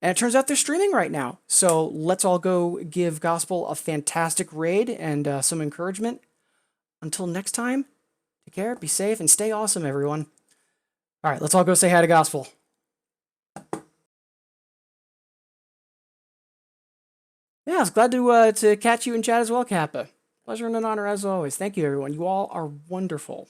And it turns out they're streaming right now. So let's all go give Gospel a fantastic raid and some encouragement. Until next time, take care, be safe, and stay awesome, everyone. All right, let's all go say hi to Gospel. Yeah, I was glad to catch you in chat as well, Kappa. Pleasure and an honor as always. Thank you, everyone. You all are wonderful.